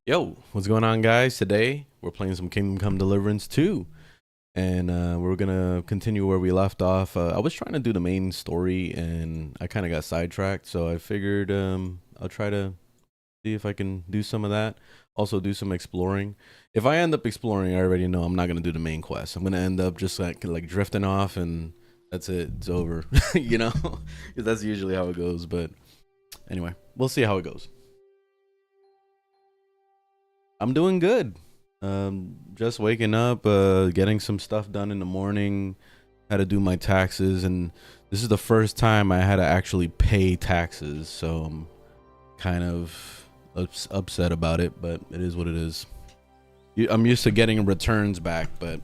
Yo, what's going on, guys? Today we're playing some Kingdom Come Deliverance 2, and we're gonna continue where we left off. I was trying to do the main story, and I kind of got sidetracked, so I figured I'll try to see if I can do some of that. Also, do some exploring. If I end up exploring, I already know I'm not gonna do the main quest. I'm gonna end up just like drifting off, and that's it. It's over, you know. 'Cause that's usually how it goes. But anyway, we'll see how it goes. I'm doing good. Just waking up, getting some stuff done in the morning. Had to do my taxes, and this is the first time I had to actually pay taxes, so I'm kind of upset about it, but it is what it is. I'm used to getting returns back, but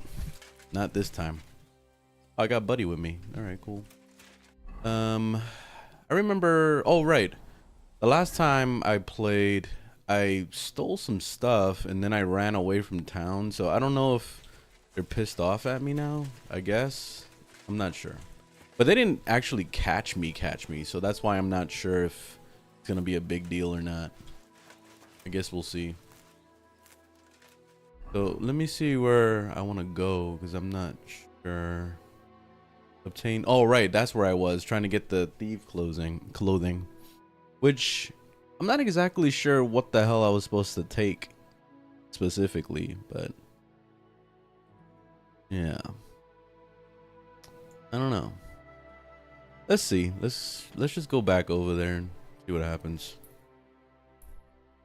not this time. I got Buddy with me. All right, cool. I remember. Oh, right. The last time I played, I stole some stuff and then I ran away from town. So I don't know if they're pissed off at me now, I guess. I'm not sure. But they didn't actually catch me. So that's why I'm not sure if it's going to be a big deal or not. I guess we'll see. So let me see where I want to go because I'm not sure. Obtain. Oh, right. That's where I was trying to get the thief clothing. Which I'm not exactly sure what the hell I was supposed to take specifically, but yeah, I don't know. Let's see. Let's just go back over there and see what happens.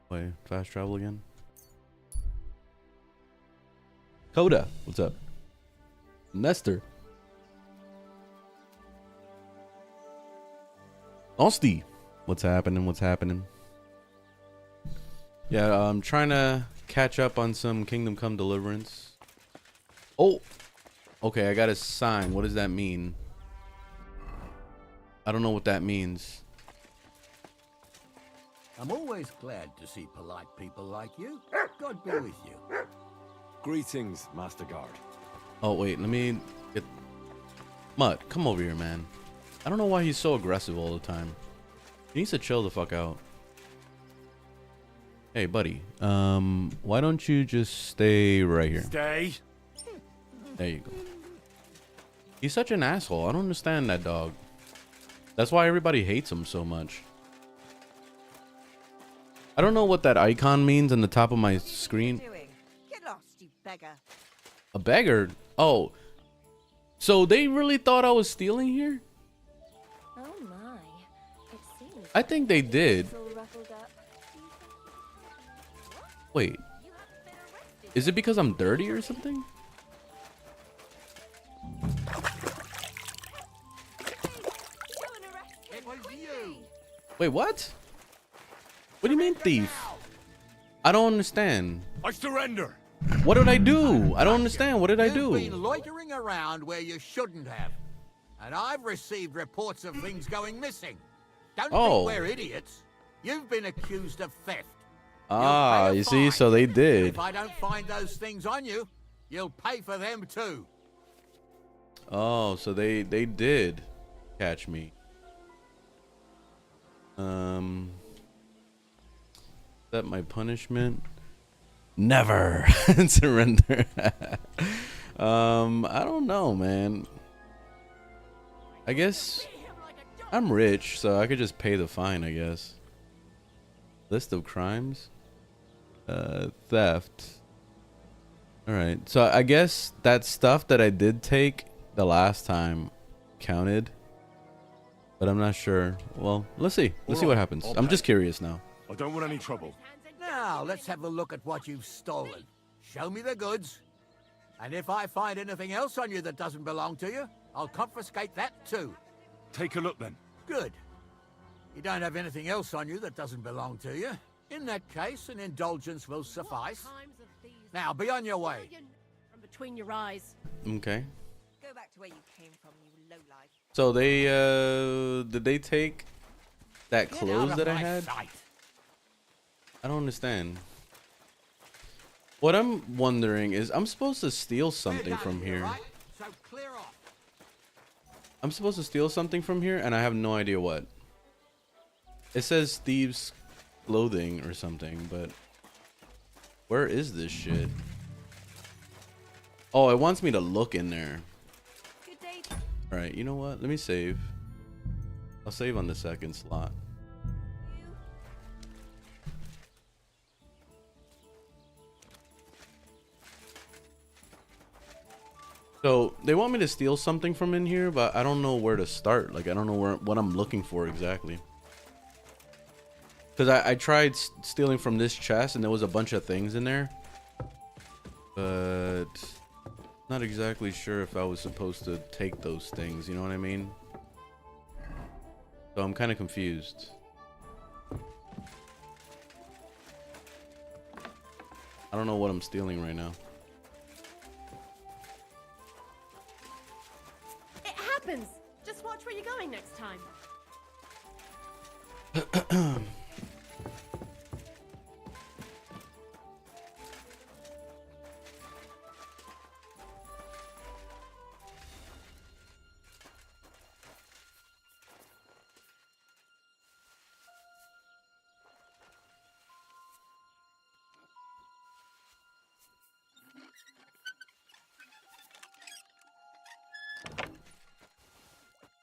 Wait, fast travel again. Coda, what's up? Nestor. Osty, what's happening? Yeah, I'm trying to catch up on some Kingdom Come Deliverance. Oh, okay, I got a sign. What does that mean? I don't know what that means. I'm always glad to see polite people like you. God be with you. Greetings, Master Guard. Oh, wait, let me get... Mutt, come over here, man. I don't know why he's so aggressive all the time. He needs to chill the fuck out. Hey, buddy. Why don't you just stay right here? Stay. There you go. He's such an asshole. I don't understand that dog. That's why everybody hates him so much. I don't know what that icon means on the top of my screen. Get lost, you beggar. A beggar? Oh. So they really thought I was stealing here? Oh my. It seems I think they did. it's all ruffled up. Wait. Is it because I'm dirty or something? It was you. Wait, what? What do you mean thief? I don't understand. I surrender. What did I do? I don't understand. What did I You've do? been loitering around where you shouldn't have. And I've received reports of things going missing. Don't Oh. think we're idiots. You've been accused of theft. Ah, You'll pay a you see, fine. so they If did. I don't find those things on you, you'll pay for them too. Oh, so they did catch me. Is that my punishment? Never surrender. I don't know, man. I guess I'm rich, so I could just pay the fine, I guess. List of crimes. Theft. All right. So I guess that stuff that I did take the last time counted, but I'm not sure. Well, let's see. Let's see what happens. I'm just curious now. I don't want any trouble. Now, let's have a look at what you've stolen. Show me the goods. And if I find anything else on you that doesn't belong to you, I'll confiscate that too. Take a look then. Good. You don't have anything else on you that doesn't belong to you. In that case, an indulgence will suffice. Now, be on your way. From between your eyes. Okay. Go back to where you came from, you lowlife. So they did they take that Get out clothes of that I my had? sight. I don't understand. What I'm wondering is I'm supposed to steal We're something done from here. right? So clear off. I'm supposed to steal something from here and I have no idea what. It says thieves clothing or something, but Where is this shit? Oh, it wants me to look in there. Good day. All right, you know what? Let me save. I'll save on the second slot. So they want me to steal something from in here, but I don't know where to start. Like, I don't know what I'm looking for exactly. Because I tried stealing from this chest and there was a bunch of things in there. But not exactly sure if I was supposed to take those things, you know what I mean? So I'm kind of confused. I don't know what I'm stealing right now. It happens. Just watch where you're going next time.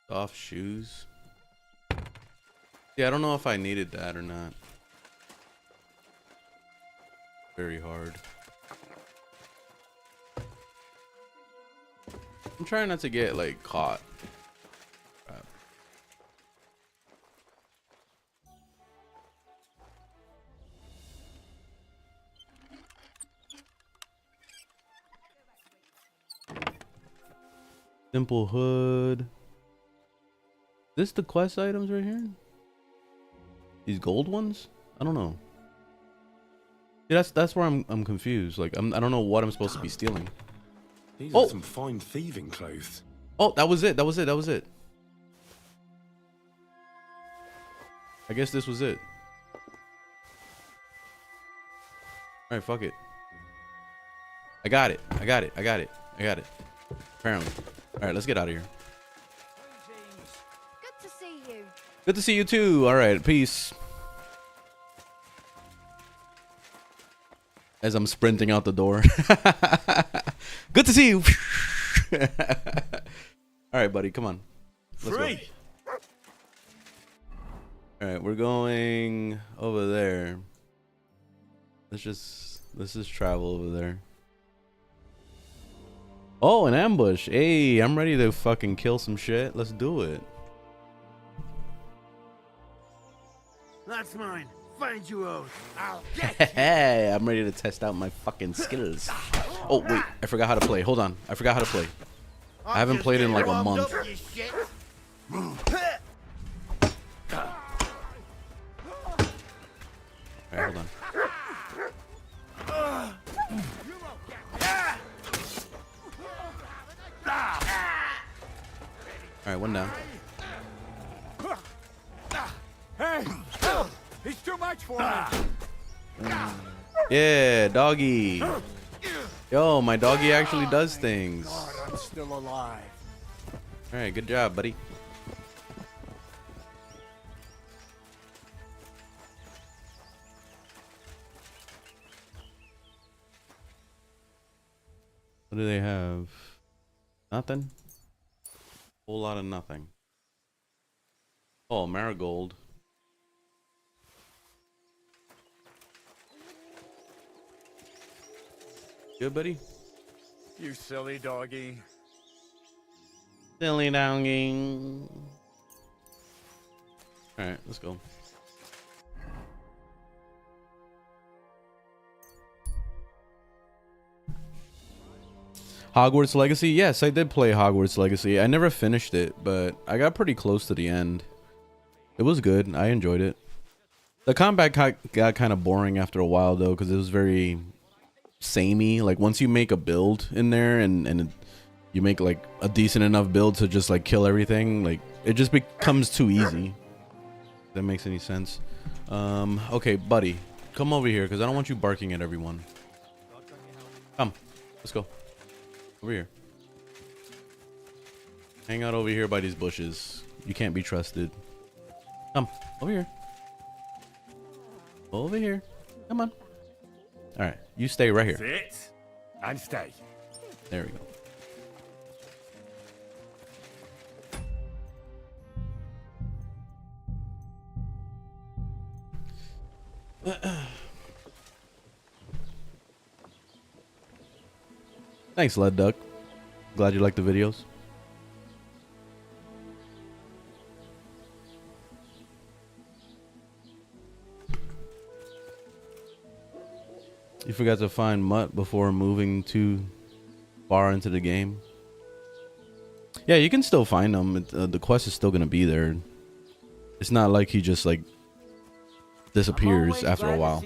Soft shoes. Yeah, I don't know if I needed that or not. Very hard. I'm trying not to get like caught. Crap. Simple hood. This the quest items right here? These gold ones? I don't know. Yeah, that's where I'm confused. Like I don't know what I'm supposed to be stealing. These Oh! are some fine thieving clothes. Oh, that was it. That was it. That was it. I guess this was it. All right, fuck it. I got it. I got it. I got it. I got it. Apparently. All right, let's get out of here. Good to see you. Good to see you too. All right, peace. As I'm sprinting out the door. Good to see you. All right, buddy, come on. Let's go. All right, we're going over there. Let's just travel over there. Oh, an ambush. Hey, I'm ready to fucking kill some shit. Let's do it. That's mine. Find you out. I'll Hey, I'm ready to test out my fucking skills. Oh, wait. I forgot how to play. Hold on. I forgot how to play. I haven't played in like a month. Alright, hold on. Alright, one down. Hey! It's too much for me. Yeah, doggy. Yo, my doggy actually does things. God, I'm still alive. Alright, good job, buddy. What do they have? Nothing? Whole lot of nothing. Oh, marigold. Good, buddy? You silly doggy. Silly doggy. Alright, let's go. Hogwarts Legacy? Yes, I did play Hogwarts Legacy. I never finished it, but I got pretty close to the end. It was good. I enjoyed it. The combat got kind of boring after a while, though, because it was very samey. Like, once you make a build in there and you make, like, a decent enough build to just, like, kill everything, like, it just becomes too easy. If that makes any sense. Okay, buddy. Come over here, because I don't want you barking at everyone. Come. Let's go. Over here. Hang out over here by these bushes. You can't be trusted. Come. Over here. Over here. Come on. All right, you stay right here. Sit and stay. There we go. Thanks, Led Duck. Glad you like the videos. You forgot to find Mutt before moving too far into the game. Yeah, you can still find them. The quest is still gonna be there. It's not like he just like disappears after a while.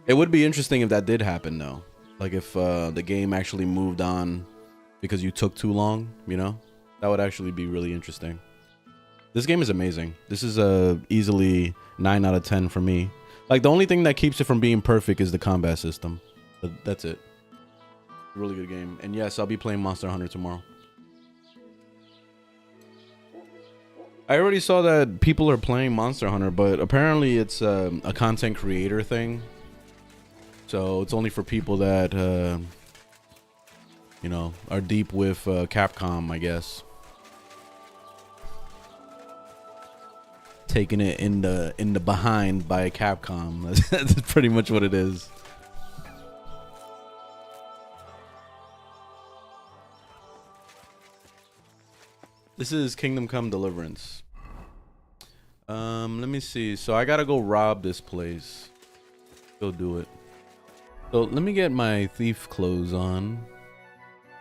It would be interesting if that did happen though. Like if the game actually moved on because you took too long, you know? That would actually be really interesting. This game is amazing. This is easily 9 out of 10 for me. Like the only thing that keeps it from being perfect is the combat system. But that's it. Really good game. And yes, I'll be playing Monster Hunter tomorrow. I already saw that people are playing Monster Hunter, but apparently it's a content creator thing. So it's only for people that, you know, are deep with Capcom, I guess. Taking it in the behind by Capcom. That's pretty much what it is. This is Kingdom Come Deliverance. Let me see. So I gotta go rob this place. Go do it. So let me get my thief clothes on.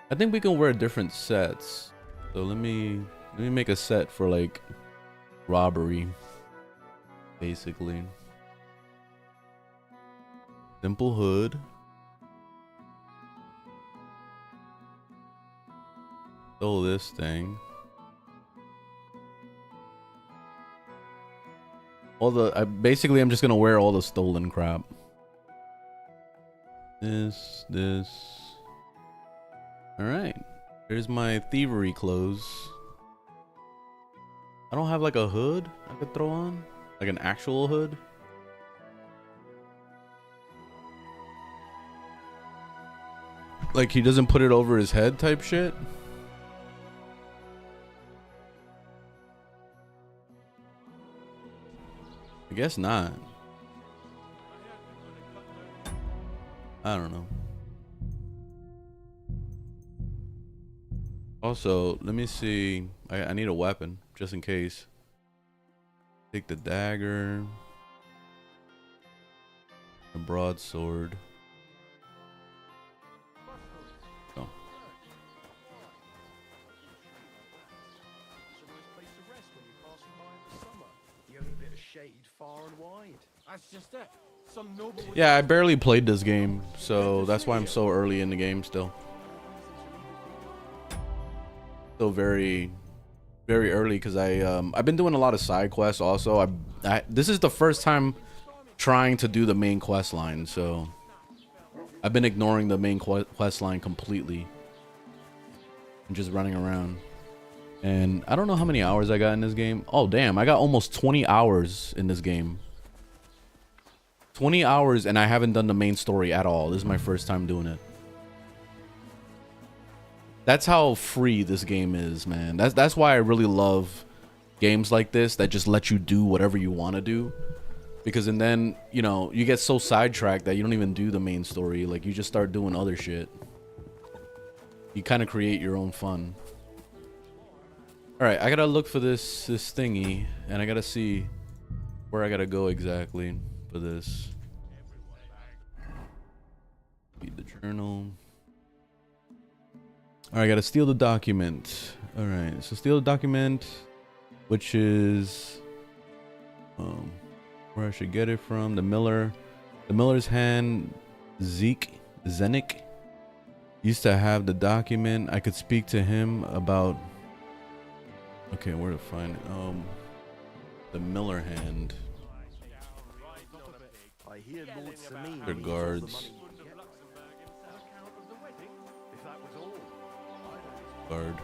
I think we can wear different sets. So let me make a set for like robbery, basically. Simple hood. Stole this thing. Basically I'm just gonna wear all the stolen crap. This. All right. Here's my thievery clothes. I don't have like a hood I could throw on, like an actual hood. Like he doesn't put it over his head type shit. I guess not. I don't know. Also, let me see. I need a weapon just in case. Take the dagger. A broadsword. Oh. Yeah, I barely played this game, so that's why I'm so early in the game still. Still very early because I've been doing a lot of side quests also. This is the first time trying to do the main quest line, so I've been ignoring the main quest line completely and just running around. And I don't know how many hours I got in this game. Oh damn, I got almost 20 hours in this game. 20 hours and I haven't done the main story at all. This is my first time doing it. That's how free this game is, man. That's why I really love games like this that just let you do whatever you want to do. Because and then, you know, you get so sidetracked that you don't even do the main story. Like you just start doing other shit. You kind of create your own fun. All right, I gotta look for this thingy, and I gotta see where I gotta go exactly for this. Read the journal. All right, I gotta steal the document. All right, so steal the document, which is where I should get it from. The miller's hand. Zenick used to have the document. I could speak to him about. Okay, where to find it? The miller hand. Their guards. Guard.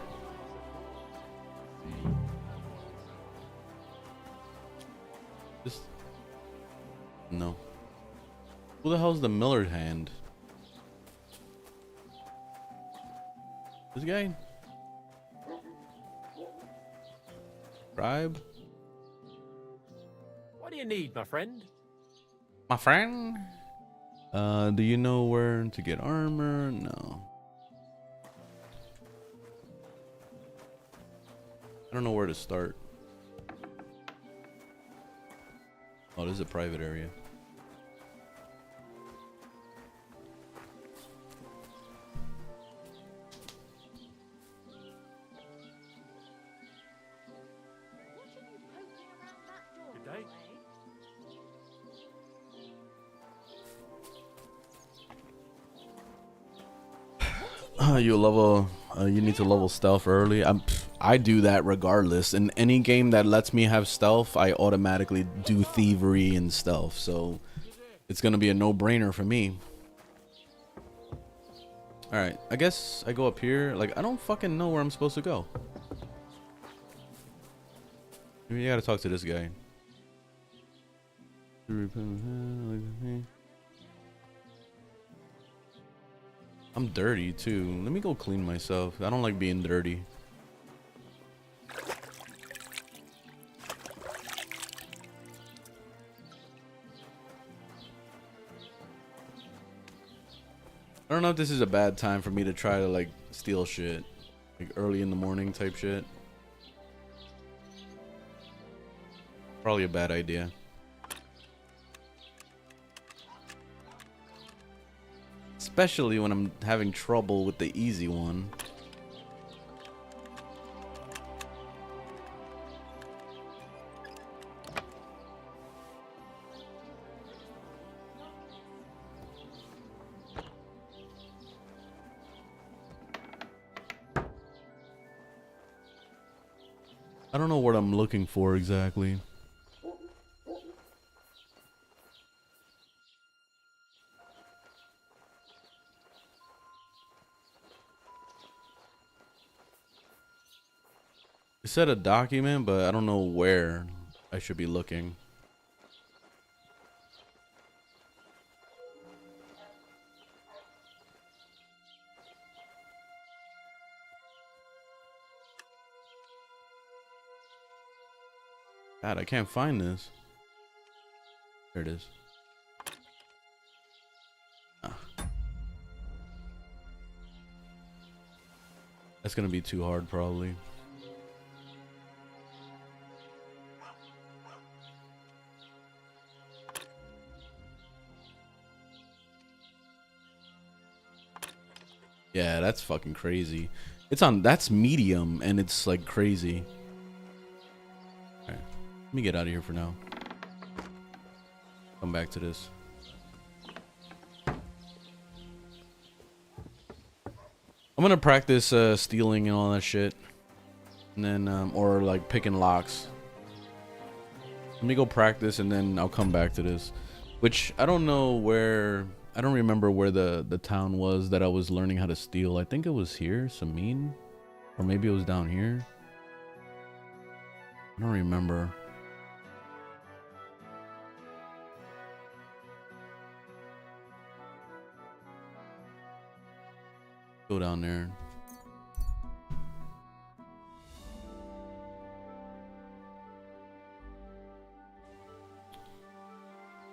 Just no. Who the hell's the Miller hand? This guy? Tribe? What do you need, my friend? My friend? Do you know where to get armor? No. I don't know where to start. Oh, this is a private area. Good day. You level. You need to level stealth early. I do that regardless. In any game that lets me have stealth, I automatically do thievery and stealth. So it's gonna be a no-brainer for me. All right, I guess I go up here. Like, I don't fucking know where I'm supposed to go. Maybe I gotta talk to this guy. I'm dirty too. Let me go clean myself. I don't like being dirty. I don't know if this is a bad time for me to try to like steal shit. Like early in the morning type shit. Probably a bad idea. Especially when I'm having trouble with the easy one. I don't know what I'm looking for exactly. It said a document, but I don't know where I should be looking. God, I can't find this. There it is. Ah. That's gonna be too hard, probably. Yeah, that's fucking crazy. It's on, that's medium and it's like crazy. Alright, let me get out of here for now. Come back to this. I'm gonna practice stealing and all that shit. And then, or like picking locks. Let me go practice and then I'll come back to this. Which, I don't know where... I don't remember where the town was that I was learning how to steal. I think it was here, Samin, or maybe it was down here. I don't remember. Go down there.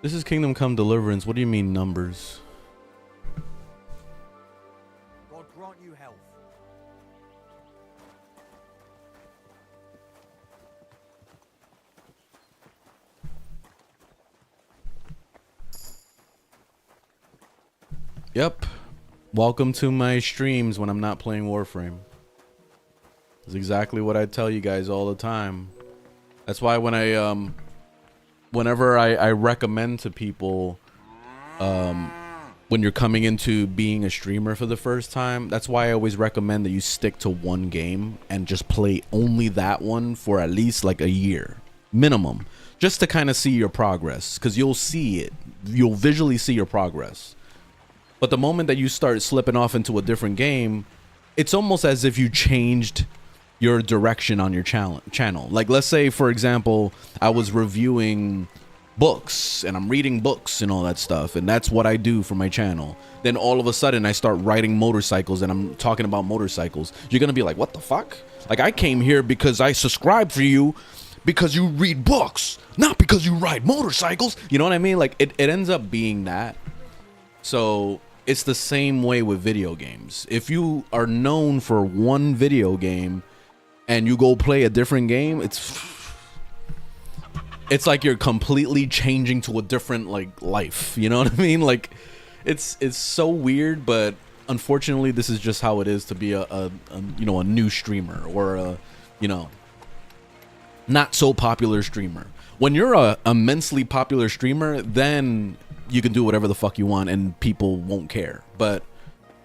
This is Kingdom Come Deliverance. What do you mean numbers? God grant you health. Yep. Welcome to my streams when I'm not playing Warframe. That's exactly what I tell you guys all the time. That's why when I whenever I recommend to people when you're coming into being a streamer for the first time, that's why I always recommend that you stick to one game and just play only that one for at least like a year minimum, just to kind of see your progress, because you'll see it, you'll visually see your progress. But the moment that you start slipping off into a different game, it's almost as if you changed your direction on your channel. Like, let's say, for example, I was reviewing books and I'm reading books and all that stuff, and that's what I do for my channel. Then all of a sudden I start riding motorcycles and I'm talking about motorcycles. You're gonna be like, what the fuck? Like, I came here because I subscribe for you because you read books, not because you ride motorcycles. You know what I mean? Like, it ends up being that. So it's the same way with video games. If you are known for one video game and you go play a different game, it's like you're completely changing to a different like life. You know what I mean? Like, it's so weird, but unfortunately this is just how it is to be a you know, a new streamer, or a, you know, not so popular streamer. When you're a immensely popular streamer, then you can do whatever the fuck you want and people won't care. But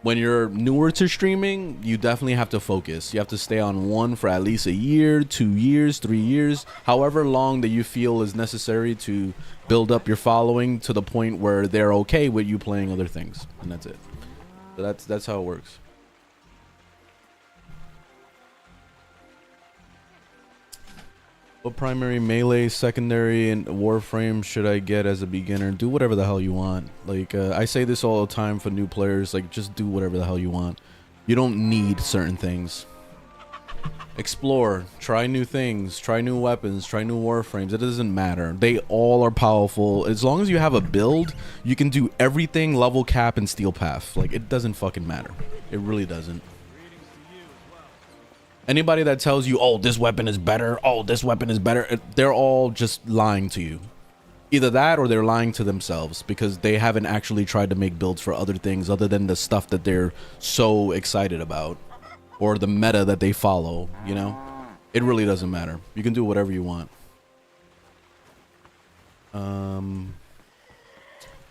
when you're newer to streaming, you definitely have to focus. You have to stay on one for at least a year, 2 years, 3 years, however long that you feel is necessary to build up your following to the point where they're okay with you playing other things, and that's it. So that's how it works. What primary, melee, secondary, and warframe should I get as a beginner? Do whatever the hell you want. Like, I say this all the time for new players. Like, just do whatever the hell you want. You don't need certain things. Explore. Try new things. Try new weapons. Try new warframes. It doesn't matter. They all are powerful. As long as you have a build, you can do everything level cap and steel path. Like, it doesn't fucking matter. It really doesn't. Anybody that tells you, oh, this weapon is better, oh, this weapon is better, they're all just lying to you. Either that or they're lying to themselves, because they haven't actually tried to make builds for other things other than the stuff that they're so excited about, or the meta that they follow, you know? It really doesn't matter. You can do whatever you want.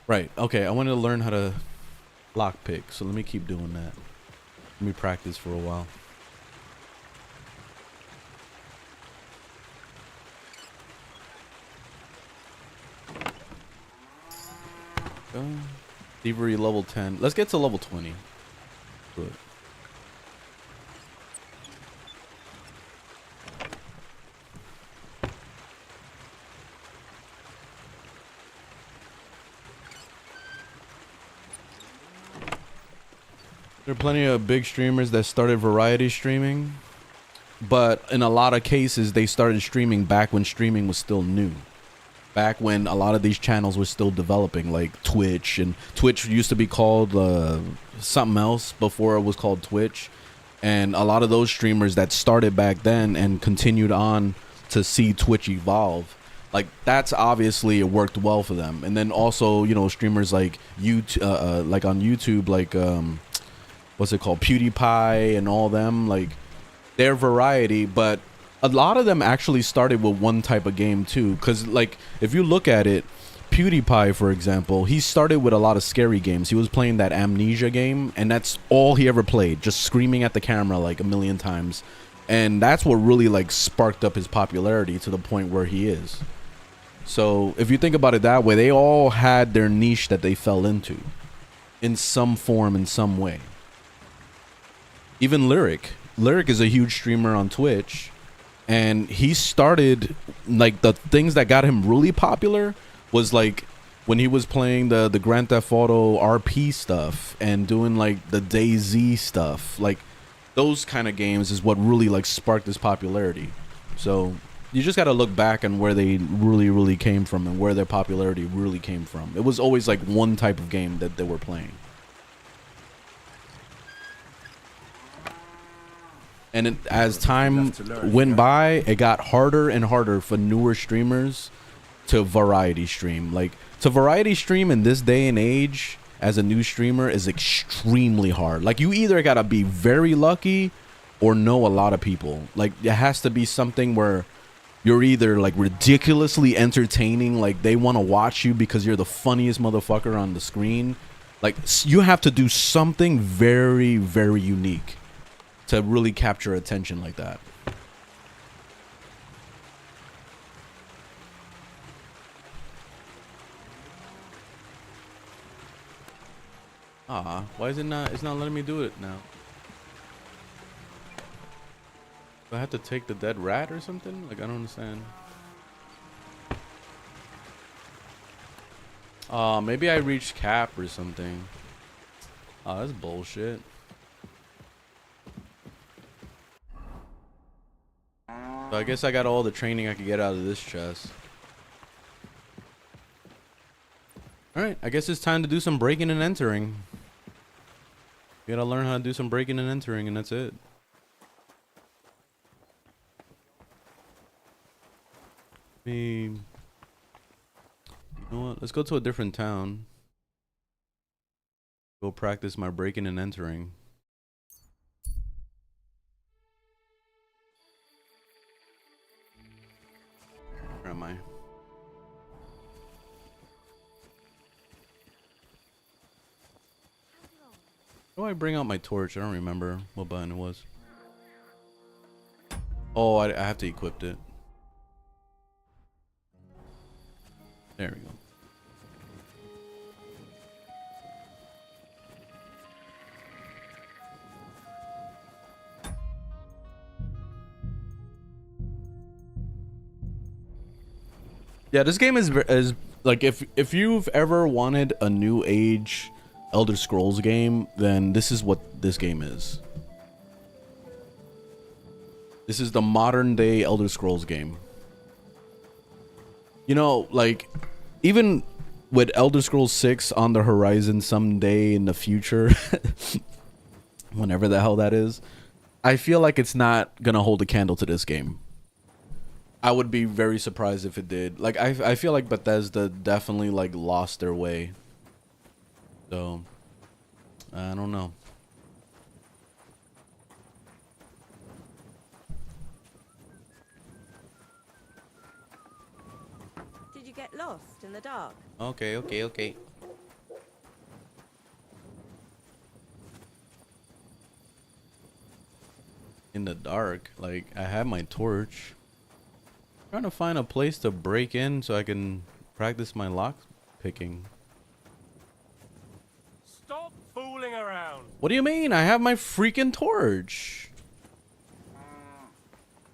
Right, okay, I wanted to learn how to lockpick, so let me keep doing that. Let me practice for a while. Thievery level 10. Let's get to level 20. Good. There are plenty of big streamers that started variety streaming, but in a lot of cases they started streaming back when streaming was still new. Back when a lot of these channels were still developing, like Twitch, and Twitch used to be called something else before it was called Twitch. And a lot of those streamers that started back then and continued on to see Twitch evolve, like, that's obviously it worked well for them. And then also, you know, streamers like YouTube, like on YouTube, like what's it called, PewDiePie and all them, like, they're variety, but a lot of them actually started with one type of game too, because, like, if you look at it, PewDiePie, for example, he started with a lot of scary games. He was playing that Amnesia game, and that's all he ever played, just screaming at the camera like a million times. And that's what really, like, sparked up his popularity to the point where he is. So if you think about it that way, they all had their niche that they fell into in some form, in some way. Even Lyric is a huge streamer on Twitch. And he started, like, the things that got him really popular was, like, when he was playing the Grand Theft Auto RP stuff and doing, like, the DayZ stuff. Like, those kind of games is what really, like, sparked his popularity. So you just got to look back on where they really came from and where their popularity really came from. It was always, like, one type of game that they were playing. And as time went by, it got harder and harder for newer streamers to variety stream. Like, to variety stream in this day and age as a new streamer is extremely hard. Like, you either gotta be very lucky or know a lot of people. Like, it has to be something where you're either, like, ridiculously entertaining, like, they want to watch you because you're the funniest motherfucker on the screen. Like, you have to do something very unique to really capture attention like that. Why is it not? It's not letting me do it now. Do I have to take the dead rat or something? Like, I don't understand. Maybe I reached cap or something. Oh, that's bullshit. So I guess I got all the training I could get out of this chest. Alright, I guess it's time to do some breaking and entering. You gotta learn how to do some breaking and entering, and that's it. You know what? Let's go to a different town. Go practice my breaking and entering. Where am I? How do I bring out my torch? I don't remember what button it was. Oh, I have to equip it. There we go. Yeah, this game is like if you've ever wanted a new age Elder Scrolls game, then this is what this game is. This is the modern day Elder Scrolls game. You know, like even with Elder Scrolls 6 on the horizon someday in the future, whenever the hell that is, I feel like it's not gonna hold a candle to this game. I would be very surprised if it did. Like I feel like Bethesda definitely like lost their way. So I don't know. Did you get lost in the dark? Okay. In the dark, like I have my torch. Trying to find a place to break in so I can practice my lock picking. Stop fooling around. What do you mean? I have my freaking torch.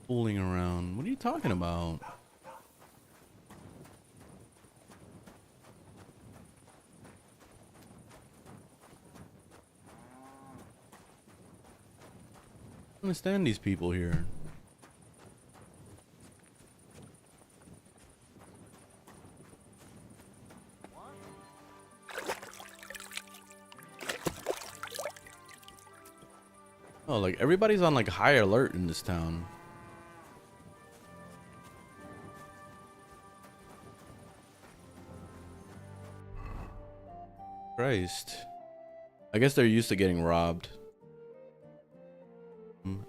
Fooling around. What are you talking about? I don't understand these people here. Oh, like everybody's on like high alert in this town. Christ. I guess they're used to getting robbed.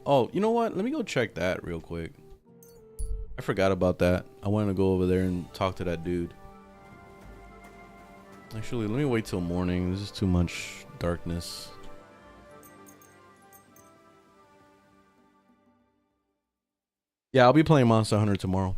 Oh, you know what? Let me go check that real quick. I forgot about that. I wanted to go over there and talk to that dude. Actually, let me wait till morning. This is too much darkness. Yeah, I'll be playing Monster Hunter tomorrow.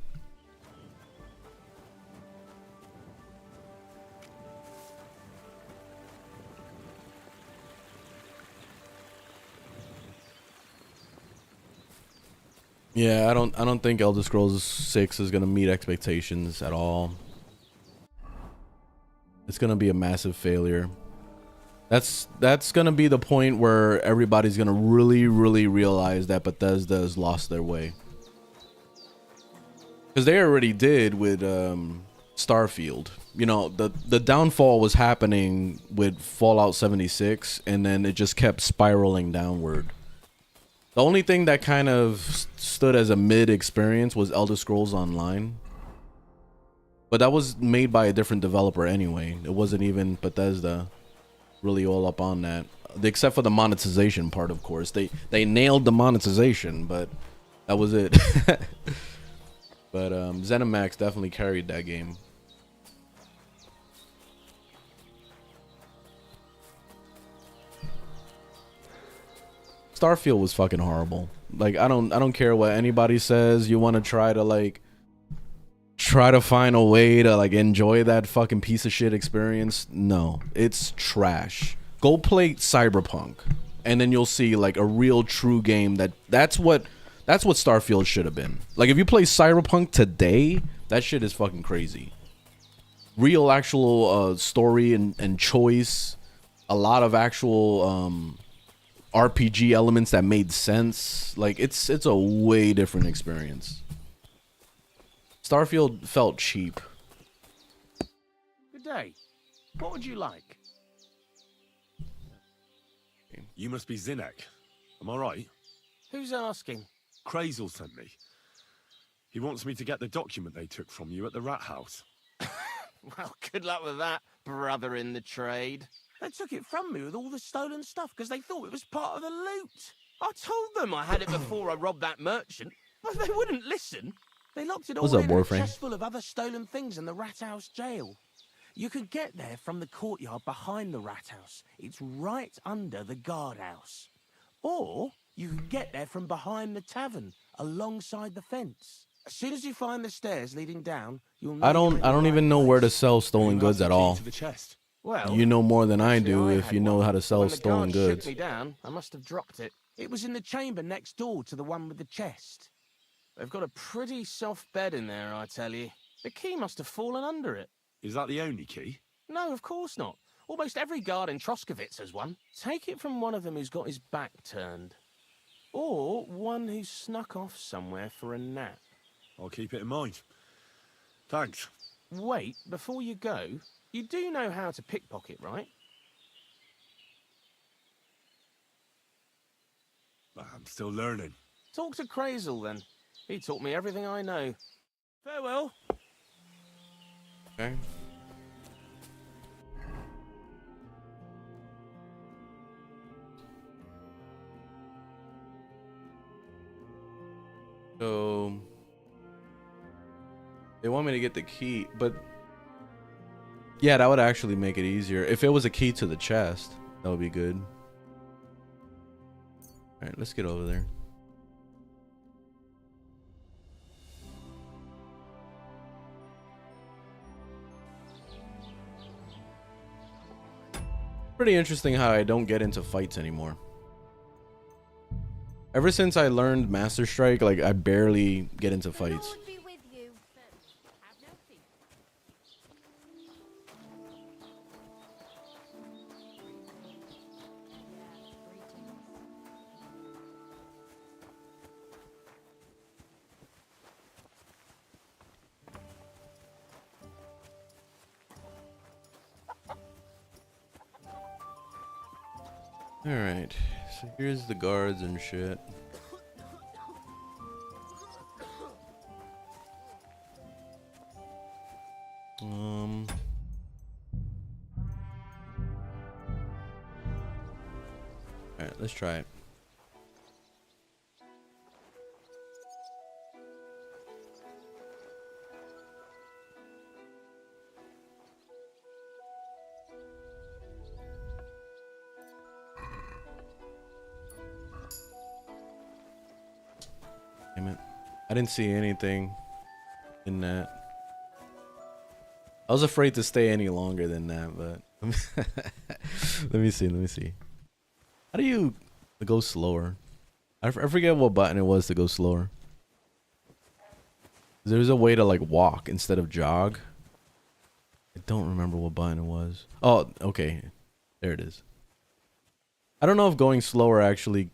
Yeah, I don't think Elder Scrolls 6 is gonna meet expectations at all. It's gonna be a massive failure. That's gonna be the point where everybody's gonna really realize that Bethesda has lost their way. Because they already did with Starfield. You know, the downfall was happening with Fallout 76, and then it just kept spiraling downward. The only thing that kind of stood as a mid experience was Elder Scrolls Online. But that was made by a different developer anyway. It wasn't even Bethesda really all up on that. Except for the monetization part, of course. They nailed the monetization, but that was it. But ZeniMax definitely carried that game. Starfield was fucking horrible. Like I don't care what anybody says. You want to try to find a way to like enjoy that fucking piece of shit experience. No, it's trash. Go play Cyberpunk, and then you'll see like a real true game. That's what Starfield should have been. Like if you play Cyberpunk today, that shit is fucking crazy. real actual story and choice, a lot of actual RPG elements that made sense. Like it's a way different experience. Starfield felt cheap. Good day. What would you like? You must be Zinek. Am I right? Who's asking? Crazel sent me. He wants me to get the document they took from you at the rat house. Well, good luck with that, brother in the trade. They took it from me with all the stolen stuff because they thought it was part of the loot. I told them I had it before I robbed that merchant, but they wouldn't listen. They locked it all What's up, in a Warframe? chest full of other stolen things in the rat house jail. You can get there from the courtyard behind the rat house. It's right under the guardhouse. Or you can get there from behind the tavern, alongside the fence. As soon as you find the stairs leading down, you'll know I you're in don't the even right know where to place. sell stolen Who has goods the at key all. to the chest? Well, You know more than I actually, do I if had you know one, how to but sell when the stolen guard shook goods. me down, I must have dropped it. It was in the chamber next door to the one with the chest. They've got a pretty soft bed in there, I tell you. The key must have fallen under it. Is that the only key? No, of course not. Almost every guard in Troskowitz has one. Take it from one of them who's got his back turned. Or one who snuck off somewhere for a nap. I'll keep it in mind. Thanks. Wait, before you go, you do know how to pickpocket, right? I'm still learning. Talk to Crazel then. He taught me everything I know. Farewell. Okay. So they want me to get the key, but yeah, that would actually make it easier. If it was a key to the chest, that would be good. All right, let's get over there. Pretty interesting how I don't get into fights anymore. Ever since I learned Master Strike, like I barely get into The fights. Lord be with you. Have no fear. All right, so here's the guards and shit. All right, let's try it. Damn it. I didn't see anything in that. I was afraid to stay any longer than that, but let me see. How do you go slower? I forget what button it was to go slower. There's a way to like walk instead of jog. I don't remember what button it was. Oh, okay. There it is. I don't know if going slower actually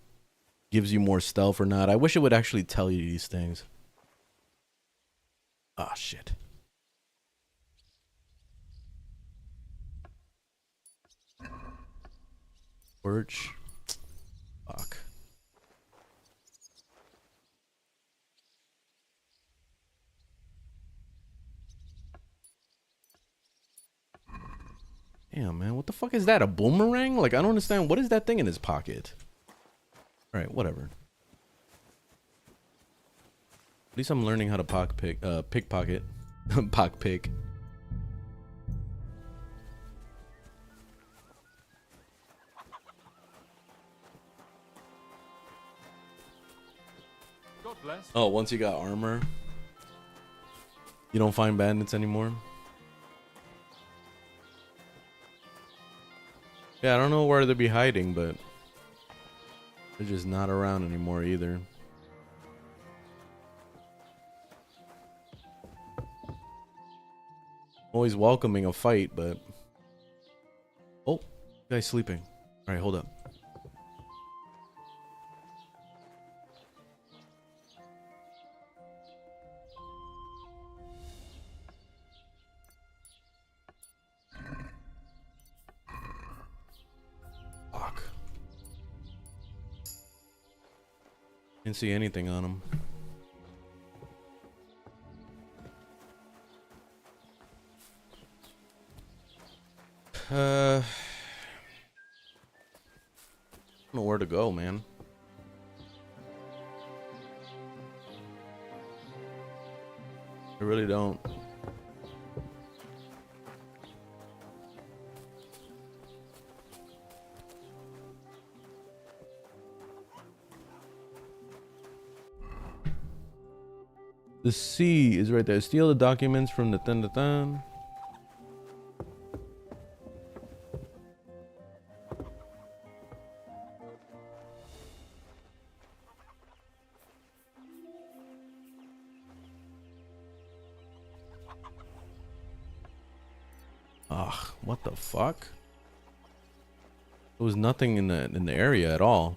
gives you more stealth or not. I wish it would actually tell you these things. Ah, shit. Birch. Fuck. Damn, man. What the fuck is that? A boomerang? Like, I don't understand. What is that thing in his pocket? Alright, whatever. At least I'm learning how to pickpocket. Pockpick. God bless. Oh, once you got armor, you don't find bandits anymore. Yeah, I don't know where they'd be hiding, but they're just not around anymore either. always welcoming a fight, but oh, guy's sleeping. All right, hold up. Fuck. Didn't see anything on him. I don't know where to go, man. I really don't. The C is right there. Steal the documents from the thun. Ugh, what the fuck? There was nothing in the area at all.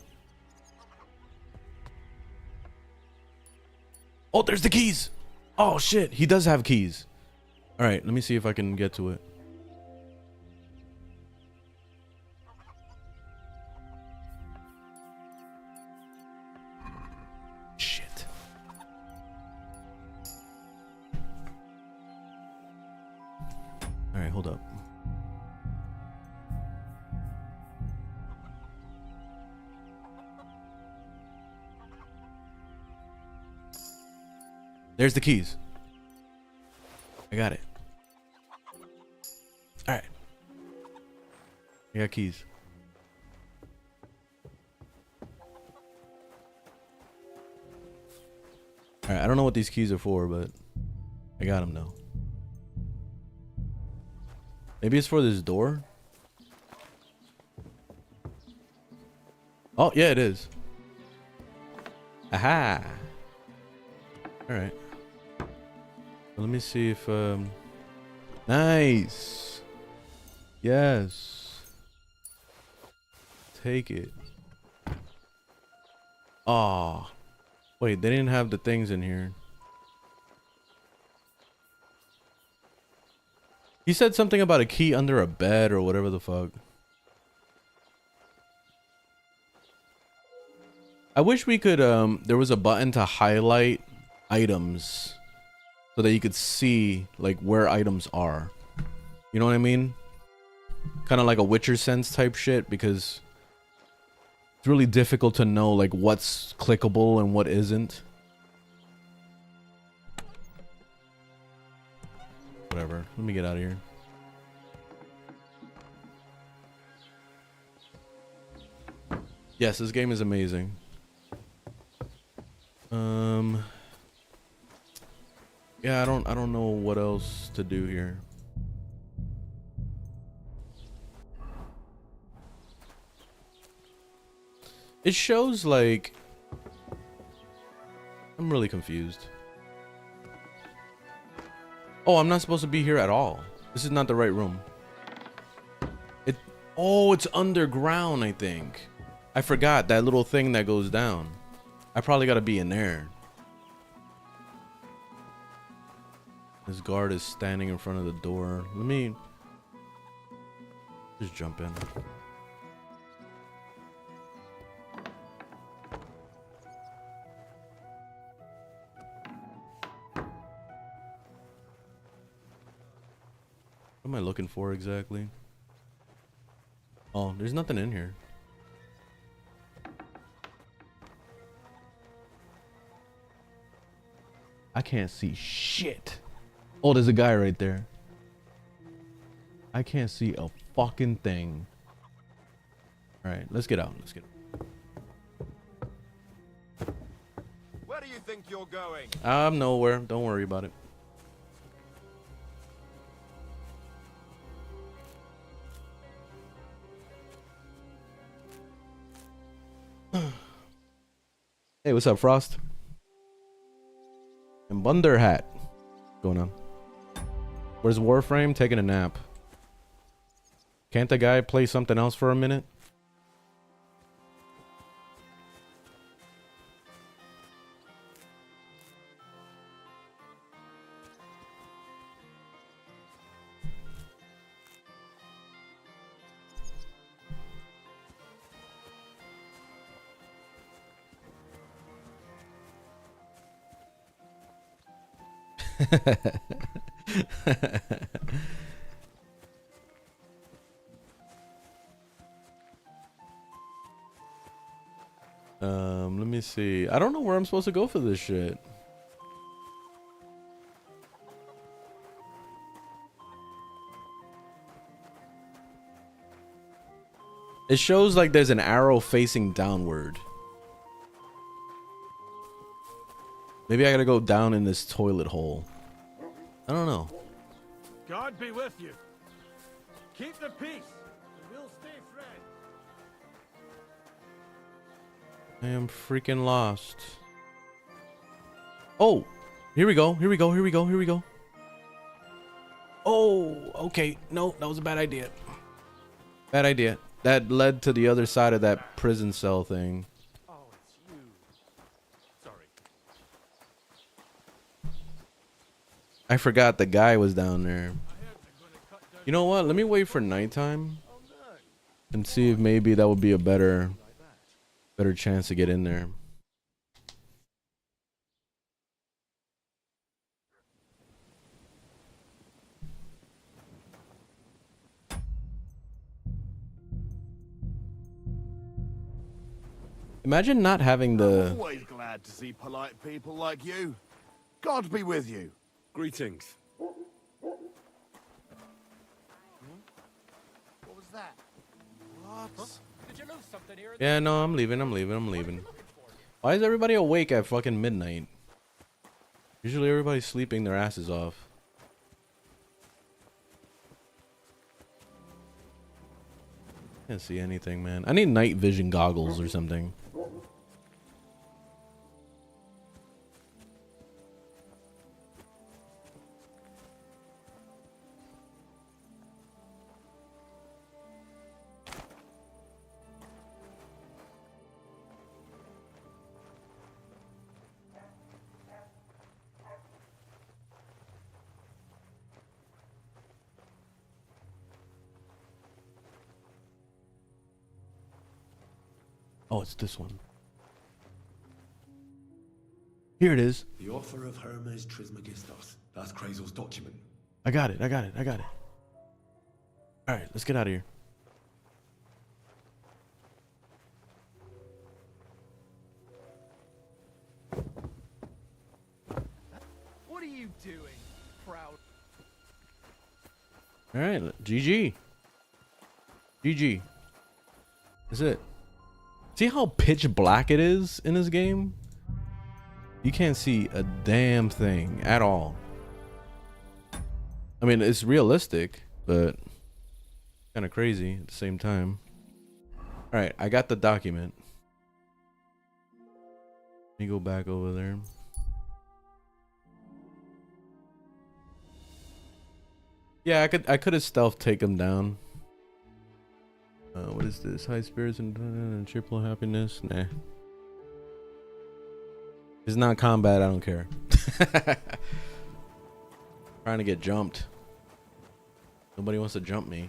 Oh, there's the keys. Oh shit, he does have keys. All right, let me see if I can get to it. Shit. All right, hold up. There's the keys. I got it. All right. I got keys. All right. I don't know what these keys are for, but I got them though. Maybe it's for this door. Oh, yeah, it is. Aha. All right. Let me see if nice. Yes. Take it. Oh. Wait, they didn't have the things in here. He said something about a key under a bed or whatever the fuck. I wish we could there was a button to highlight items so that you could see like where items are. You know what I mean? Kind of like a Witcher sense type shit, because it's really difficult to know like what's clickable and what isn't. Whatever. Let me get out of here. Yes, this game is amazing. Yeah, I don't know what else to do here. It shows like I'm really confused. Oh, I'm not supposed to be here at all. This is not the right room. Oh, it's underground, I think. I forgot that little thing that goes down. I probably got to be in there. This guard is standing in front of the door. Let me just jump in. What am I looking for exactly? Oh, there's nothing in here. I can't see shit. Oh, there's a guy right there. I can't see a fucking thing. All right, let's get out. Let's get out. Where do you think you're going? I'm nowhere. Don't worry about it. Hey, what's up, Frost? And Bunder Hat. What's going on? Where's Warframe? Taking a nap. Can't the guy play something else for a minute? Let me see. I don't know where I'm supposed to go for this shit. It shows like there's an arrow facing downward. Maybe I gotta go down in this toilet hole. I don't know. God be with you. Keep the peace, and we'll stay friends. I am freaking lost. Oh, here we go. Here we go. Here we go. Here we go. Oh, okay. No, that was a bad idea. Bad idea. That led to the other side of that prison cell thing. Oh, it's you. Sorry. I forgot the guy was down there. You know what? Let me wait for nighttime and see if maybe that would be a better chance to get in there. Imagine not having the... Always glad to see polite people like you. God be with you. Greetings. What was that? What? Yeah, no, I'm leaving. I'm leaving. I'm leaving. Why is everybody awake at fucking midnight? Usually everybody's sleeping their asses off. Can't see anything, man. I need night vision goggles or something. Oh, it's this one. Here it is. The offer of Hermes Trismegistos. That's Krazel's document. I got it. I got it. I got it. All right, let's get out of here. What are you doing, proud? All right, GG. GG. That's it. See how pitch black it is in this game? You can't see a damn thing at all. I mean, it's realistic, but kind of crazy at the same time. All right, I got the document. Let me go back over there. Yeah, I could have stealth take him down. What is this? High spirits and triple happiness? Nah. It's not combat, I don't care. Trying to get jumped. Nobody wants to jump me.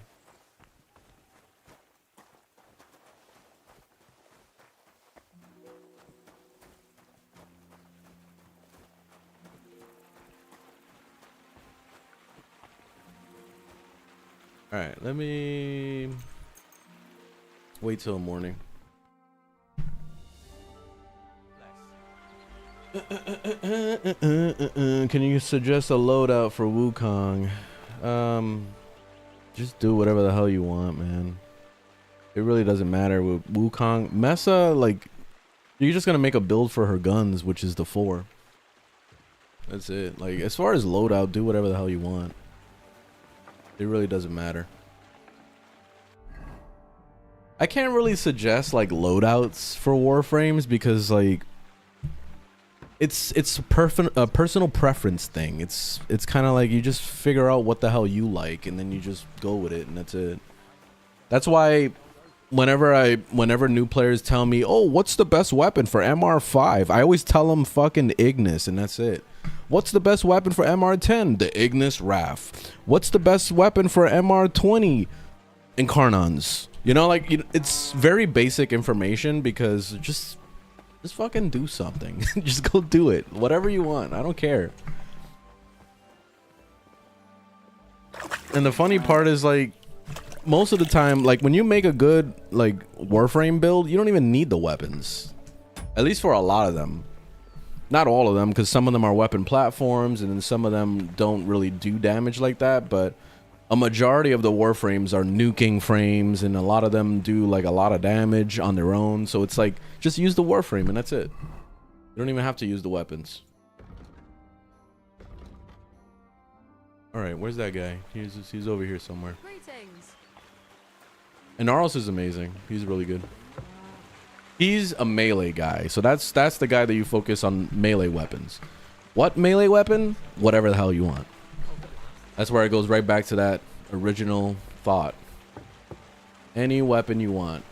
Alright, let me wait till morning. Can you suggest a loadout for Wukong? Just do whatever the hell you want, man. It really doesn't matter with Wukong. Mesa, like, you're just gonna make a build for her guns, which is the 4. That's it. Like, as far as loadout, do whatever the hell you want. It really doesn't matter. I can't really suggest like loadouts for Warframes because like it's a personal preference thing. It's kind of like you just figure out what the hell you like, and then you just go with it, and that's it. That's why whenever new players tell me, oh, what's the best weapon for MR5, I always tell them fucking Ignis, and that's it. What's the best weapon for MR10? The Ignis RAF. What's the best weapon for MR20? Incarnons. You know, like, it's very basic information, because just fucking do something. Just go do it. Whatever you want. I don't care. And the funny part is, like, most of the time, like, when you make a good, like, Warframe build, you don't even need the weapons. At least for a lot of them. Not all of them, because some of them are weapon platforms, and then some of them don't really do damage like that, but a majority of the Warframes are nuking frames, and a lot of them do, like, a lot of damage on their own. So it's like, just use the Warframe, and that's it. You don't even have to use the weapons. Alright, where's that guy? He's over here somewhere. Greetings. And Naros is amazing. He's really good. He's a melee guy. So that's the guy that you focus on melee weapons. What melee weapon? Whatever the hell you want. That's where it goes right back to that original thought. Any weapon you want.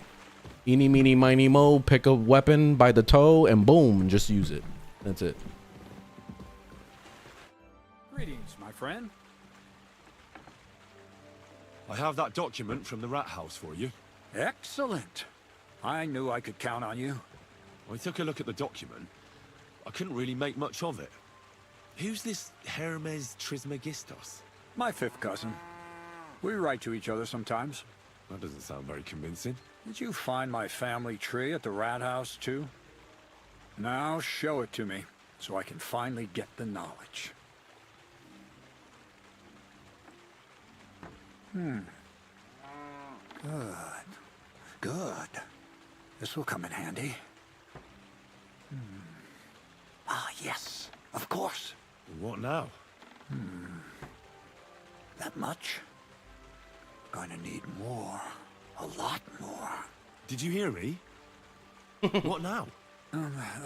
Eeny, meeny, miny, mo. Pick a weapon by the toe and boom, and just use it. That's it. Greetings, my friend. I have that document from the rat house for you. Excellent. I knew I could count on you. I took a look at the document. I couldn't really make much of it. Who's this Hermes Trismegistos? My fifth cousin. We write to each other sometimes. That doesn't sound very convincing. Did you find my family tree at the rat house, too? Now show it to me, so I can finally get the knowledge. Good. This will come in handy. Ah, yes. Of course. What now? That much? Gonna need more. A lot more. Did you hear me? What now?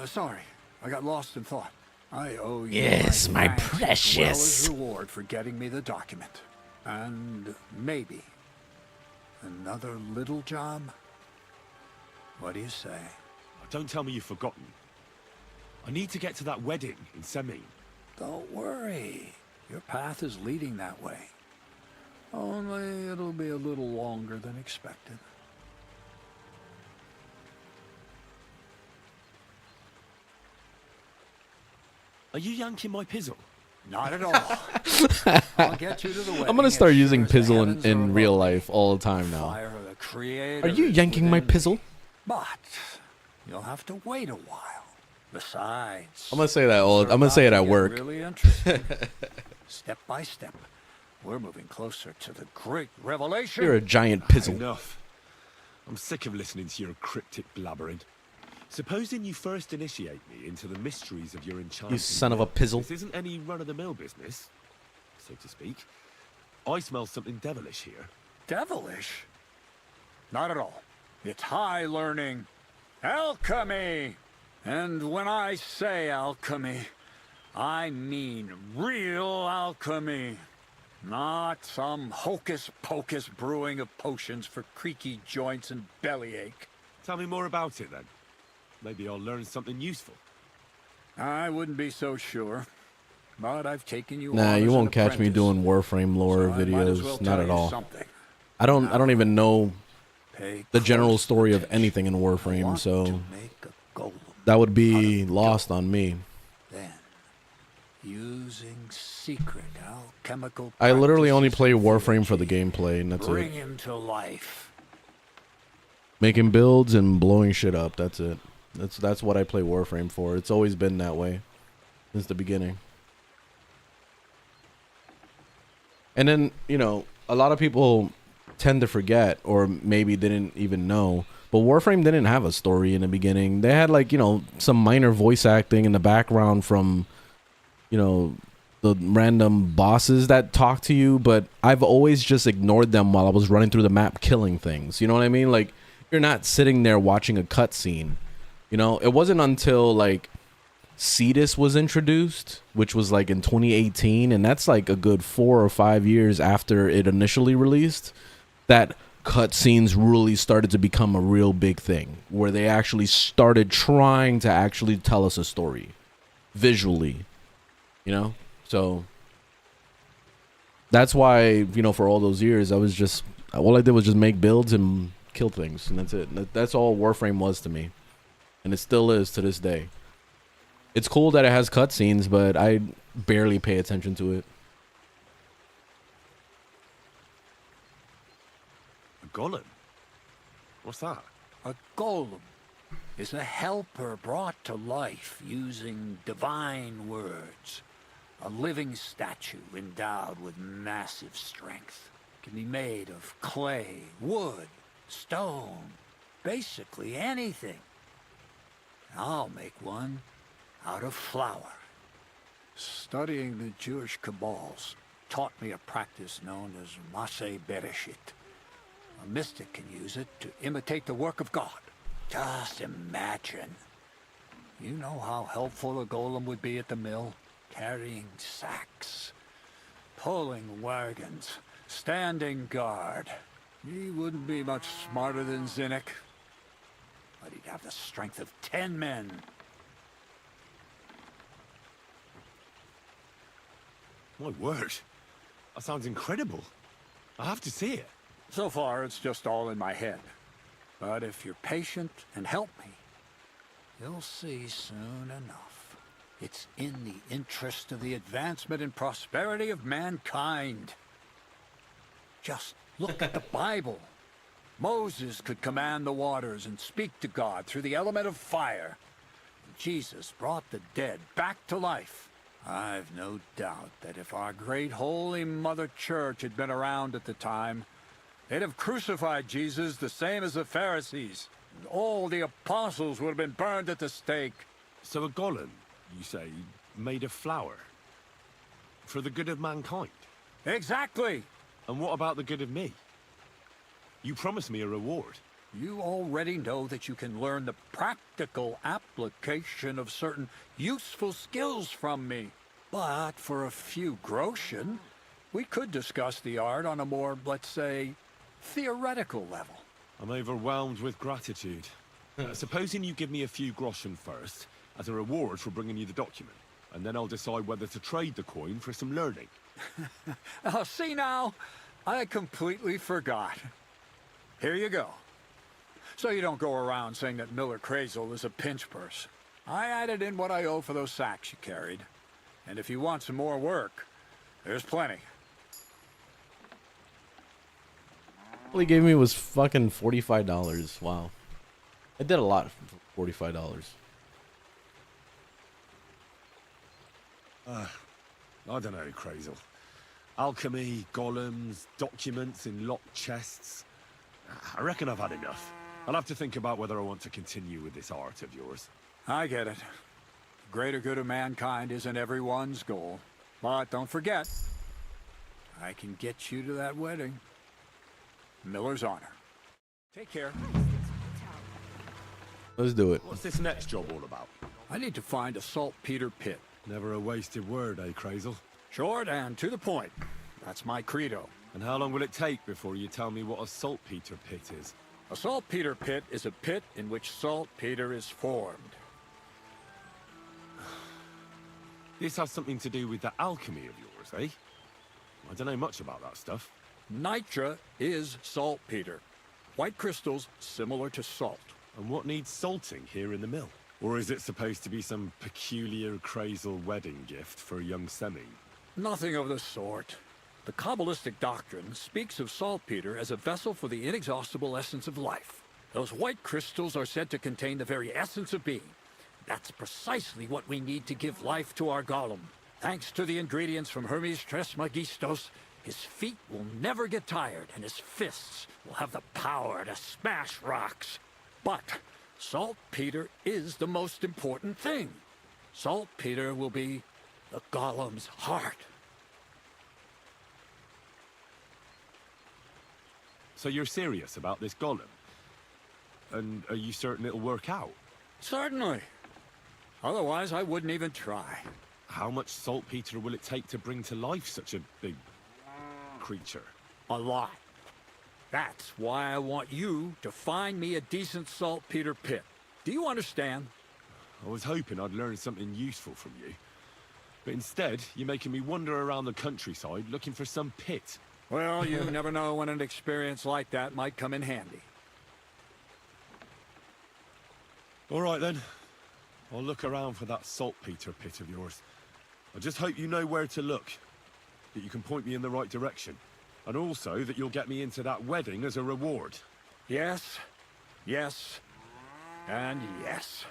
Sorry. I got lost in thought. I owe you Yes, my thanks precious. as well as reward for getting me the document. And maybe another little job? What do you say? Don't tell me you've forgotten. I need to get to that wedding in Semine. Don't worry. Your path is leading that way. Only it'll be a little longer than expected. Are you yanking my pizzle? Not at all. I'll get you to the wedding. I'm gonna start as using sure as the pizzle heavens are in real above me. life all the time now. Fire of the Creator Are you is yanking my within me. pizzle? But you'll have to wait a while. Besides, I'm gonna say that all. we're I'm gonna say it about at to get work. Really interesting. Step by step, we're moving closer to the great revelation. You're a giant pizzle. Enough. I'm sick of listening to your cryptic blabbering. Supposing you first initiate me into the mysteries of your enchanting... You son of a pizzle. This isn't any run-of-the-mill business, so to speak. I smell something devilish here. Devilish? Not at all. It's high learning. Alchemy! And when I say alchemy, I mean real alchemy. Not some hocus-pocus brewing of potions for creaky joints and bellyache. Tell me more about it, then. Maybe I'll learn something useful. I wouldn't be so sure. But I've taken you Nah, on you as won't an catch me apprentice, doing Warframe lore so I might as videos. well Not tell at you all. something. I don't even know Pay the general close story of attention. anything in I Warframe, want so to make a golem. that would out be of lost dough. on me. Then, using secret alchemical I literally only practices play of Warframe for the theurgy, gameplay, and that's bring it. him to life. Making builds and blowing shit up. That's it. That's what I play Warframe for. It's always been that way since the beginning. And then, you know, a lot of people tend to forget, or maybe didn't even know, but Warframe didn't have a story in the beginning. They had, like, you know, some minor voice acting in the background from, you know, the random bosses that talk to you, but I've always just ignored them while I was running through the map killing things. You know what I mean? Like, you're not sitting there watching a cutscene. You know, it wasn't until, like, Cetus was introduced, which was like in 2018, and that's like a good 4 or 5 years after it initially released, that cutscenes really started to become a real big thing, where they actually started trying to actually tell us a story visually, you know? So that's why, you know, for all those years, all I did was just make builds and kill things, and that's it. That's all Warframe was to me, and it still is to this day. It's cool that it has cutscenes, but I barely pay attention to it. A golem? What's that? A golem is a helper brought to life using divine words. A living statue endowed with massive strength. Can be made of clay, wood, stone, basically anything. I'll make one out of flour. Studying the Jewish Kabbals taught me a practice known as Maseh Bereshit. A mystic can use it to imitate the work of God. Just imagine. You know how helpful a golem would be at the mill? Carrying sacks, pulling wagons, standing guard. He wouldn't be much smarter than Zinnik, but he'd have the strength of 10 men. My word. That sounds incredible. I have to see it. So far, it's just all in my head. But if you're patient and help me, you'll see soon enough. It's in the interest of the advancement and prosperity of mankind. Just look at the Bible. Moses could command the waters and speak to God through the element of fire. Jesus brought the dead back to life. I've no doubt that if our great holy Mother Church had been around at the time, they'd have crucified Jesus the same as the Pharisees. And all the apostles would have been burned at the stake. So a golem, you say, made of flour? For the good of mankind? Exactly! And what about the good of me? You promised me a reward. You already know that you can learn the practical application of certain useful skills from me. But for a few groschen, we could discuss the art on a more, let's say, theoretical level. I'm overwhelmed with gratitude. Supposing you give me a few groschen first, as a reward for bringing you the document, and then I'll decide whether to trade the coin for some learning. Oh, see now, I completely forgot. Here you go. So you don't go around saying that Miller Crazel is a pinch purse. I added in what I owe for those sacks you carried. And if you want some more work, there's plenty. All he gave me was fucking $45. Wow. I did a lot for $45. I don't know, Crazel. Alchemy, golems, documents in locked chests. I reckon I've had enough. I'll have to think about whether I want to continue with this art of yours. I get it. The greater good of mankind isn't everyone's goal. But don't forget, I can get you to that wedding. Miller's honor. Take care. Let's do it. What's this next job all about? I need to find a saltpeter pit. Never a wasted word, eh, Crazel? Short and to the point. That's my credo. And how long will it take before you tell me what a saltpeter pit is? A saltpeter pit is a pit in which saltpeter is formed. This has something to do with that alchemy of yours, eh? I don't know much about that stuff. Nitra is saltpeter. White crystals similar to salt. And what needs salting here in the mill? Or is it supposed to be some peculiar Crazel wedding gift for a young semi? Nothing of the sort. The Kabbalistic doctrine speaks of saltpeter as a vessel for the inexhaustible essence of life. Those white crystals are said to contain the very essence of being. That's precisely what we need to give life to our golem. Thanks to the ingredients from Hermes Trismegistos, his feet will never get tired, and his fists will have the power to smash rocks. But saltpeter is the most important thing. Saltpeter will be the golem's heart. So you're serious about this golem? And are you certain it'll work out? Certainly. Otherwise, I wouldn't even try. How much saltpeter will it take to bring to life such a big creature? A lot. That's why I want you to find me a decent saltpeter pit. Do you understand? I was hoping I'd learn something useful from you. But instead, you're making me wander around the countryside looking for some pit. Well, you never know when an experience like that might come in handy. All right, then. I'll look around for that saltpeter pit of yours. I just hope you know where to look, that you can point me in the right direction, and also that you'll get me into that wedding as a reward. Yes, yes, and yes.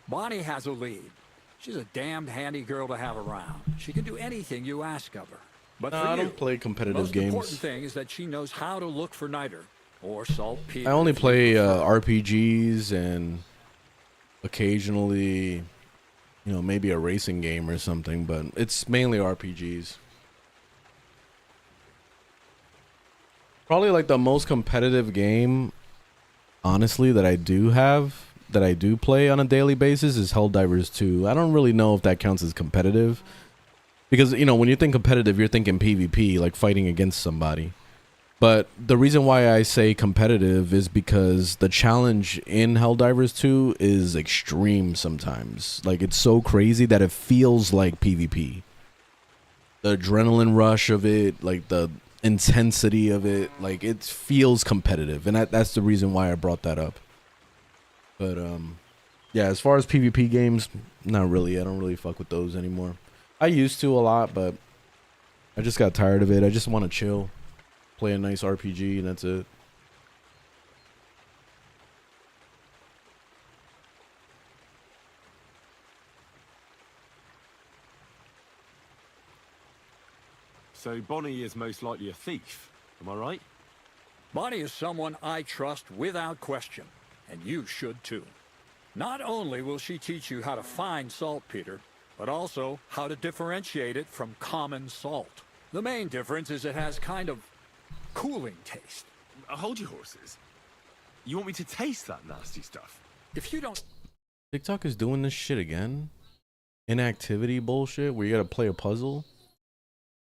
Bonnie has a lead. She's a damned handy girl to have around. She can do anything you ask of her. But for I you, don't play competitive most games. important thing is that she knows how to look for niter or saltpeter. I only play RPGs and occasionally, you know, maybe a racing game or something, but it's mainly RPGs. Probably like the most competitive game, honestly, that I do play on a daily basis is Helldivers 2. I don't really know if that counts as competitive. Because, you know, when you think competitive, you're thinking PvP, like fighting against somebody. But the reason why I say competitive is because the challenge in Helldivers 2 is extreme sometimes. Like, it's so crazy that it feels like PvP. The adrenaline rush of it, like the intensity of it, like it feels competitive. And that's the reason why I brought that up. But, yeah, as far as PvP games, not really. I don't really fuck with those anymore. I used to a lot, but I just got tired of it. I just want to chill, play a nice RPG, and that's it. So Bonnie is most likely a thief, am I right? Bonnie is someone I trust without question, and you should too. Not only will she teach you how to find saltpeter, but also how to differentiate it from common salt. The main difference is it has kind of cooling taste. Hold your horses. You want me to taste that nasty stuff? If you don't... TikTok is doing this shit again? Inactivity bullshit where you gotta play a puzzle?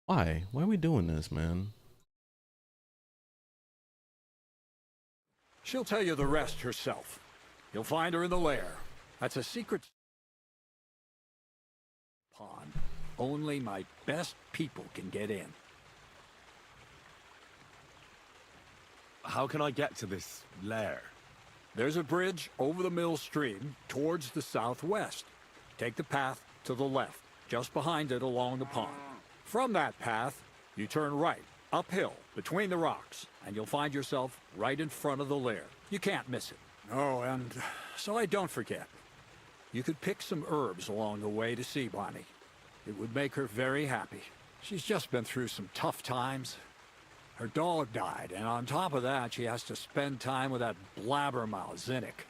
Why? Why are we doing this, man? She'll tell you the rest herself. You'll find her in the lair. That's a secret pond. Only my best people can get in. How can I get to this lair? There's a bridge over the mill stream towards the southwest. Take the path to the left, just behind it along the pond. From that path, you turn right, uphill, between the rocks, and you'll find yourself right in front of the lair. You can't miss it. Oh, and so I don't forget. You could pick some herbs along the way to see Bonnie. It would make her very happy. She's just been through some tough times. Her dog died, and on top of that, she has to spend time with that blabbermouth, Zinnik.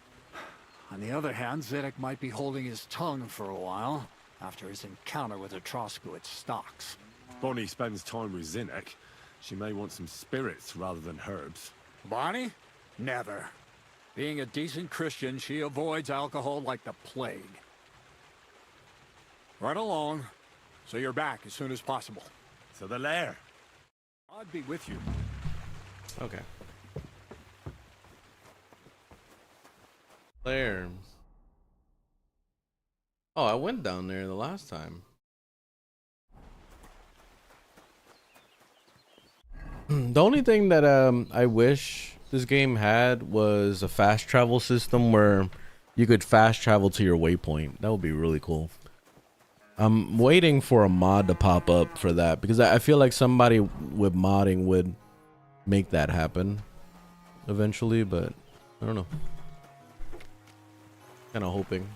On the other hand, Zinnik might be holding his tongue for a while after his encounter with the Troskowitz stocks. Bonnie spends time with Zinnik. She may want some spirits rather than herbs. Bonnie? Never. Being a decent Christian, she avoids alcohol like the plague. Right along, so you're back as soon as possible. So the lair. I'd be with you. Okay. There. Oh, I went down there the last time. The only thing that I wish this game had was a fast travel system where you could fast travel to your waypoint. That would be really cool. I'm waiting for a mod to pop up for that because I feel like somebody with modding would make that happen eventually, but I don't know. Kind of hoping.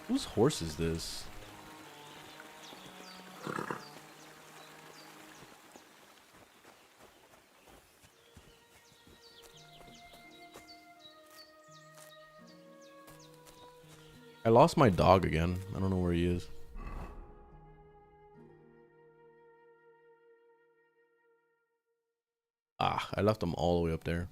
Whose horse is this? I lost my dog again. I don't know where he is. Ah, I left him all the way up there.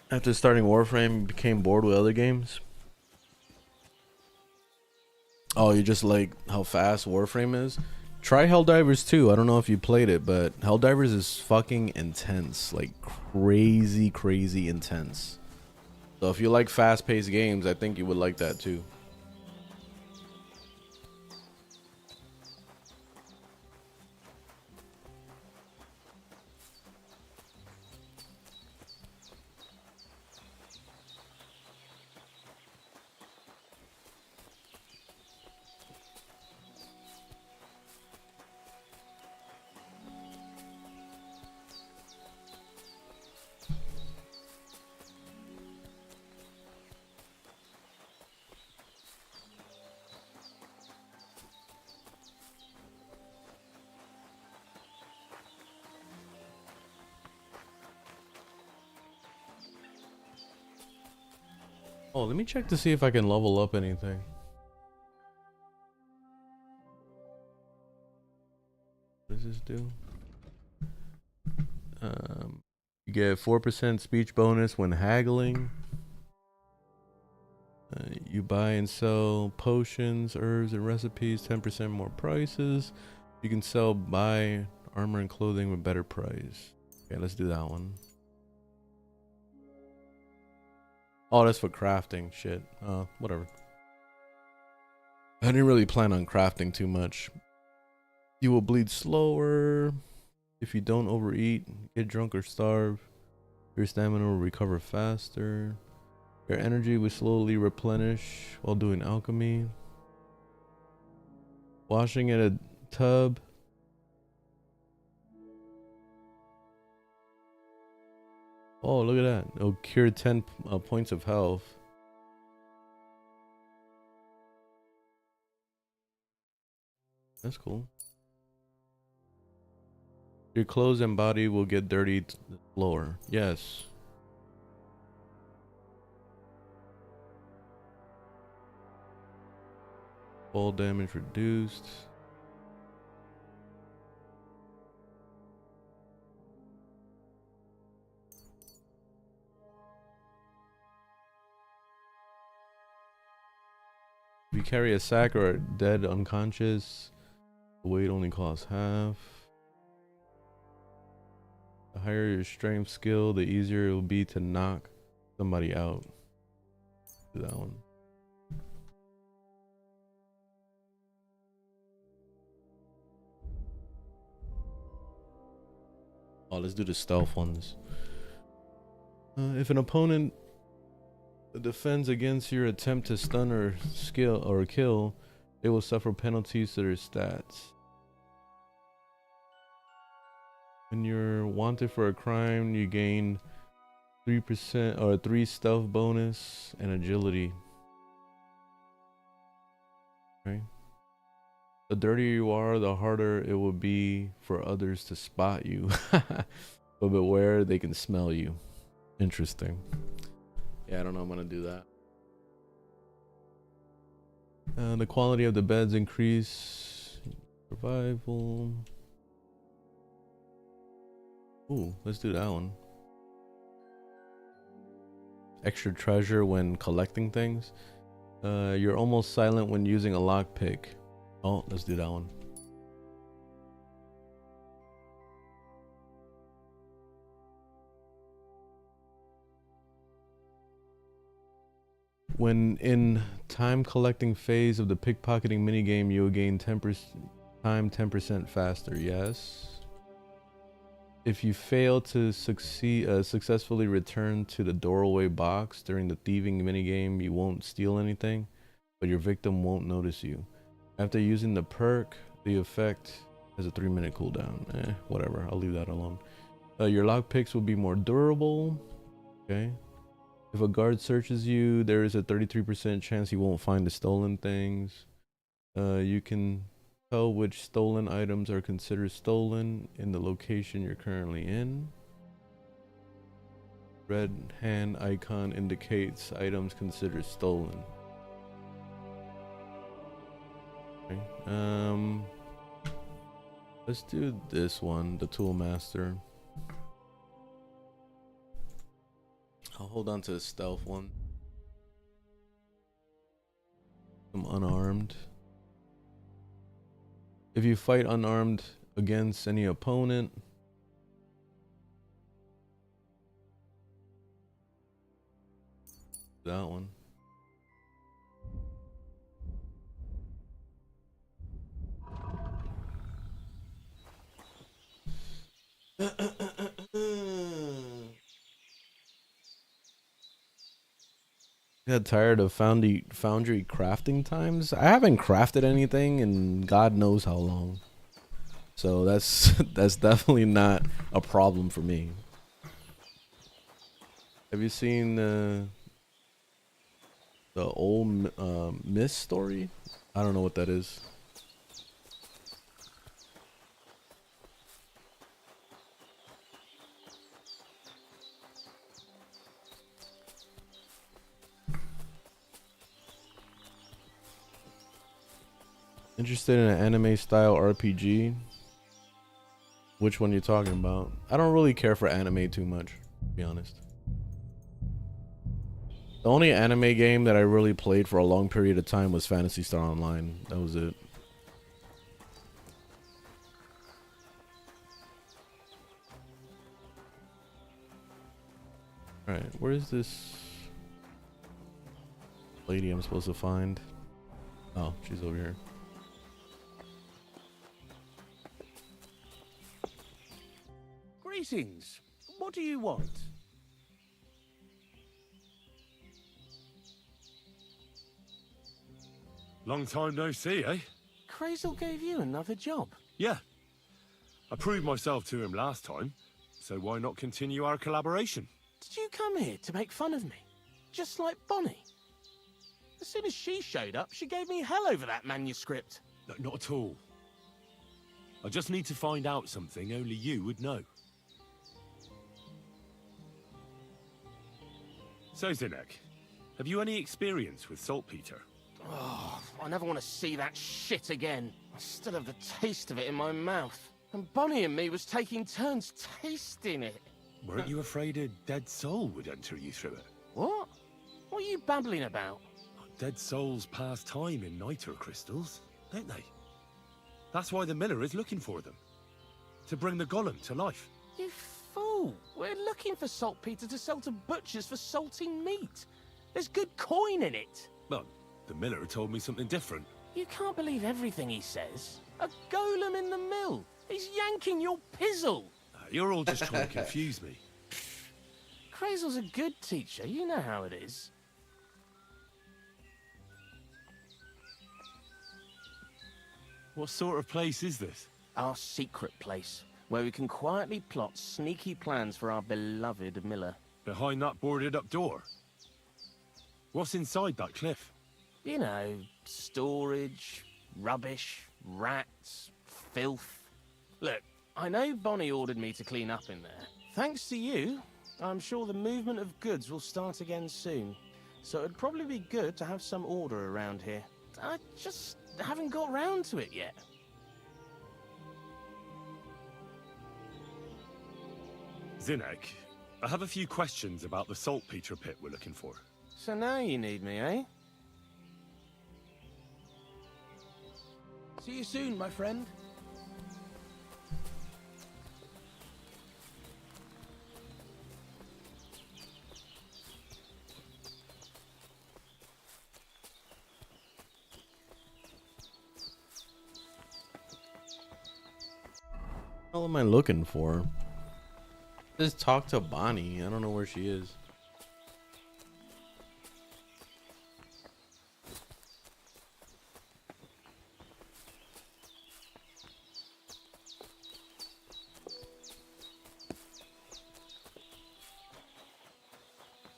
After starting Warframe, you became bored with other games? Oh, you just like how fast Warframe is? Try Helldivers 2. I don't know if you played it, but Helldivers is fucking intense. Like crazy, crazy intense. So if you like fast-paced games, I think you would like that too. Oh, let me check to see if I can level up anything. What does this do? You get 4% speech bonus when haggling. You buy and sell potions, herbs, and recipes, 10% more prices. You can sell, buy armor and clothing with better price. Okay, let's do that one. Oh, that's for crafting. Shit. Whatever. I didn't really plan on crafting too much. You will bleed slower if you don't overeat, get drunk, or starve. Your stamina will recover faster. Your energy will slowly replenish while doing alchemy. Washing in a tub. Oh, look at that. It'll cure 10 points of health. That's cool. Your clothes and body will get dirty slower. Yes. Fall damage reduced. If you carry a sack or are dead unconscious, the weight only costs half. The higher your strength skill, the easier it will be to knock somebody out. Do that one. Oh, let's do the stealth ones. If an opponent defends against your attempt to stun or kill, they will suffer penalties to their stats. When you're wanted for a crime, you gain 3% or 3 stealth bonus and agility. Okay. The dirtier you are, the harder it will be for others to spot you. But beware, they can smell you. Interesting. Yeah, I don't know. I'm gonna do that. The quality of the beds increase. Survival. Ooh, let's do that one. Extra treasure when collecting things. You're almost silent when using a lockpick. Oh, let's do that one. When in time collecting phase of the pickpocketing minigame, you'll gain 10% faster. Yes. If you fail to successfully return to the doorway box during the thieving minigame, you won't steal anything, but your victim won't notice you. After using the perk, the effect has a 3-minute cooldown. Whatever, I'll leave that alone. Your lockpicks will be more durable. Okay. If a guard searches you, there is a 33% chance he won't find the stolen things. You can tell which stolen items are considered stolen in the location you're currently in. Red hand icon indicates items considered stolen. Okay. Let's do this one, the Tool Master. I'll hold on to the stealth one. I'm unarmed. If you fight unarmed against any opponent, that one. Got tired of foundry crafting times. I haven't crafted anything in God knows how long, so that's that's definitely not a problem for me. Have you seen the old Mist story? I don't know what that is. Interested in an anime style RPG? Which one you talking about? I don't really care for anime too much, to be honest. The only anime game that I really played for a long period of time was Phantasy Star Online. That was it. Alright, where is this lady I'm supposed to find? Oh, she's over here. Greetings. What do you want? Long time no see, eh? Crazel gave you another job. Yeah. I proved myself to him last time, so why not continue our collaboration? Did you come here to make fun of me? Just like Bonnie? As soon as she showed up, she gave me hell over that manuscript. No, not at all. I just need to find out something only you would know. So, Zinek, have you any experience with saltpeter? Oh, I never want to see that shit again. I still have the taste of it in my mouth. And Bonnie and me was taking turns tasting it. Weren't you afraid a dead soul would enter you through it? What? What are you babbling about? Dead souls pass time in niter crystals, don't they? That's why the miller is looking for them. To bring the golem to life. You fool! We're looking for saltpeter to sell to butchers for salting meat. There's good coin in it. Well, the miller told me something different. You can't believe everything he says. A golem in the mill. He's yanking your pizzle. You're all just trying to confuse me. Crazel's a good teacher. You know how it is. What sort of place is this? Our secret place, where we can quietly plot sneaky plans for our beloved miller. Behind that boarded up door? What's inside that cliff? You know, storage, rubbish, rats, filth. Look, I know Bonnie ordered me to clean up in there. Thanks to you, I'm sure the movement of goods will start again soon. So it'd probably be good to have some order around here. I just haven't got round to it yet. Zinek, I have a few questions about the saltpeter pit we're looking for. So now you need me, eh? See you soon, my friend. What am I looking for? Just talk to Bonnie. I don't know where she is.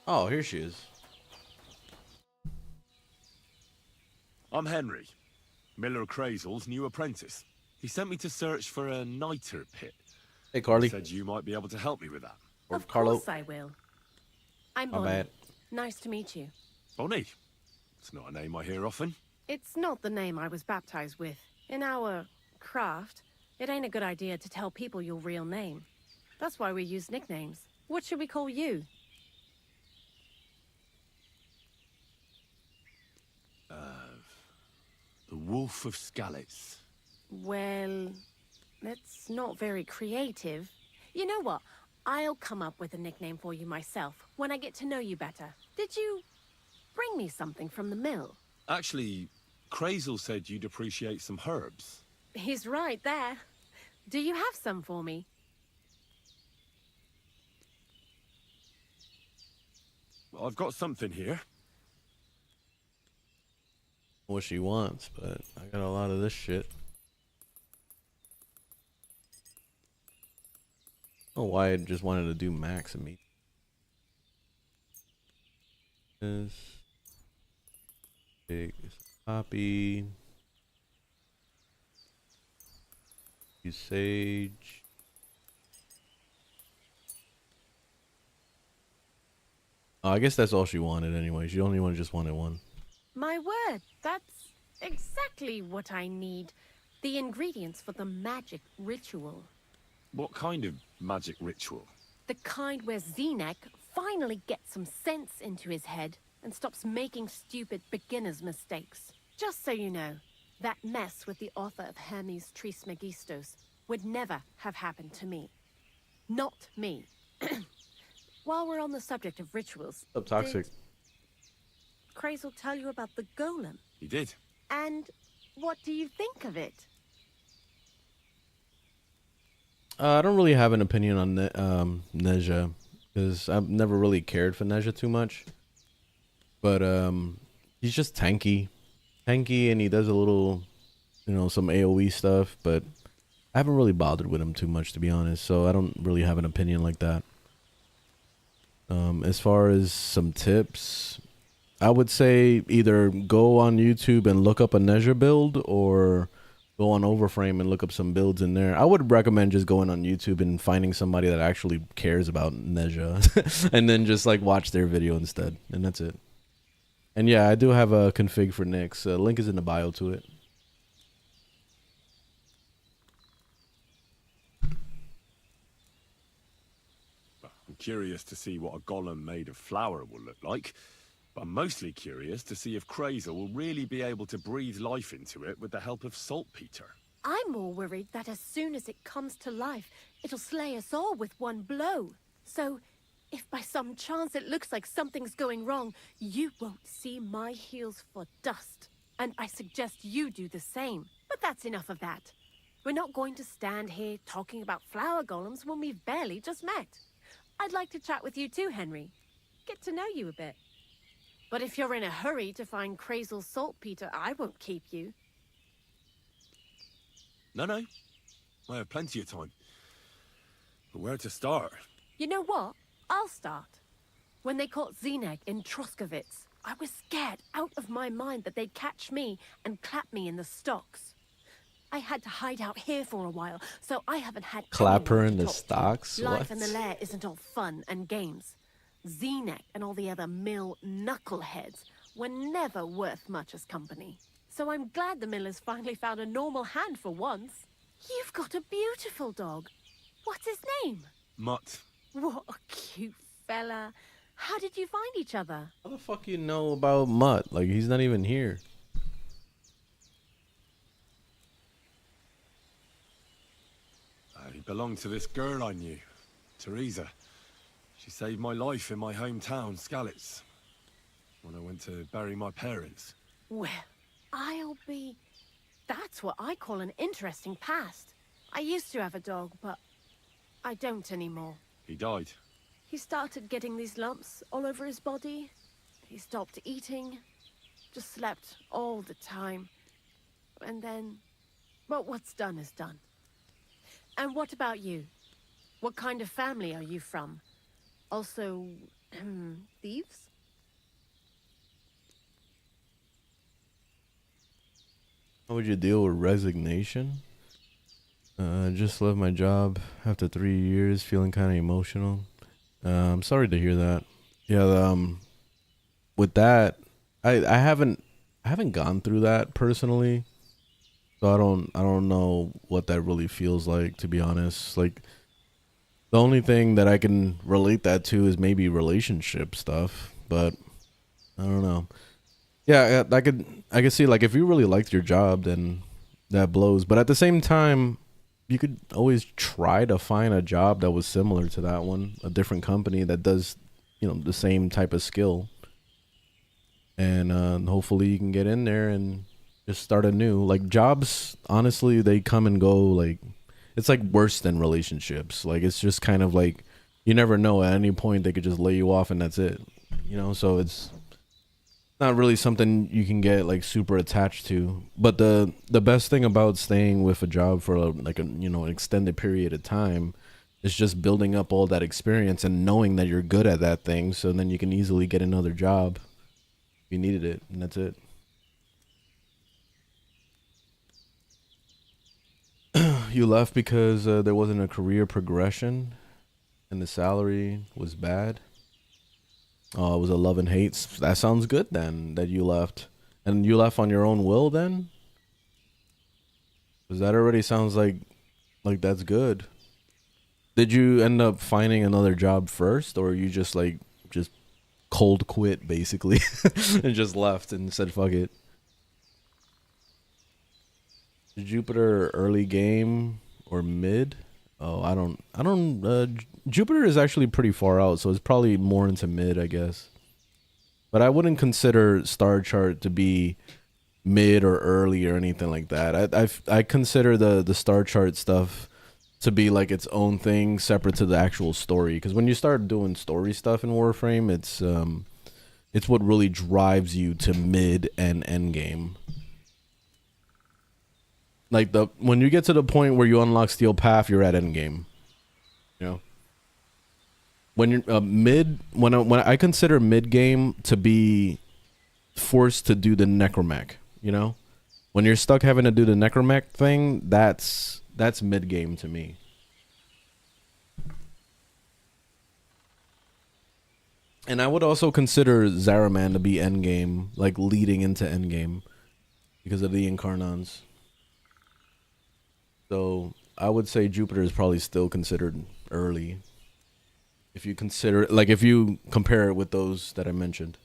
Oh, here she is. I'm Henry, Miller Crazel's new apprentice. He sent me to search for a niter pit. Hey, Carly. He said you might be able to help me with that. Or Of Carlo. course I will. I'm My Bonnie. bad. Nice to meet you. Bonnie. It's not a name I hear often. It's not the name I was baptized with. In our craft, it ain't a good idea to tell people your real name. That's why we use nicknames. What should we call you? Wolf of Skalitz. Well, that's not very creative. You know what? I'll come up with a nickname for you myself when I get to know you better. Did you bring me something from the mill? Actually, Crazel said you'd appreciate some herbs. He's right there. Do you have some for me? I've got something here. What she wants, but I got a lot of this shit. I don't know why I just wanted to do max of me. This big poppy. Use sage. Oh, I guess that's all she wanted anyway. She only just wanted one. My word, that's exactly what I need. The ingredients for the magic ritual. What kind of magic ritual? The kind where Zenek finally gets some sense into his head and stops making stupid beginner's mistakes. Just so you know, that mess with the author of Hermes Trismegistos would never have happened to me. Not me. While we're on the subject of rituals... Up toxic. Did Crazel tell you about the golem? He did. And what do you think of it? I don't really have an opinion on Nezha, because I've never really cared for Nezha too much. But he's just tanky, and he does a little, you know, some AOE stuff. But I haven't really bothered with him too much, to be honest. So I don't really have an opinion like that. As far as some tips, I would say either go on YouTube and look up a Nezha build, or go on Overframe and look up some builds in there. I would recommend just going on YouTube and finding somebody that actually cares about Nezha and then just like watch their video instead. And that's it. And yeah, I do have a config for Nyx. Link is in the bio to it. I'm curious to see what a golem made of flour will look like. But I'm mostly curious to see if Crazel will really be able to breathe life into it with the help of saltpeter. I'm more worried that as soon as it comes to life, it'll slay us all with one blow. So, if by some chance it looks like something's going wrong, you won't see my heels for dust. And I suggest you do the same. But that's enough of that. We're not going to stand here talking about flower golems when we've barely just met. I'd like to chat with you too, Henry. Get to know you a bit. But if you're in a hurry to find Crazel's saltpeter, I won't keep you. No. I have plenty of time. But where to start? You know what? I'll start. When they caught Zenek in Troskovitz, I was scared out of my mind that they'd catch me and clap me in the stocks. I had to hide out here for a while, so I haven't had Clap her anyone in to the talk to. stocks? Life What? in the lair isn't all fun and games. Zenek and all the other mill knuckleheads were never worth much as company. So I'm glad the millers finally found a normal hand for once. You've got a beautiful dog. What's his name? Mutt. What a cute fella. How did you find each other? How the fuck you know about Mutt? Like, he's not even here. He belonged to this girl I knew, Teresa. She saved my life in my hometown, Skalitz, when I went to bury my parents. Well, I'll be... That's what I call an interesting past. I used to have a dog, but I don't anymore. He died. He started getting these lumps all over his body. He stopped eating, just slept all the time. And then, well, what's done is done. And what about you? What kind of family are you from? Also, thieves? How would you deal with resignation? Just left my job after 3 years, feeling kind of emotional. I'm sorry to hear that. Yeah, with that, I haven't gone through that personally, so I don't know what that really feels like, to be honest. Like, the only thing that I can relate that to is maybe relationship stuff, but I don't know. Yeah, I could see like if you really liked your job, then that blows. But at the same time, you could always try to find a job that was similar to that one, a different company that does, you know, the same type of skill. And hopefully you can get in there and just start anew. Like jobs, honestly, they come and go. Like it's like worse than relationships. Like it's just kind of like you never know, at any point they could just lay you off and that's it. You know, so it's not really something you can get like super attached to. But the best thing about staying with a job for like a, you know, an extended period of time is just building up all that experience and knowing that you're good at that thing, so then you can easily get another job if you needed it, and that's it. You left because there wasn't a career progression and the salary was bad. Oh, it was a love and hate. That sounds good then, that you left. And you left on your own will then? Because that already sounds like that's good. Did you end up finding another job first, or you just like just cold quit basically and just left and said fuck it? Jupiter early game or mid? Oh, I don't Jupiter is actually pretty far out, so it's probably more into mid, I guess. But I wouldn't consider Star Chart to be mid or early or anything like that. I consider the Star Chart stuff to be like its own thing, separate to the actual story. Because when you start doing story stuff in Warframe, it's what really drives you to mid and end game. Like when you get to the point where you unlock Steel Path, you're at end game. You know, when you're mid, when I consider mid game to be forced to do the necromech. You know, when you're stuck having to do the necromech thing, that's mid game to me. And I would also consider Zaraman to be end game, like leading into end game, because of the Incarnons. So I would say Jupiter is probably still considered early. If you consider, like if you compare it with those that I mentioned.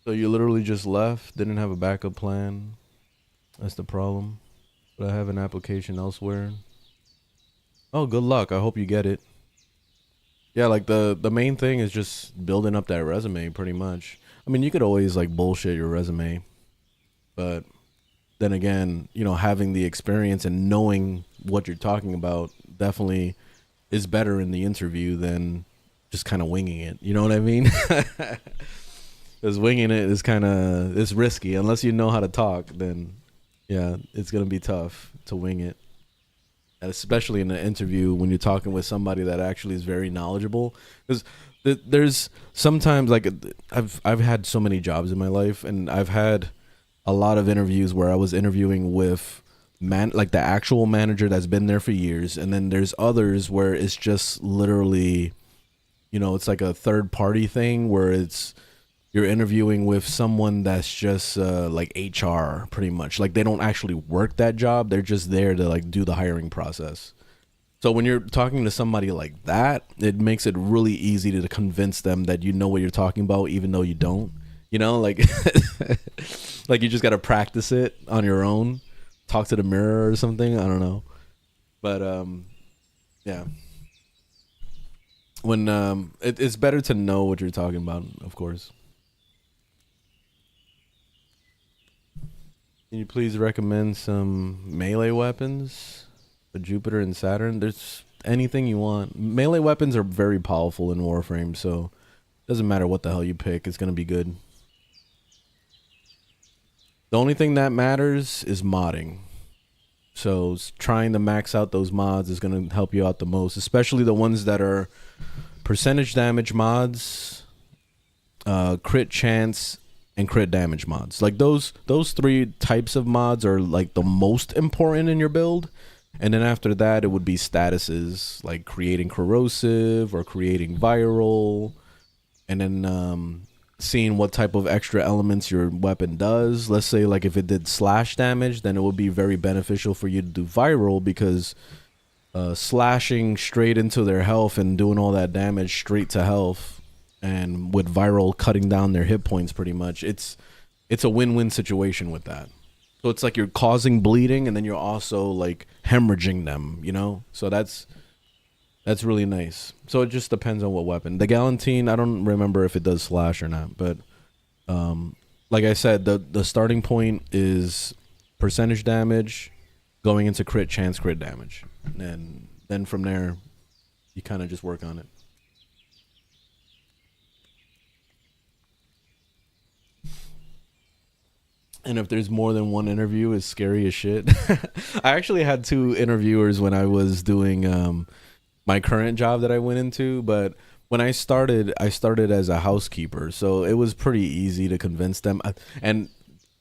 So you literally just left, didn't have a backup plan. That's the problem. But I have an application elsewhere. Oh, good luck. I hope you get it. Yeah, like the main thing is just building up that resume pretty much. I mean, you could always like bullshit your resume, but then again, you know, having the experience and knowing what you're talking about definitely is better in the interview than just kind of winging it. You know what I mean? Because winging it is it's risky. Unless you know how to talk, then yeah, it's going to be tough to wing it. And especially in an interview when you're talking with somebody that actually is very knowledgeable. Because there's sometimes, like, I've had so many jobs in my life, and I've had a lot of interviews where I was interviewing with like the actual manager that's been there for years, and then there's others where it's just literally, you know, it's like a third party thing where you're interviewing with someone that's just like HR pretty much. Like they don't actually work that job, they're just there to like do the hiring process. So when you're talking to somebody like that, it makes it really easy to convince them that you know what you're talking about even though you don't. You know, like like you just got to practice it on your own, talk to the mirror or something. I don't know. But yeah. When it's better to know what you're talking about, of course. Can you please recommend some melee weapons for Jupiter and Saturn? There's anything you want. Melee weapons are very powerful in Warframe, so it doesn't matter what the hell you pick, it's going to be good. The only thing that matters is modding. So trying to max out those mods is going to help you out the most, especially the ones that are percentage damage mods, crit chance, and crit damage mods. Like those three types of mods are like the most important in your build. And then after that, it would be statuses like creating corrosive or creating viral, and then seeing what type of extra elements your weapon does. Let's say like if it did slash damage, then it would be very beneficial for you to do viral, because slashing straight into their health and doing all that damage straight to health and with viral cutting down their hit points pretty much, it's a win-win situation with that. So it's like you're causing bleeding and then you're also like hemorrhaging them, you know? So that's really nice. So it just depends on what weapon. The Galantine, I don't remember if it does slash or not, but like I said, the starting point is percentage damage going into crit chance crit damage. And then from there, you kind of just work on it. And if there's more than one interview, it's scary as shit. I actually had 2 interviewers when I was doing my current job that I went into, but when I started as a housekeeper, so it was pretty easy to convince them. And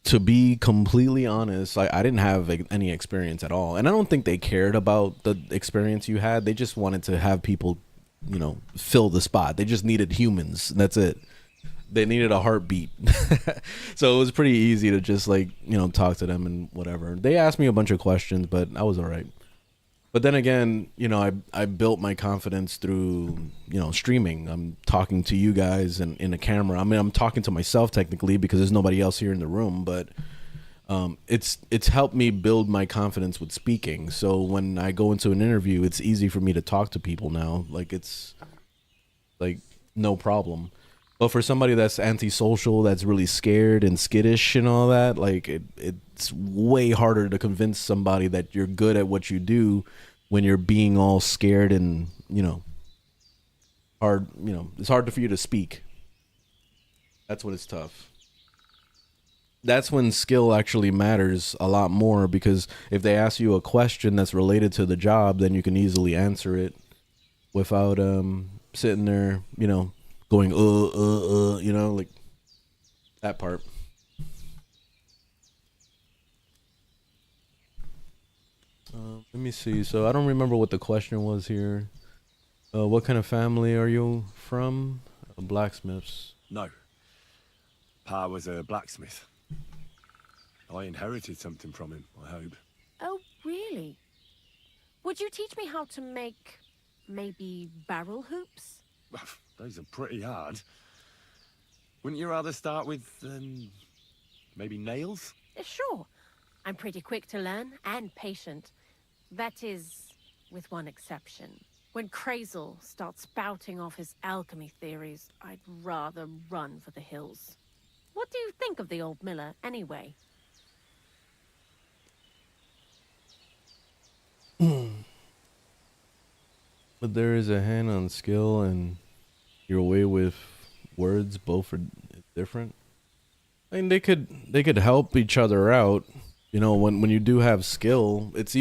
to be completely honest, I didn't have any experience at all, and I don't think they cared about the experience you had. They just wanted to have people, you know, fill the spot. They just needed humans. That's it. They needed a heartbeat. So it was pretty easy to just like, you know, talk to them and whatever. They asked me a bunch of questions, but I was all right. But then again, you know, I built my confidence through, you know, streaming. I'm talking to you guys and in a camera. I mean, I'm talking to myself technically because there's nobody else here in the room, but it's helped me build my confidence with speaking. So when I go into an interview, it's easy for me to talk to people now. Like it's like no problem. But for somebody that's antisocial, that's really scared and skittish and all that, like it's way harder to convince somebody that you're good at what you do when you're being all scared and, you know, hard, you know, it's hard for you to speak. That's when it's tough. That's when skill actually matters a lot more, because if they ask you a question that's related to the job, then you can easily answer it without sitting there, you know, going you know, like that part. Let me see. So I don't remember what the question was here. What kind of family are you from? Blacksmiths. No. Pa was a blacksmith. I inherited something from him, I hope. Oh, really? Would you teach me how to make, maybe, barrel hoops? Those are pretty hard. Wouldn't you rather start with, maybe nails? Sure. I'm pretty quick to learn and patient. That is, with one exception. When Crazel starts spouting off his alchemy theories, I'd rather run for the hills. What do you think of the old miller, anyway? But there is a hand on skill and your way with words, both are different. I mean, they could help each other out. You know, when you do have skill, it's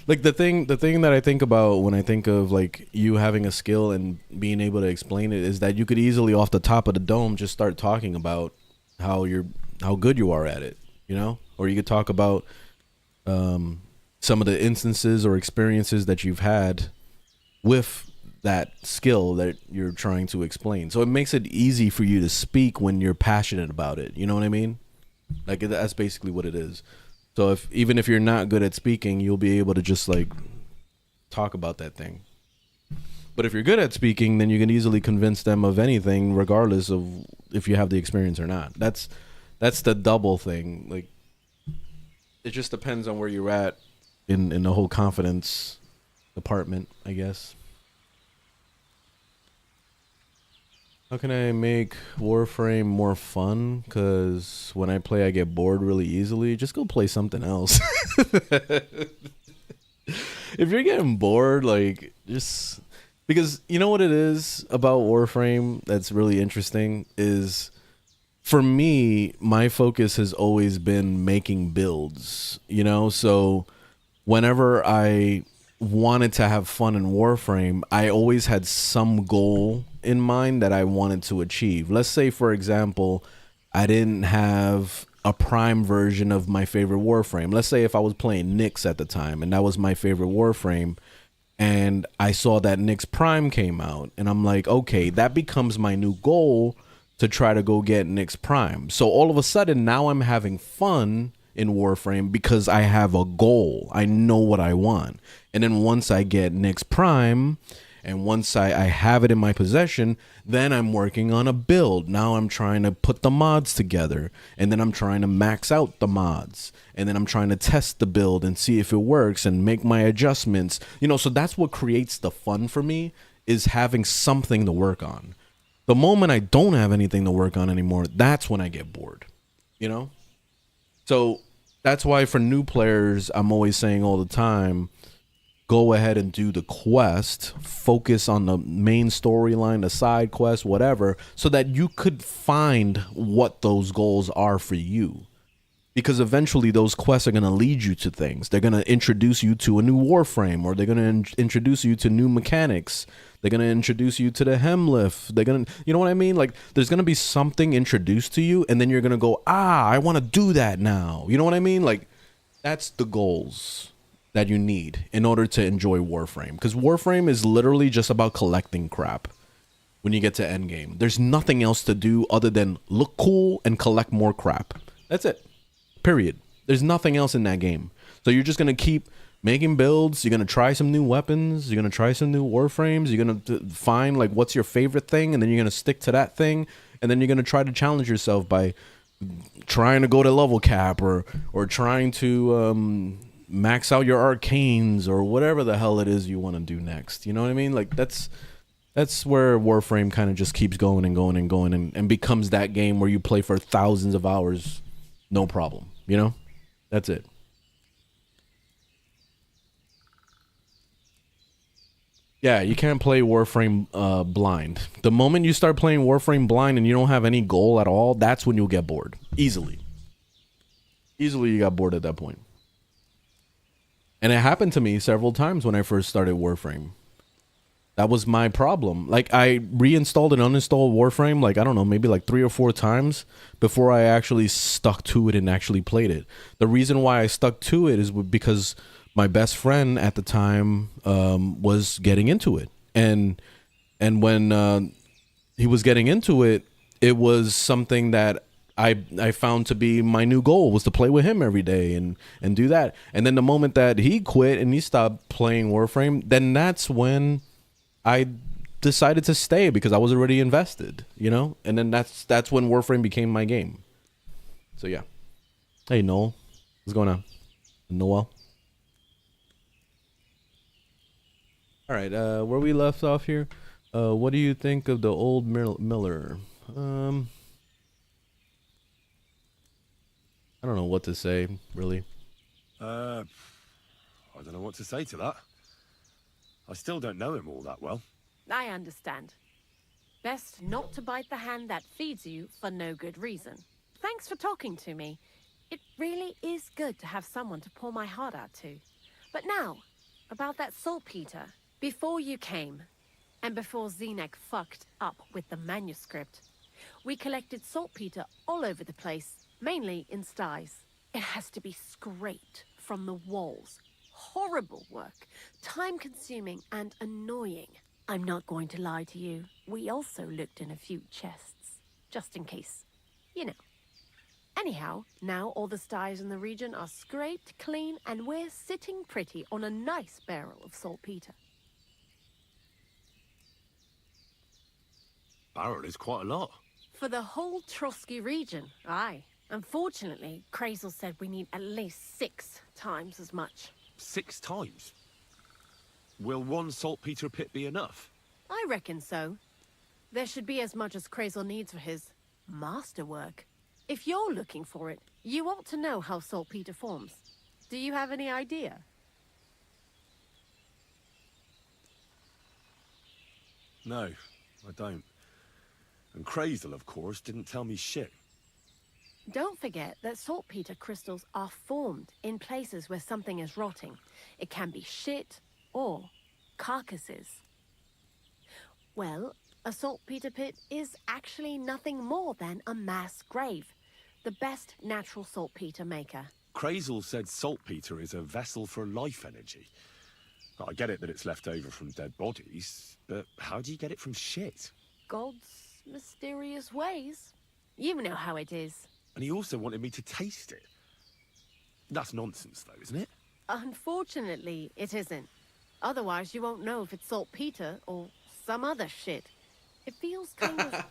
like the thing that I think about when I think of like you having a skill and being able to explain it is that you could easily off the top of the dome just start talking about how good you are at it, you know? Or you could talk about some of the instances or experiences that you've had with that skill that you're trying to explain. So it makes it easy for you to speak when you're passionate about it. You know what I mean? Like that's basically what it is. So even if you're not good at speaking, you'll be able to just like talk about that thing. But if you're good at speaking, then you can easily convince them of anything, regardless of if you have the experience or not. That's the double thing. Like it just depends on where you're at in the whole confidence department, I guess. How can I make Warframe more fun? Because when I play, I get bored really easily. Just go play something else. If you're getting bored, like, just... Because you know what it is about Warframe that's really interesting is, for me, my focus has always been making builds, you know? So whenever I wanted to have fun in Warframe, I always had some goal in mind that I wanted to achieve. Let's say, for example, I didn't have a prime version of my favorite Warframe. Let's say if I was playing Nyx at the time and that was my favorite Warframe, and I saw that Nyx Prime came out, and I'm like, okay, that becomes my new goal to try to go get Nyx Prime. So all of a sudden now I'm having fun in Warframe because I have a goal. I know what I want. And then once I get Nyx Prime And once I have it in my possession, then I'm working on a build. Now I'm trying to put the mods together, and then I'm trying to max out the mods, and then I'm trying to test the build and see if it works and make my adjustments. You know, so that's what creates the fun for me, is having something to work on. The moment I don't have anything to work on anymore, that's when I get bored, you know? So that's why for new players, I'm always saying all the time, go ahead and do the quest, focus on the main storyline, the side quest, whatever, so that you could find what those goals are for you. Because eventually those quests are going to lead you to things. They're going to introduce you to a new warframe, or they're going to introduce you to new mechanics. They're going to introduce you to the Hemlift. They're going to, you know what I mean? Like, there's going to be something introduced to you, and then you're going to go, I want to do that now. You know what I mean? Like, that's the goals that you need in order to enjoy Warframe. Because Warframe is literally just about collecting crap when you get to endgame. There's nothing else to do other than look cool and collect more crap. That's it. Period. There's nothing else in that game. So you're just going to keep making builds. You're going to try some new weapons. You're going to try some new warframes. You're going to find like what's your favorite thing, and then you're going to stick to that thing, and then you're going to try to challenge yourself by trying to go to level cap, or trying to max out your arcanes, or whatever the hell it is you want to do next. You know what I mean? Like that's where Warframe kind of just keeps going and going and going, and becomes that game where you play for thousands of hours, no problem. You know, that's it. Yeah, you can't play Warframe blind. The moment you start playing Warframe blind and you don't have any goal at all, that's when you'll get bored. Easily you got bored at that point. And it happened to me several times when I first started Warframe. That was my problem. Like, I reinstalled and uninstalled Warframe, like, I don't know, maybe like 3 or 4 times before I actually stuck to it and actually played it. The reason why I stuck to it is because my best friend at the time was getting into it. And when he was getting into it, it was something that I found to be my new goal, was to play with him every day and do that. And then the moment that he quit and he stopped playing Warframe, then that's when I decided to stay, because I was already invested, you know? And then that's when Warframe became my game. So yeah. Hey, Noel. What's going on? Noel? All right, where we left off here. What do you think of the old Miller? I don't know what to say, really. I don't know what to say to that. I still don't know him all that well. I understand. Best not to bite the hand that feeds you for no good reason. Thanks for talking to me. It really is good to have someone to pour my heart out to. But now, about that saltpeter. Before you came, and before Zenek fucked up with the manuscript, we collected saltpeter all over the place, mainly in sties. It has to be scraped from the walls. Horrible work, time-consuming and annoying. I'm not going to lie to you. We also looked in a few chests, just in case. You know. Anyhow, now all the sties in the region are scraped clean, and we're sitting pretty on a nice barrel of saltpeter. Barrel is quite a lot. For the whole Trotsky region, aye. Unfortunately, Krazel said we need at least 6 times as much. 6 times? Will one saltpeter pit be enough? I reckon so. There should be as much as Krazel needs for his masterwork. If you're looking for it, you ought to know how saltpeter forms. Do you have any idea? No, I don't. And Krazel, of course, didn't tell me shit. Don't forget that saltpeter crystals are formed in places where something is rotting. It can be shit or carcasses. Well, a saltpeter pit is actually nothing more than a mass grave. The best natural saltpeter maker. Krazel said saltpeter is a vessel for life energy. I get it that it's left over from dead bodies, but how do you get it from shit? God's mysterious ways. You know how it is. And he also wanted me to taste it. That's nonsense, though, isn't it? Unfortunately, it isn't. Otherwise, you won't know if it's saltpeter or some other shit. It feels kind of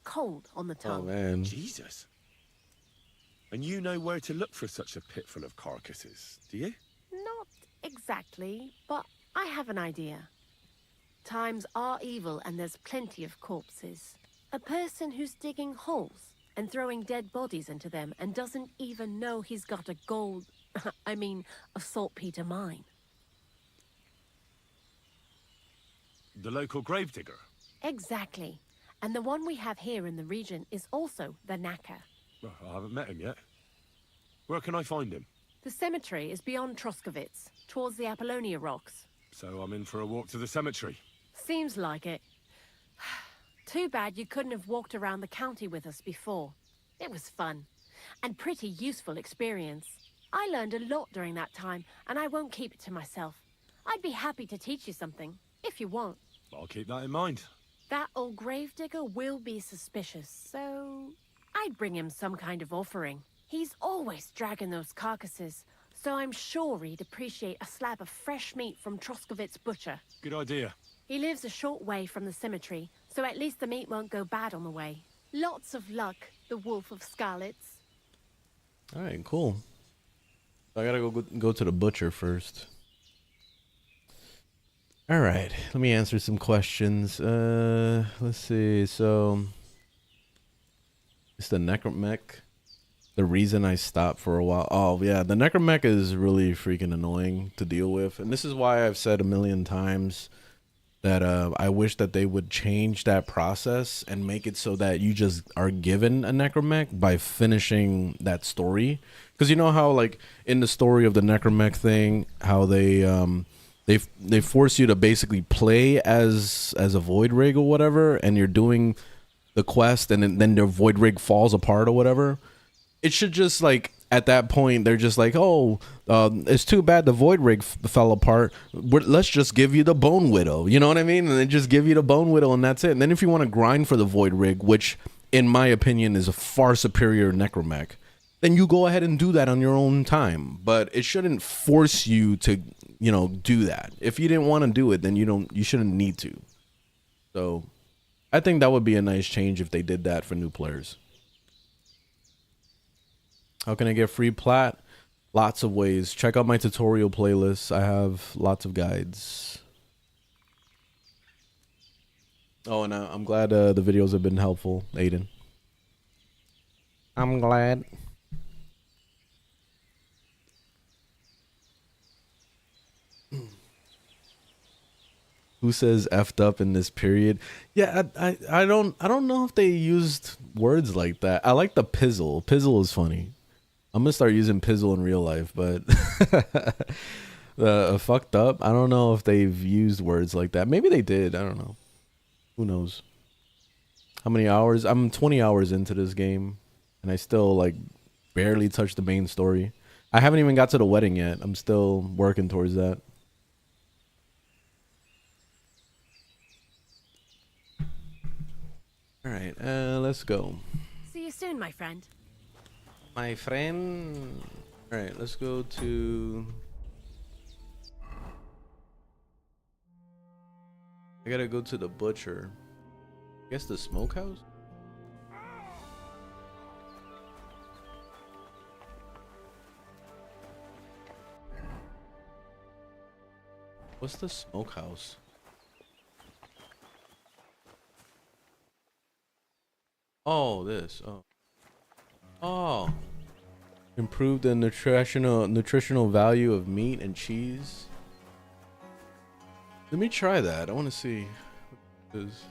cold on the Oh tongue. man. Jesus. And you know where to look for such a pit full of carcasses, do you? Not exactly, but I have an idea. Times are evil and there's plenty of corpses. A person who's digging holes and throwing dead bodies into them and doesn't even know he's got a gold... I mean, a saltpeter mine. The local gravedigger? Exactly. And the one we have here in the region is also the Knacker. Well, I haven't met him yet. Where can I find him? The cemetery is beyond Troskovitz, towards the Apollonia Rocks. So I'm in for a walk to the cemetery. Seems like it. Too bad you couldn't have walked around the county with us before. It was fun, and pretty useful experience. I learned a lot during that time, and I won't keep it to myself. I'd be happy to teach you something, if you want. I'll keep that in mind. That old gravedigger will be suspicious, so I'd bring him some kind of offering. He's always dragging those carcasses, so I'm sure he'd appreciate a slab of fresh meat from Troskovitz Butcher. Good idea. He lives a short way from the cemetery, so at least the meat won't go bad on the way. Lots of luck, the Wolf of Scarlets. All right, cool. I gotta go to the butcher first. All right, let me answer some questions. Let's see. So, it's the necromech. The reason I stopped for a while. Oh yeah, the necromech is really freaking annoying to deal with, and this is why I've said a million times that I wish that they would change that process and make it so that you just are given a necromech by finishing that story. Because you know how, like, in the story of the necromech thing, how they force you to basically play as a void rig or whatever, and you're doing the quest, and then their void rig falls apart or whatever. It should just, like, at that point, they're just like, oh, it's too bad the void rig fell apart. Let's just give you the Bone Widow. You know what I mean? And they just give you the Bone Widow, and that's it. And then if you want to grind for the void rig, which, in my opinion, is a far superior necromech, then you go ahead and do that on your own time. But it shouldn't force you to, you know, do that. If you didn't want to do it, then you shouldn't need to. So I think that would be a nice change if they did that for new players. How can I get free plat? Lots of ways. Check out my tutorial playlist. I have lots of guides. Oh, and I'm glad the videos have been helpful, Aiden. I'm glad. Who says effed up in this period? Yeah, I don't know if they used words like that. I like the pizzle. Pizzle is funny. I'm gonna start using pizzle in real life, but fucked up. I don't know if they've used words like that. Maybe they did. I don't know. Who knows? How many hours? I'm 20 hours into this game, and I still like barely touched the main story. I haven't even got to the wedding yet. I'm still working towards that. All right, let's go. See you soon, my friend. My friend. All right, let's go to. I gotta go to the butcher. I guess the smokehouse. What's the smokehouse? Oh, this. Oh. Oh. Improve the nutritional value of meat and cheese. Let me try that. I want to see what it is.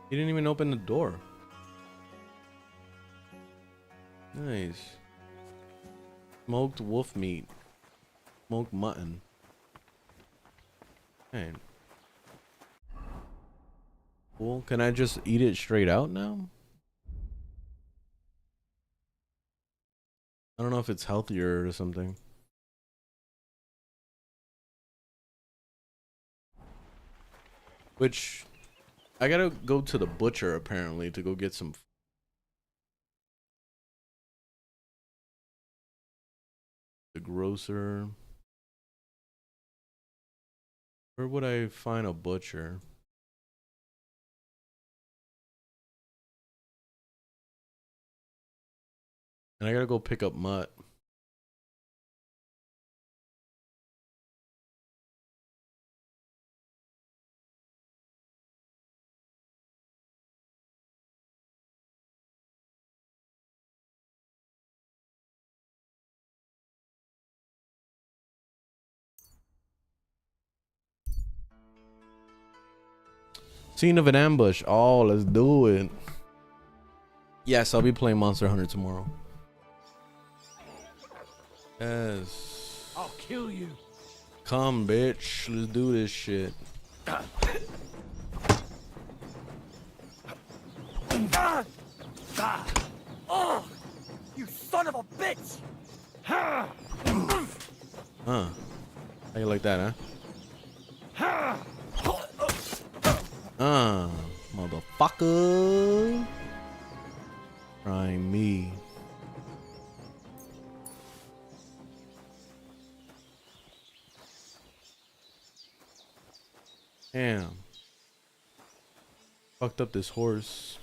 He didn't even open the door. Nice. Smoked wolf meat. Smoked mutton. Okay. Cool. Can I just eat it straight out now? I don't know if it's healthier or something. Which I gotta go to the butcher apparently to go get some grocer. Where would I find a butcher? And I gotta go pick up Mutt. Scene of an ambush. Oh, let's do it. Yes, I'll be playing Monster Hunter tomorrow. Yes. I'll kill you. Come, bitch. Let's do this shit. Oh, you son of a bitch! Huh. How you like that, huh? Motherfucker. Trying me. Damn. Fucked up this horse.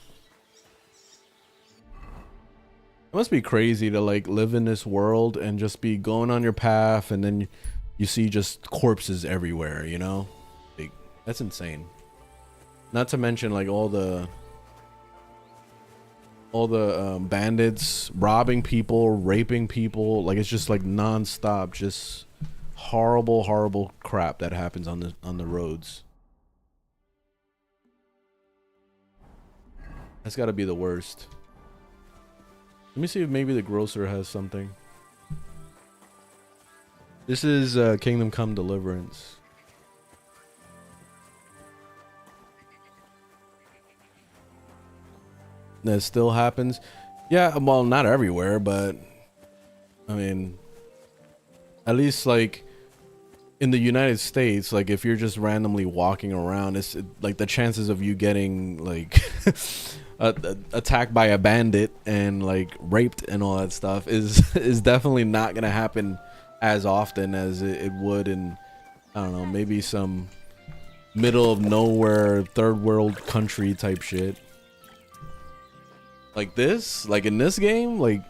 It must be crazy to like live in this world and just be going on your path and then you see just corpses everywhere, you know? Like, that's insane. Not to mention like all the bandits robbing people, raping people. Like it's just like non-stop, just horrible crap that happens on the roads. That's got to be the worst. Let me see if maybe the grocer has something. This is Kingdom Come Deliverance. That still happens. Yeah, well, not everywhere, but I mean, at least like in the United States, like if you're just randomly walking around, it's like the chances of you getting like attacked by a bandit and like raped and all that stuff is definitely not gonna happen as often as it would in, I don't know, maybe some middle of nowhere third world country type shit. Like this, like in this game, like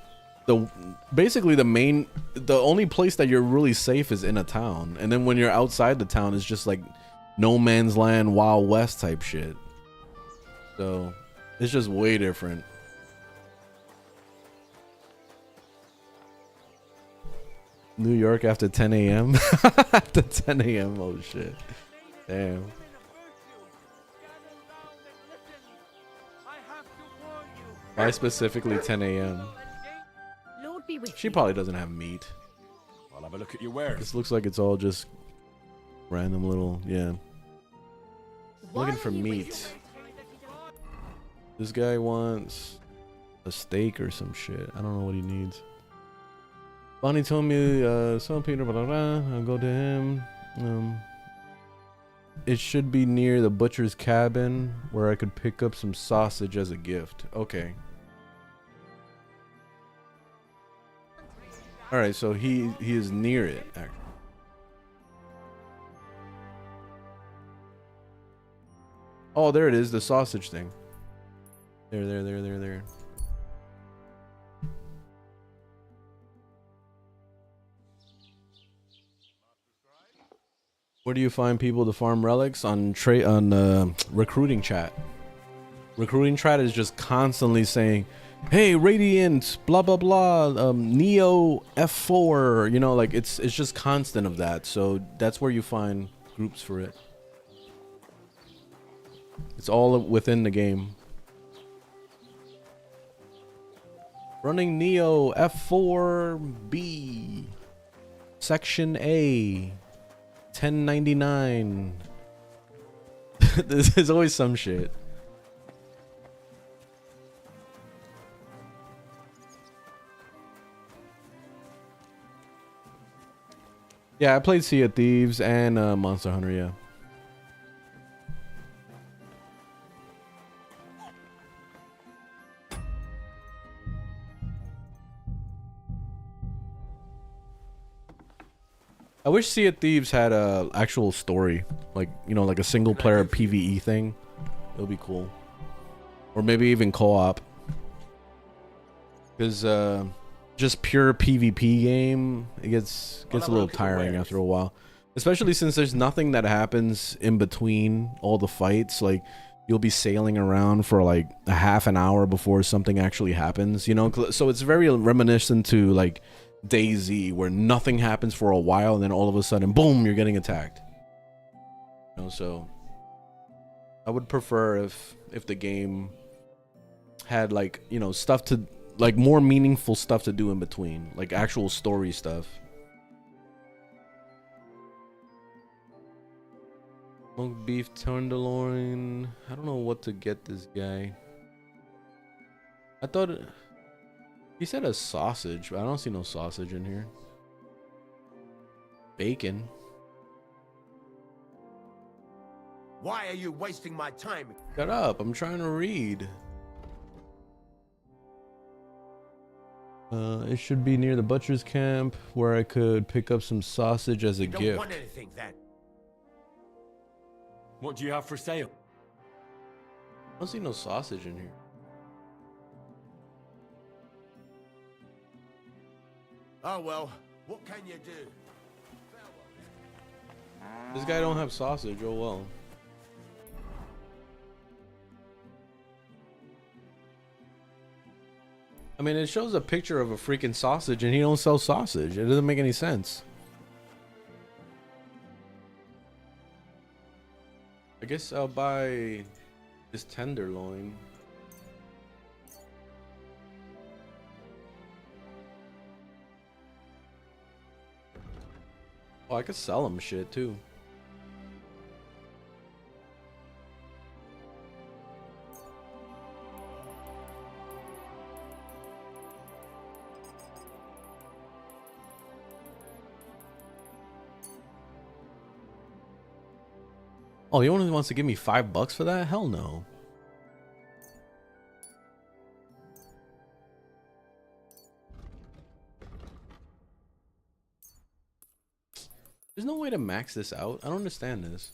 basically the only place that you're really safe is in a town, and then when you're outside the town it's just like no man's land, Wild West type shit. So it's just way different. New York after 10 a.m. After 10 a.m. Oh shit. Damn. Why specifically 10 a.m.? Lord be with She you. probably doesn't have meat. I'll have a look at your wares. This looks like it's all just random little, yeah. Why Looking for are you meat. waiting? This guy wants a steak or some shit. I don't know what he needs. Bonnie told me some Peter, blah, blah, blah. I'll go to him. It should be near the butcher's cabin where I could pick up some sausage as a gift. Okay. All right, so he is near it actually. Oh, there it is, the sausage thing. There. Where do you find people to farm relics? On recruiting chat. Recruiting chat is just constantly saying, "Hey, Radiant, blah blah blah, Neo F4." You know, like it's just constant of that. So that's where you find groups for it. It's all within the game. Running Neo F4B, Section A. 1099. There's always some shit. Yeah, I played Sea of Thieves and Monster Hunter, yeah. I wish Sea of Thieves had a actual story, like, you know, like a single player PvE thing. It would be cool, or maybe even co-op. Because just pure PvP game, it gets a little tiring after a while. Especially since there's nothing that happens in between all the fights. Like, you'll be sailing around for like a half an hour before something actually happens, you know? So it's very reminiscent to like DayZ, where nothing happens for a while and then all of a sudden, boom, you're getting attacked. You know, so I would prefer if the game had, like, you know, stuff to, like, more meaningful stuff to do in between, like actual story stuff. Smoked beef tenderloin. I don't know what to get this guy. I thought he said a sausage, but I don't see no sausage in here. Bacon. Why are you wasting my time? Shut up, I'm trying to read. It should be near the butcher's camp where I could pick up some sausage as a gift. Don't want anything then. What do you have for sale? I don't see no sausage in here. Oh well, what can you do? This guy don't have sausage, oh well. I mean, it shows a picture of a freaking sausage and he don't sell sausage. It doesn't make any sense. I guess I'll buy this tenderloin. Oh, I could sell him shit too. Oh, he only wants to give me $5 for that? Hell no. There's no way to max this out. I don't understand this.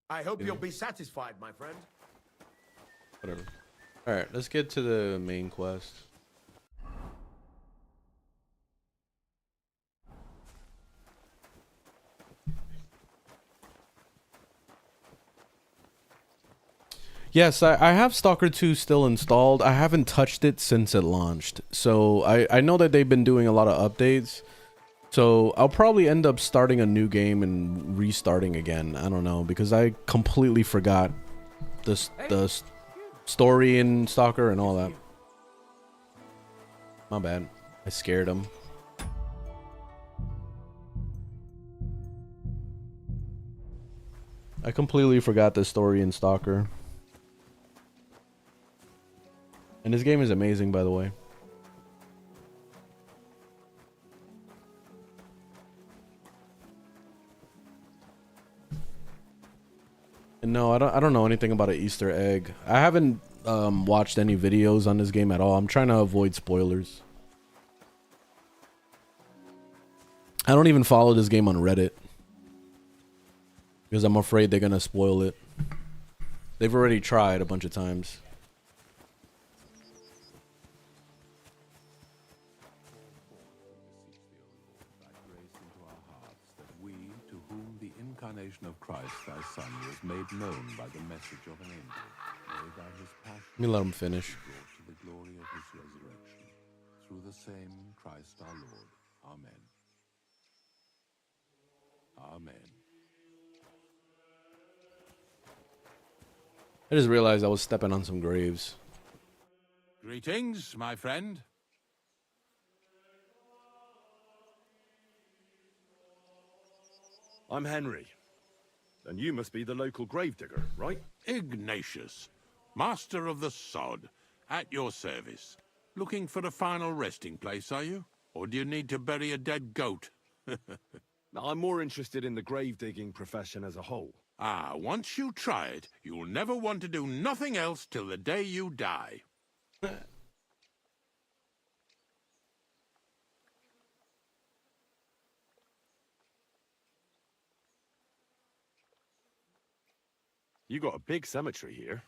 I hope you'll be satisfied, my friend. Whatever. Alright, let's get to the main quest. Yes, I have Stalker 2 still installed. I haven't touched it since it launched. So I know that they've been doing a lot of updates. So I'll probably end up starting a new game and restarting again. I don't know, because I completely forgot the story in Stalker and all that. My bad. I scared him. I completely forgot the story in Stalker. And this game is amazing, by the way. And no, I don't know anything about an Easter egg. I haven't watched any videos on this game at all. I'm trying to avoid spoilers. I don't even follow this game on Reddit, because I'm afraid they're gonna spoil it. They've already tried a bunch of times. Of Christ, thy Son, was made known by the message of an angel. May by his passion Let me let him finish. brought to the glory of his resurrection. Through the same Christ our Lord. Amen. Amen. I just realized I was stepping on some graves. Greetings, my friend. I'm Henry. And you must be the local gravedigger, right? Ignatius, master of the sod, at your service. Looking for a final resting place, are you? Or do you need to bury a dead goat? I'm more interested in the grave-digging profession as a whole. Ah, once you try it, you'll never want to do nothing else till the day you die. You got a big cemetery here.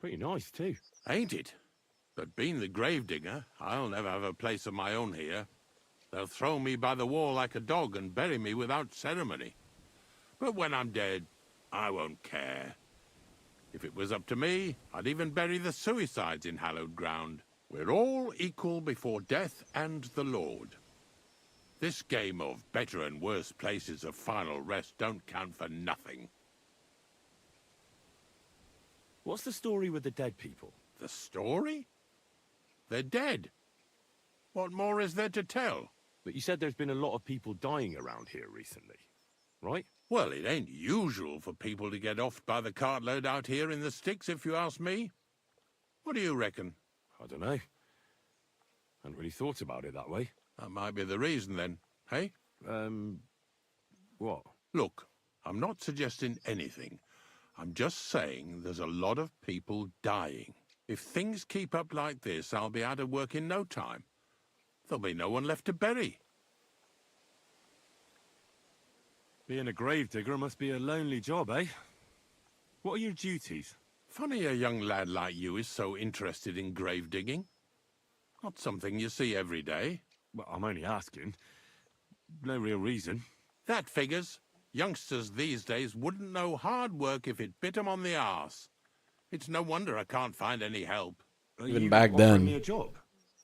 Pretty nice, too. Ain't it? But being the gravedigger, I'll never have a place of my own here. They'll throw me by the wall like a dog and bury me without ceremony. But when I'm dead, I won't care. If it was up to me, I'd even bury the suicides in hallowed ground. We're all equal before death and the Lord. This game of better and worse places of final rest don't count for nothing. What's the story with the dead people? The story? They're dead. What more is there to tell? But you said there's been a lot of people dying around here recently, right? Well, it ain't usual for people to get offed by the cartload out here in the sticks, if you ask me. What do you reckon? I don't know. Hadn't really thought about it that way. That might be the reason, then, hey? What? Look, I'm not suggesting anything. I'm just saying there's a lot of people dying. If things keep up like this, I'll be out of work in no time. There'll be no one left to bury. Being a gravedigger must be a lonely job, eh? What are your duties? Funny a young lad like you is so interested in grave digging. Not something you see every day. Well, I'm only asking. No real reason. That figures. Youngsters these days wouldn't know hard work if it bit 'em on the arse. It's no wonder I can't find any help. Even back then, me a job?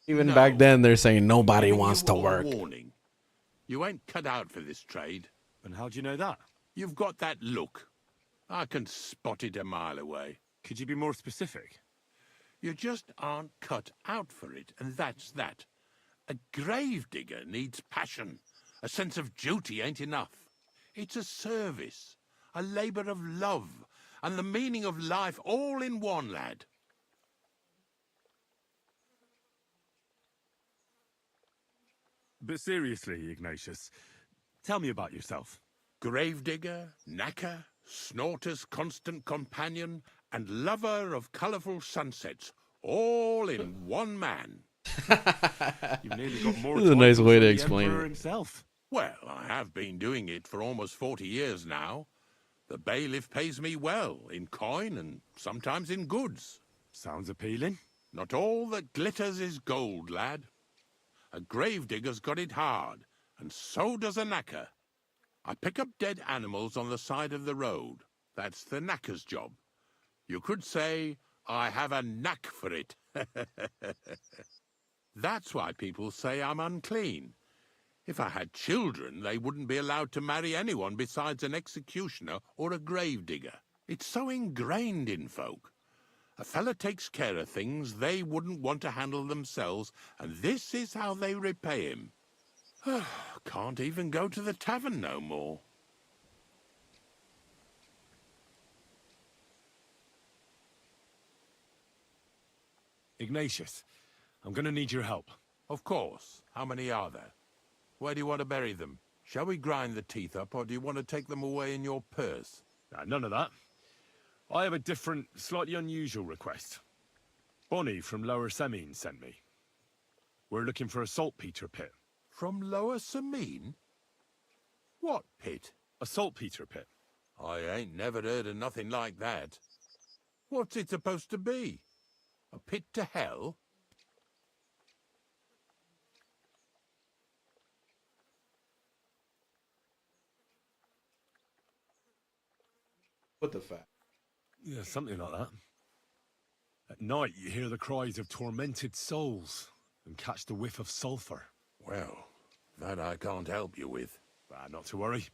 even back then, they're saying nobody wants to work. Warning. You ain't cut out for this trade. And how do you know that? You've got that look. I can spot it a mile away. Could you be more specific? You just aren't cut out for it, and that's that. A gravedigger needs passion. A sense of duty ain't enough. It's a service, a labour of love, and the meaning of life all in one, lad. But seriously, Ignatius, tell me about yourself. Gravedigger, knacker, snorter's constant companion, and lover of colourful sunsets, all in one man. You've nearly got more This is a nice way to explain Emperor it. himself. Well, I have been doing it for almost 40 years now. The bailiff pays me well, in coin and sometimes in goods. Sounds appealing. Not all that glitters is gold, lad. A gravedigger's got it hard, and so does a knacker. I pick up dead animals on the side of the road. That's the knacker's job. You could say, I have a knack for it. That's why people say I'm unclean. If I had children, they wouldn't be allowed to marry anyone besides an executioner or a gravedigger. It's so ingrained in folk. A fella takes care of things they wouldn't want to handle themselves, and this is how they repay him. Can't even go to the tavern no more. Ignatius, I'm going to need your help. Of course. How many are there? Where do you want to bury them? Shall we grind the teeth up, or do you want to take them away in your purse? None of that. I have a different, slightly unusual request. Bonnie from Lower Semine sent me. We're looking for a saltpeter pit. From Lower Semine? What pit? A saltpeter pit. I ain't never heard of nothing like that. What's it supposed to be? A pit to hell? What the fact? Yeah, something like that. At night, you hear the cries of tormented souls and catch the whiff of sulphur. Well, that I can't help you with. Not to worry.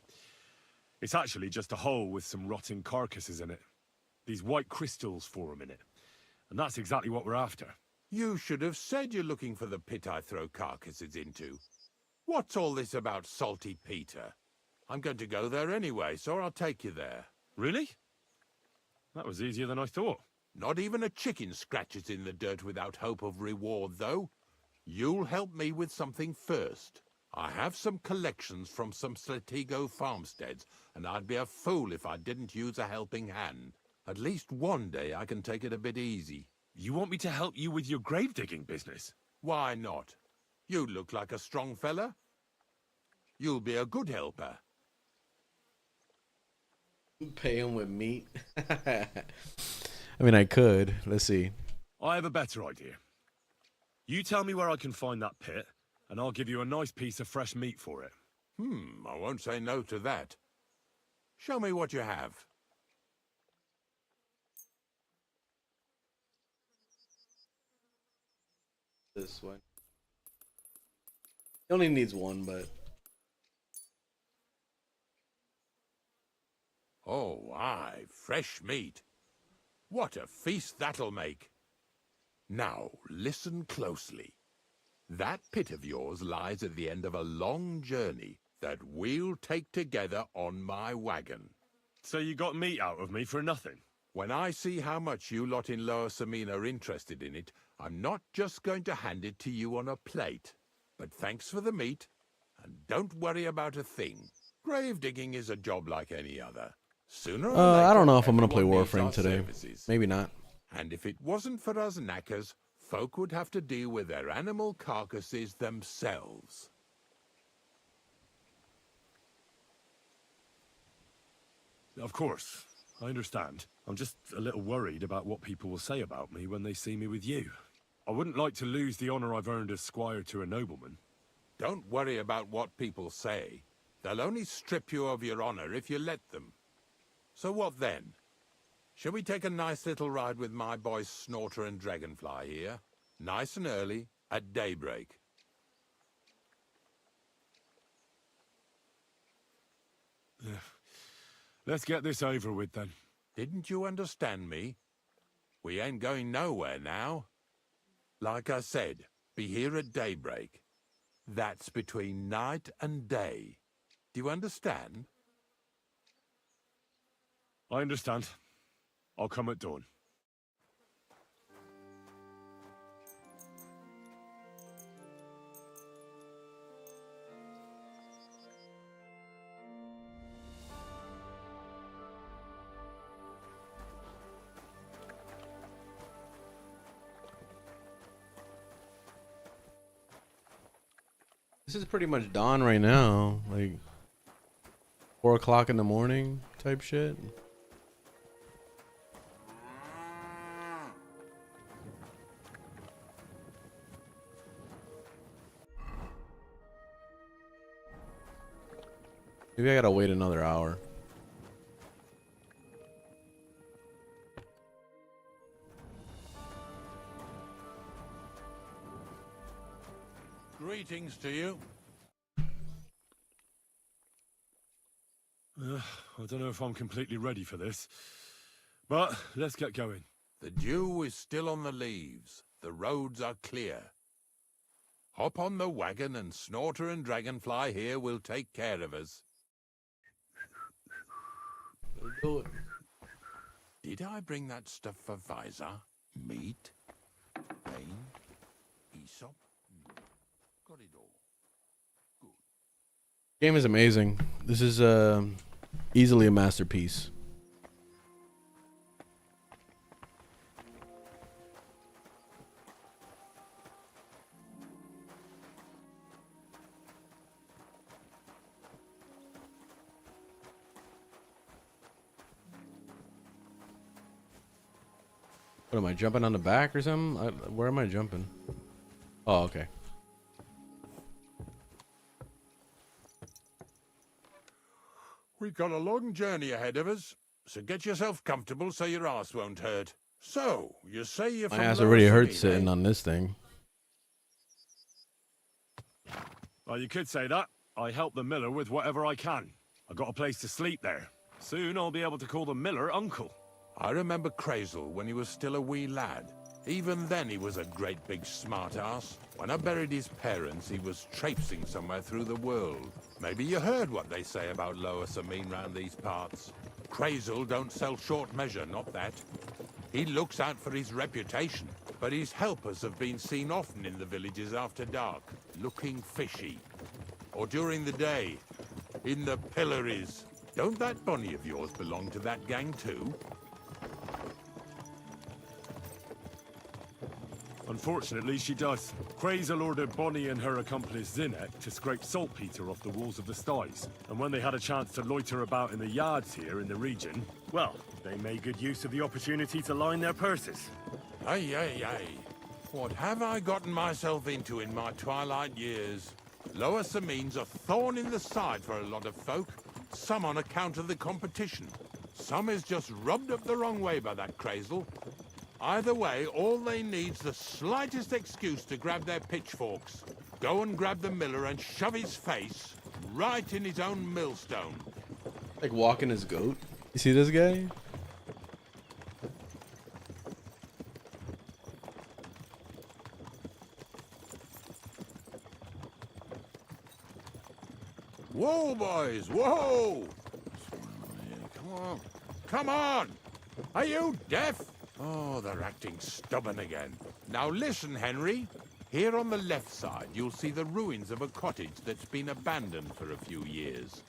It's actually just a hole with some rotting carcasses in it. These white crystals form in it. And that's exactly what we're after. You should have said you're looking for the pit I throw carcasses into. What's all this about Salty Peter? I'm going to go there anyway, so I'll take you there. Really? That was easier than I thought. Not even a chicken scratches in the dirt without hope of reward, though. You'll help me with something first. I have some collections from some Slatigo farmsteads, and I'd be a fool if I didn't use a helping hand. At least one day I can take it a bit easy. You want me to help you with your grave-digging business? Why not? You look like a strong fella. You'll be a good helper. Pay him with meat. I mean, I could. Let's see. I have a better idea. You tell me where I can find that pit, and I'll give you a nice piece of fresh meat for it. I won't say no to that. Show me what you have. This one. He only needs one, but... Oh, aye, fresh meat. What a feast that'll make. Now, listen closely. That pit of yours lies at the end of a long journey that we'll take together on my wagon. So you got meat out of me for nothing? When I see how much you lot in Lower Samine are interested in it, I'm not just going to hand it to you on a plate. But thanks for the meat, and don't worry about a thing. Grave digging is a job like any other. Sooner or later, I don't know if I'm gonna play everyone needs Warframe our today. services. Maybe not. And if it wasn't for us knackers, folk would have to deal with their animal carcasses themselves. Of course, I understand. I'm just a little worried about what people will say about me when they see me with you. I wouldn't like to lose the honor I've earned as squire to a nobleman. Don't worry about what people say. They'll only strip you of your honor if you let them. So what then? Shall we take a nice little ride with my boys Snorter and Dragonfly here? Nice and early, at daybreak. Let's get this over with then. Didn't you understand me? We ain't going nowhere now. Like I said, be here at daybreak. That's between night and day. Do you understand? I understand. I'll come at dawn. This is pretty much dawn right now. Like 4 o'clock in the morning type shit. Maybe I gotta wait another hour. Greetings to you. I don't know if I'm completely ready for this, but let's get going. The dew is still on the leaves. The roads are clear. Hop on the wagon and Snorter and Dragonfly here will take care of us. Let's do it. Did I bring that stuff for Visor? Meat? Bane? Aesop? Got it all. Good. Game is amazing. This is easily a masterpiece. What am I jumping on the back or something? Where am I jumping? Oh, okay. We've got a long journey ahead of us, so get yourself comfortable so your ass won't hurt. So, you say you're from My ass Lower already hurts Samine, sitting eh? on this thing. Well, you could say that. I help the miller with whatever I can. I got a place to sleep there. Soon I'll be able to call the miller uncle. I remember Crazel when he was still a wee lad. Even then he was a great big smart-ass. When I buried his parents, he was traipsing somewhere through the world. Maybe you heard what they say about Lower Samine round these parts. Crazel don't sell short measure, not that. He looks out for his reputation, but his helpers have been seen often in the villages after dark, looking fishy. or during the day, in the pillories. Don't that bunny of yours belong to that gang too? Unfortunately, she does. Crazel ordered Bonnie and her accomplice Zinnek to scrape saltpeter off the walls of the sties. And when they had a chance to loiter about in the yards here in the region, well, they made good use of the opportunity to line their purses. Ay, ay, ay. What have I gotten myself into in my twilight years? Lower Samin's a thorn in the side for a lot of folk. Some on account of the competition. Some is just rubbed up the wrong way by that Crazel. Either way, all they need's the slightest excuse to grab their pitchforks. Go and grab the miller and shove his face right in his own millstone. Like walking his goat. You see this guy? Whoa, boys, whoa! Come on, come on! Are you deaf? Oh, they're acting stubborn again. Now listen, Henry. Here on the left side, you'll see the ruins of a cottage that's been abandoned for a few years.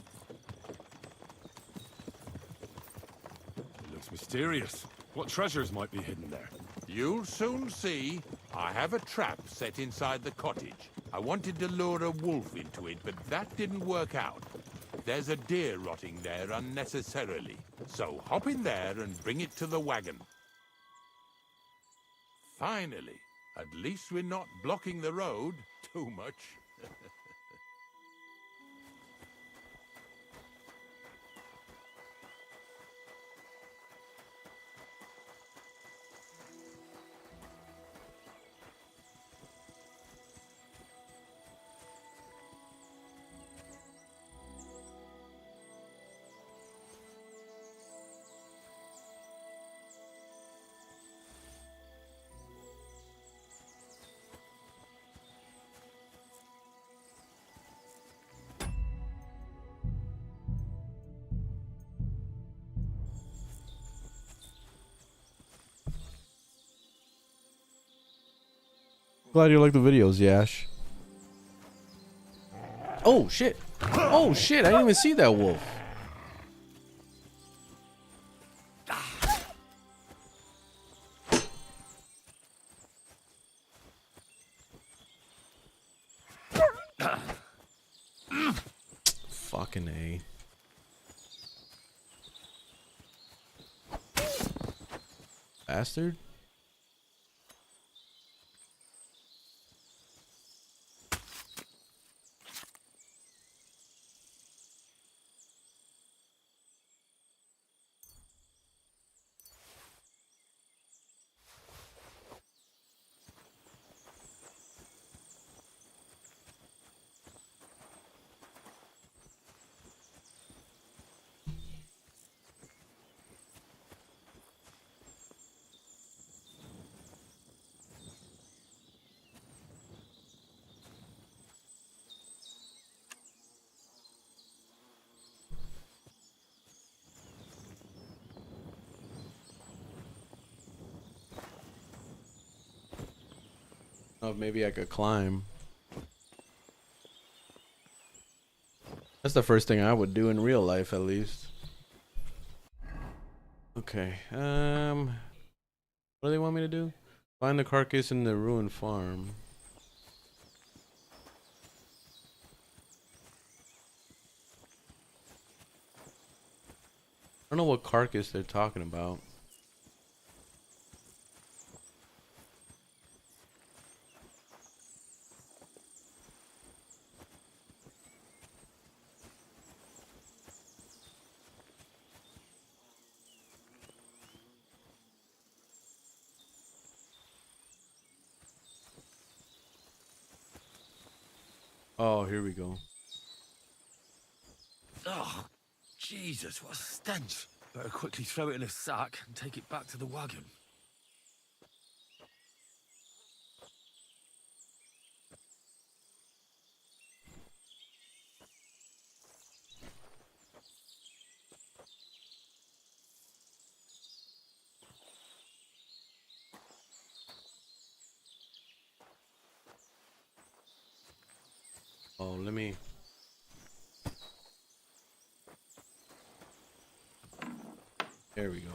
It looks mysterious. What treasures might be hidden there? You'll soon see. I have a trap set inside the cottage. I wanted to lure a wolf into it, but that didn't work out. There's a deer rotting there unnecessarily. So hop in there and bring it to the wagon. Finally, at least we're not blocking the road too much. Glad you like the videos, Yash. Oh shit! Oh shit! I didn't even see that wolf. Fucking A. Bastard. Oh, maybe I could climb. That's the first thing I would do in real life, at least. Okay. What do they want me to do? Find the carcass in the ruined farm. I don't know what carcass they're talking about. Oh, here we go. Oh, Jesus, what a stench. Better quickly throw it in a sack and take it back to the wagon. Oh, let me There we go.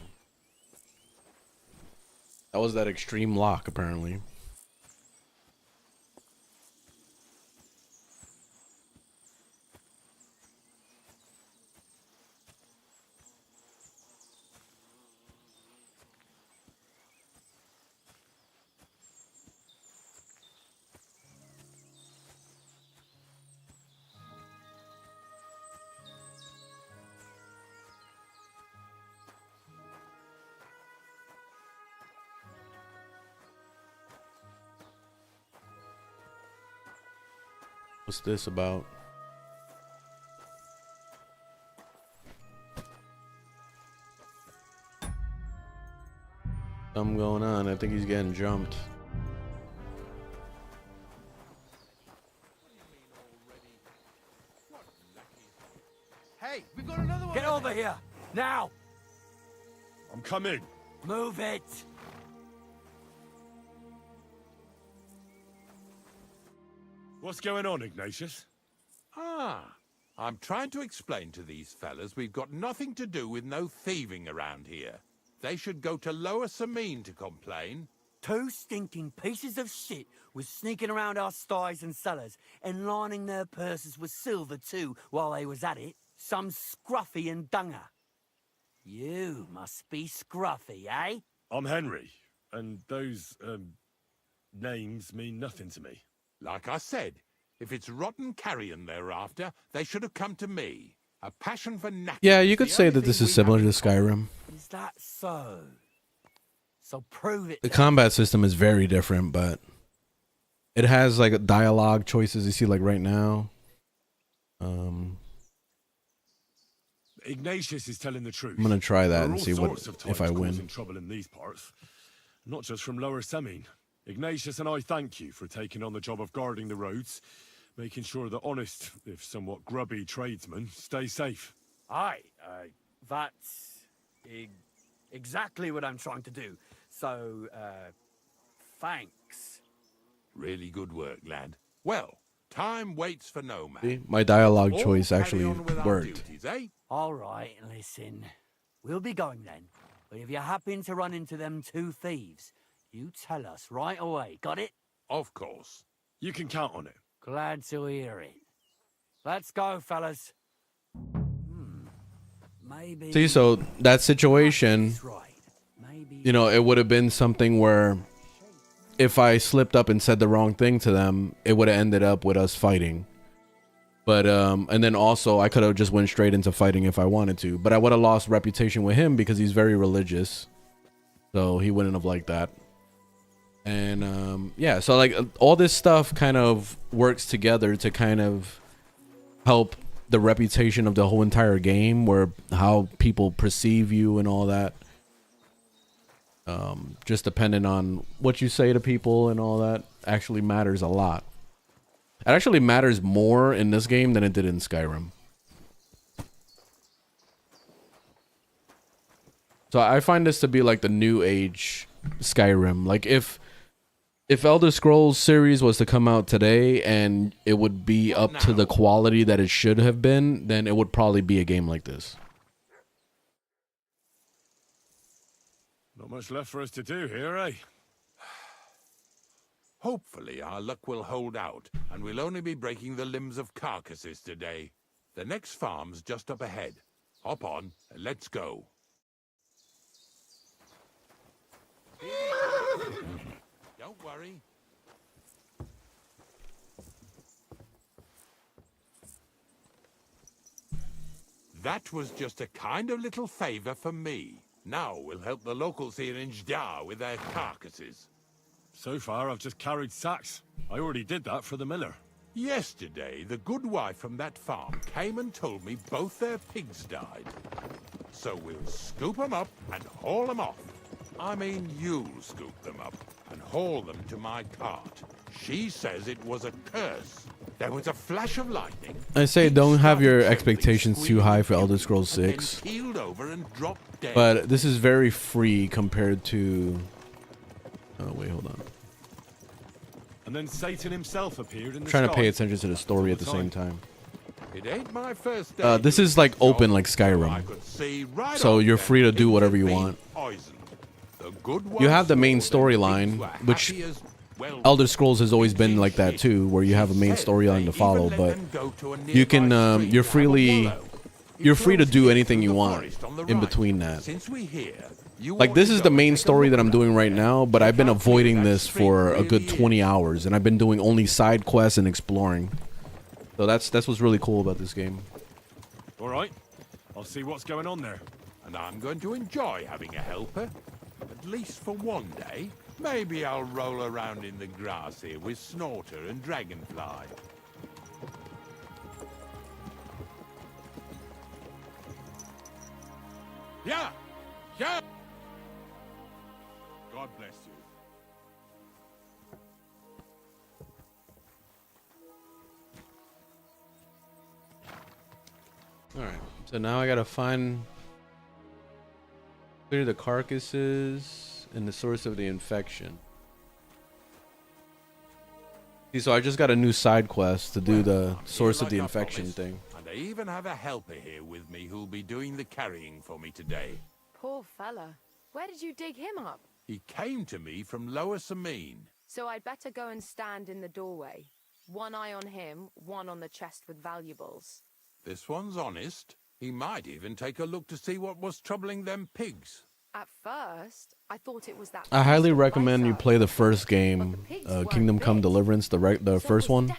That was that extreme lock, apparently. What's this about? Something going on. I think he's getting jumped. Hey, we've got another one. Get over here, now! I'm coming. Move it! What's going on, Ignatius? Ah, I'm trying to explain to these fellas we've got nothing to do with no thieving around here. They should go to Lower Samine to complain. 2 stinking pieces of shit was sneaking around our sties and cellars and lining their purses with silver too while they was at it. Some scruffy and dunger. You must be scruffy, eh? I'm Henry, and those, names mean nothing to me. Like I said, if it's rotten carrion they're after, they should have come to me. A passion for knackers. Yeah, you could say that this is similar to Skyrim. Is that so? So prove it. The combat system is very different, but it has like dialogue choices you see like right now. Ignatius is telling the truth. I'm gonna try that There are and all see what sorts of if types I win. causing trouble in these parts, not just from Lower Samine. Ignatius and I thank you for taking on the job of guarding the roads, making sure that honest, if somewhat grubby tradesmen stay safe. Aye, that's exactly what I'm trying to do. So, thanks. Really good work, lad. Well, time waits for no man. See? My dialogue All choice carry actually on with our worked. duties, eh? All right, listen. We'll be going then. But if you happen to run into them 2 thieves, you tell us right away. Got it? Of course. You can count on it. Glad to hear it. Let's go, fellas. Maybe. See, so that situation, you know, it would have been something where if I slipped up and said the wrong thing to them, it would have ended up with us fighting. But and then also I could have just went straight into fighting if I wanted to, but I would have lost reputation with him because he's very religious, so he wouldn't have liked that. And yeah, so like all this stuff kind of works together to kind of help the reputation of the whole entire game, where how people perceive you and all that. Just depending on what you say to people and all that actually matters a lot. It actually matters more in this game than it did in Skyrim. So I find this to be like the new age Skyrim. Like if Elder Scrolls series was to come out today and it would be up to the quality that it should have been, then it would probably be a game like this. Not much left for us to do here, eh? Hopefully our luck will hold out, and we'll only be breaking the limbs of carcasses today. The next farm's just up ahead. Hop on, and let's go. Don't worry. That was just a kind of little favor for me. Now we'll help the locals here in Jdar with their carcasses. So far, I've just carried sacks. I already did that for the miller. Yesterday, the good wife from that farm came and told me both their pigs died. So we'll scoop them up and haul them off. I mean, you'll scoop them up and haul them to my cart. She says it was a curse. There was a flash of lightning. I say don't have your expectations too high for Elder Scrolls 6. Keeled over and dropped dead. But this is very free compared to... Oh, wait, hold on. And then Satan himself appeared in the I'm trying to sky. pay attention to the story at the same time. It ain't my first day. This is like open like I Skyrim, could see right so off you're them free to do things whatever had you been want. poisoned. The good You have ones the main swore them storyline, pigs were which happy as, well, Elder Scrolls has always been like that too, where you have a main storyline to follow, but you can you're free to do anything you want in between that. Like this is the main story that I'm doing right now, but I've been avoiding this for a good 20 hours, and I've been doing only side quests and exploring. So that's what's really cool about this game. All right, I'll see what's going on there. And I'm going to enjoy having a helper, at least for one day. Maybe I'll roll around in the grass here with Snorter and Dragonfly. Yeah! Yeah! God bless you. All right, so now I gotta clear the carcasses and the source of the infection. See, so I just got a new side quest to do the source of the infection thing. And I even have a helper here with me who'll be doing the carrying for me today. Poor fella. Where did you dig him up? He came to me from Lower Samine. So I'd better go and stand in the doorway. One eye on him, one on the chest with valuables. This one's honest. He might even take a look to see what was troubling them pigs. At first, I thought it was that. I highly recommend you play the first game, Kingdom Come Deliverance, the first one,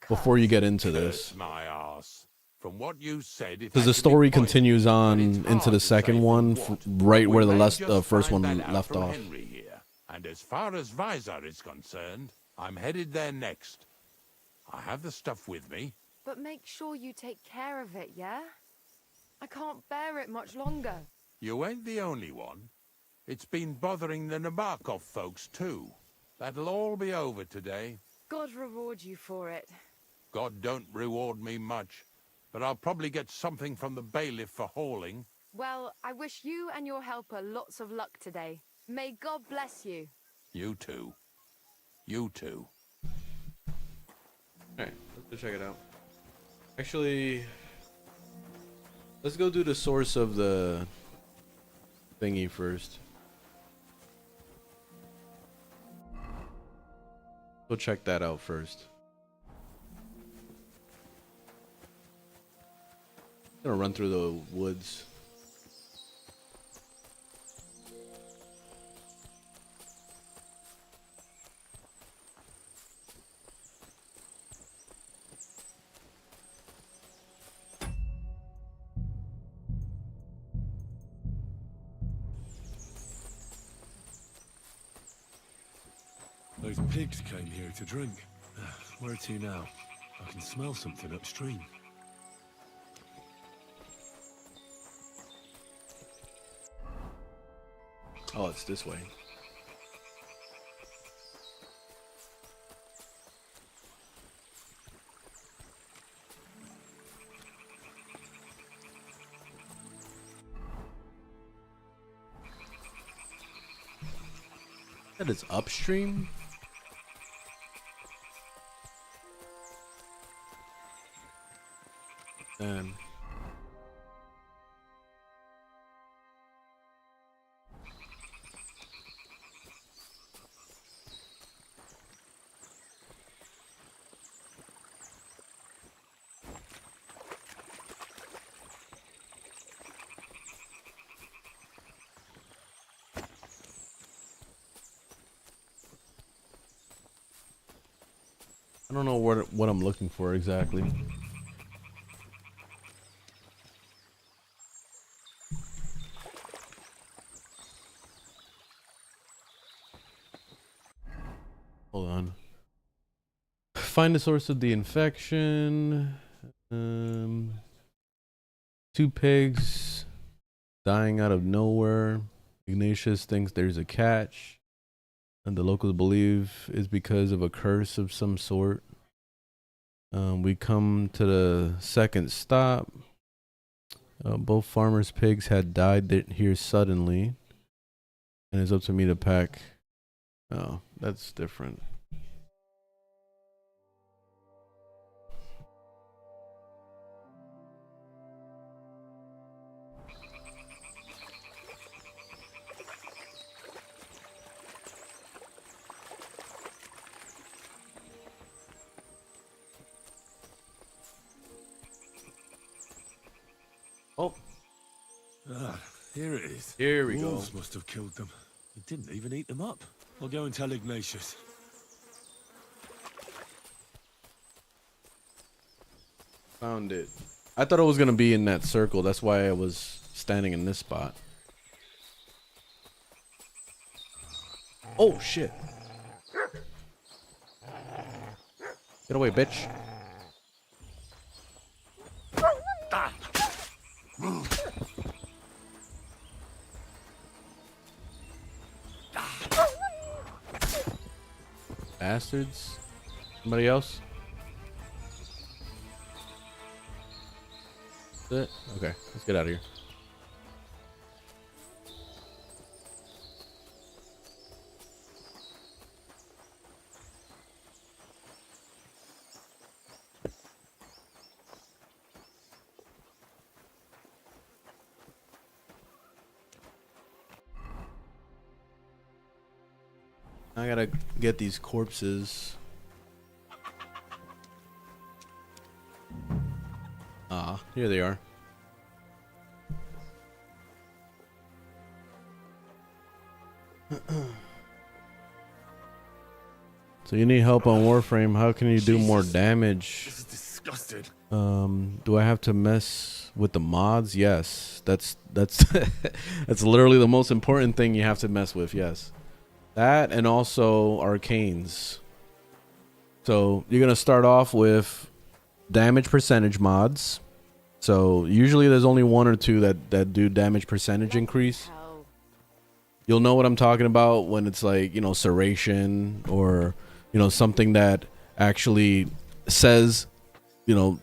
before you get into this. My arse. From what you said, Because the story continues on into the second one, right where the first one left off. And as far as Visor is concerned, I'm headed there next. I have the stuff with me. But make sure you take care of it, yeah? I can't bear it much longer. You ain't the only one. It's been bothering the Nabokov folks too. That'll all be over today. God reward you for it. God don't reward me much, but I'll probably get something from the bailiff for hauling. Well, I wish you and your helper lots of luck today. May God bless you. You too. You too. Alright, let's go check it out. Actually, let's go do the source of the thingy first. Go check that out first. I'm gonna run through the woods. Those pigs came here to drink. Where to now? I can smell something upstream. Oh, it's this way. That is upstream? Then I don't know what I'm looking for exactly. Hold on. Find the source of the infection. 2 pigs dying out of nowhere. Ignatius thinks there's a catch, and the locals believe is because of a curse of some sort. We come to the second stop. Both farmers' pigs had died here suddenly, and it's up to me to pack. Oh, that's different. Ah, here it is. Here we go. Wolves must have killed them. It didn't even eat them up. I'll go and tell Ignatius. Found it. I thought it was gonna be in that circle. That's why I was standing in this spot. Oh shit! Get away, bitch! Bastards. Somebody else? That's it? Okay, let's get out of here. I gotta get these corpses. Ah, here they are. So you need help on Warframe. How can you do more damage? This is disgusting. Do I have to mess with the mods? Yes. That's that's literally the most important thing you have to mess with. Yes. That and also arcanes. So you're gonna start off with damage percentage mods. So usually there's only one or two that do damage percentage increase. You'll know what I'm talking about when it's like, you know, serration or, you know, something that actually says, you know,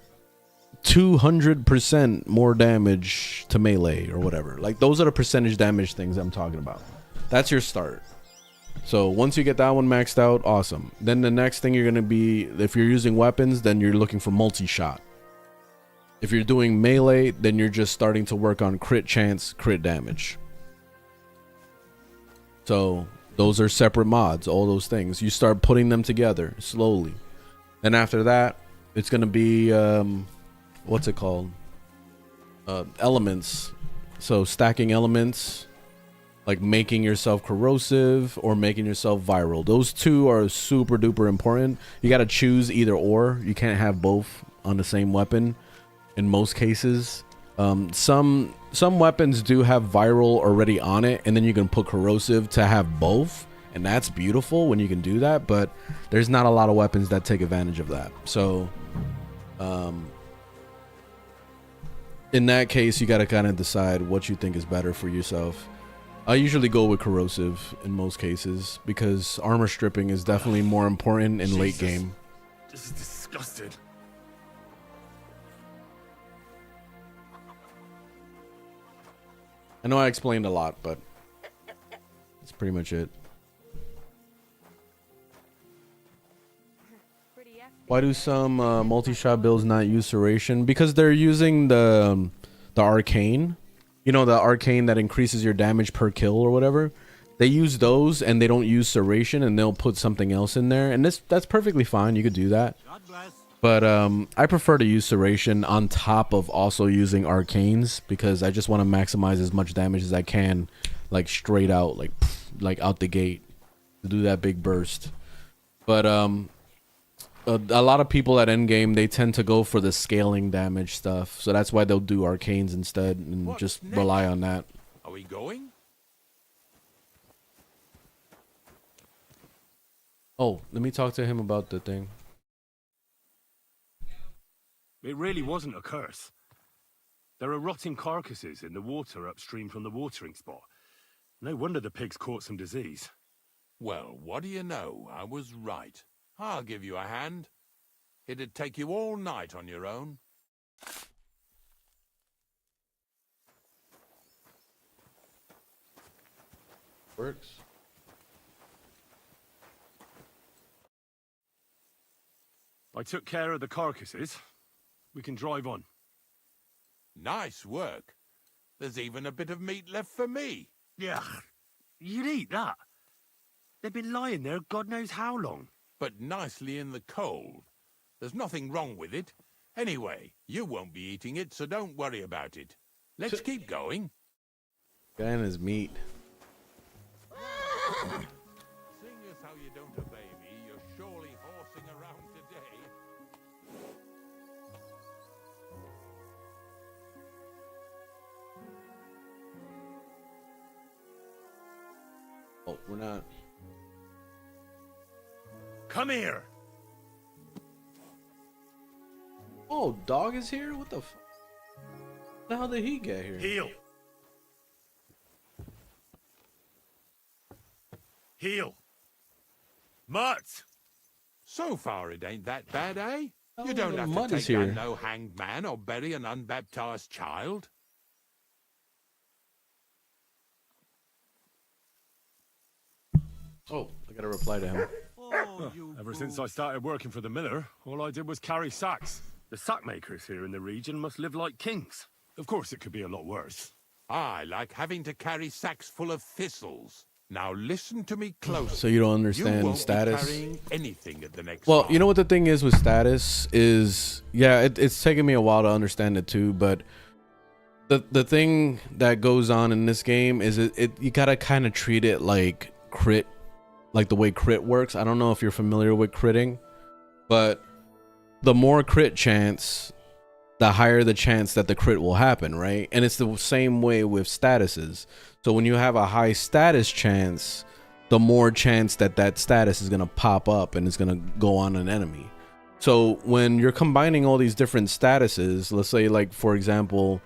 200% more damage to melee or whatever. Like those are the percentage damage things I'm talking about. That's your start. So once you get that one maxed out, awesome. Then the next thing you're going to be, if you're using weapons, then you're looking for multi-shot. If you're doing melee, then you're just starting to work on crit chance, crit damage. So those are separate mods, all those things. You start putting them together slowly. And after that, it's going to be, what's it called? Elements. So stacking elements, like making yourself corrosive or making yourself viral. Those two are super duper important. You got to choose either or. You can't have both on the same weapon in most cases. Some weapons do have viral already on it, and then you can put corrosive to have both, and that's beautiful when you can do that, but there's not a lot of weapons that take advantage of that. So in that case, you got to kind of decide what you think is better for yourself. I usually go with corrosive in most cases because armor stripping is definitely more important in late game. This is disgusting. I know I explained a lot, but that's pretty much it. Why do some multi-shot builds not use serration? Because they're using the arcane. You know, the arcane that increases your damage per kill or whatever. They use those and they don't use serration, and they'll put something else in there. And that's perfectly fine. You could do that. But I prefer to use serration on top of also using arcanes because I just want to maximize as much damage as I can, like straight out, like out the gate, to do that big burst. But a lot of people at endgame, they tend to go for the scaling damage stuff, so that's why they'll do arcanes instead and just rely on that. Are we going? Oh, let me talk to him about the thing. It really wasn't a curse. There are rotting carcasses in the water upstream from the watering spot. No wonder the pigs caught some disease. Well, what do you know? I was right. I'll give you a hand. It'd take you all night on your own. Works. I took care of the carcasses. We can drive on. Nice work. There's even a bit of meat left for me. Yeah, you'd eat that. They've been lying there God knows how long. But nicely in the cold. There's nothing wrong with it. Anyway, you won't be eating it, so don't worry about it. Let's keep going. Guy and his meat. Seeing as how you don't obey me, you're surely horsing around today. Oh, we're not. Come here. Oh, dog is here? What the f... The hell did he get here? Heel. Heel. Mutt. So far it ain't that bad, eh? Oh, You don't the have mud to is take here. down no hanged man or bury an unbaptized child. Oh, I gotta reply to him. Ever since I started working for the miller, all I did was carry sacks. The sack makers here in the region must live like kings. Of course, it could be a lot worse. I like having to carry sacks full of thistles. Now listen to me close. So you don't understand you won't status? Be carrying anything at the next Well, farm. you know what the thing is with status is, yeah, it's taken me a while to understand it too, but the thing that goes on in this game is you gotta kind of treat it like crit, like the way crit works. I don't know if you're familiar with critting, but the more crit chance, the higher the chance that the crit will happen, right? And it's the same way with statuses. So when you have a high status chance, the more chance that that status is going to pop up and it's going to go on an enemy. So when you're combining all these different statuses, let's say, like, for example,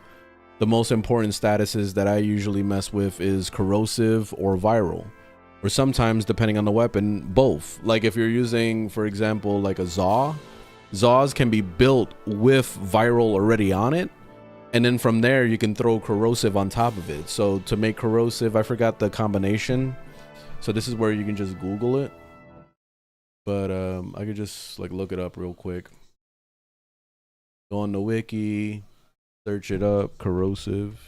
the most important statuses that I usually mess with is corrosive or viral, or sometimes, depending on the weapon, both. Like if you're using, for example, like a Zaws can be built with viral already on it, and then from there you can throw corrosive on top of it. So to make corrosive, I forgot the combination, so this is where you can just Google it, but I could just like look it up real quick. Go on the wiki, search it up, corrosive.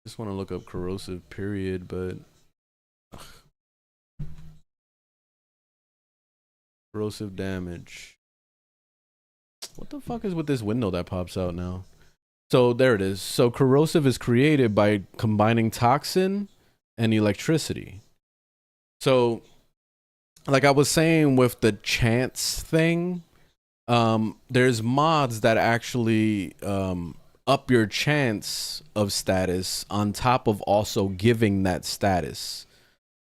Just want to look up corrosive period, but corrosive damage. What the fuck is with this window that pops out now? So there it is. So corrosive is created by combining toxin and electricity. So like I was saying with the chance thing, there's mods that actually up your chance of status on top of also giving that status.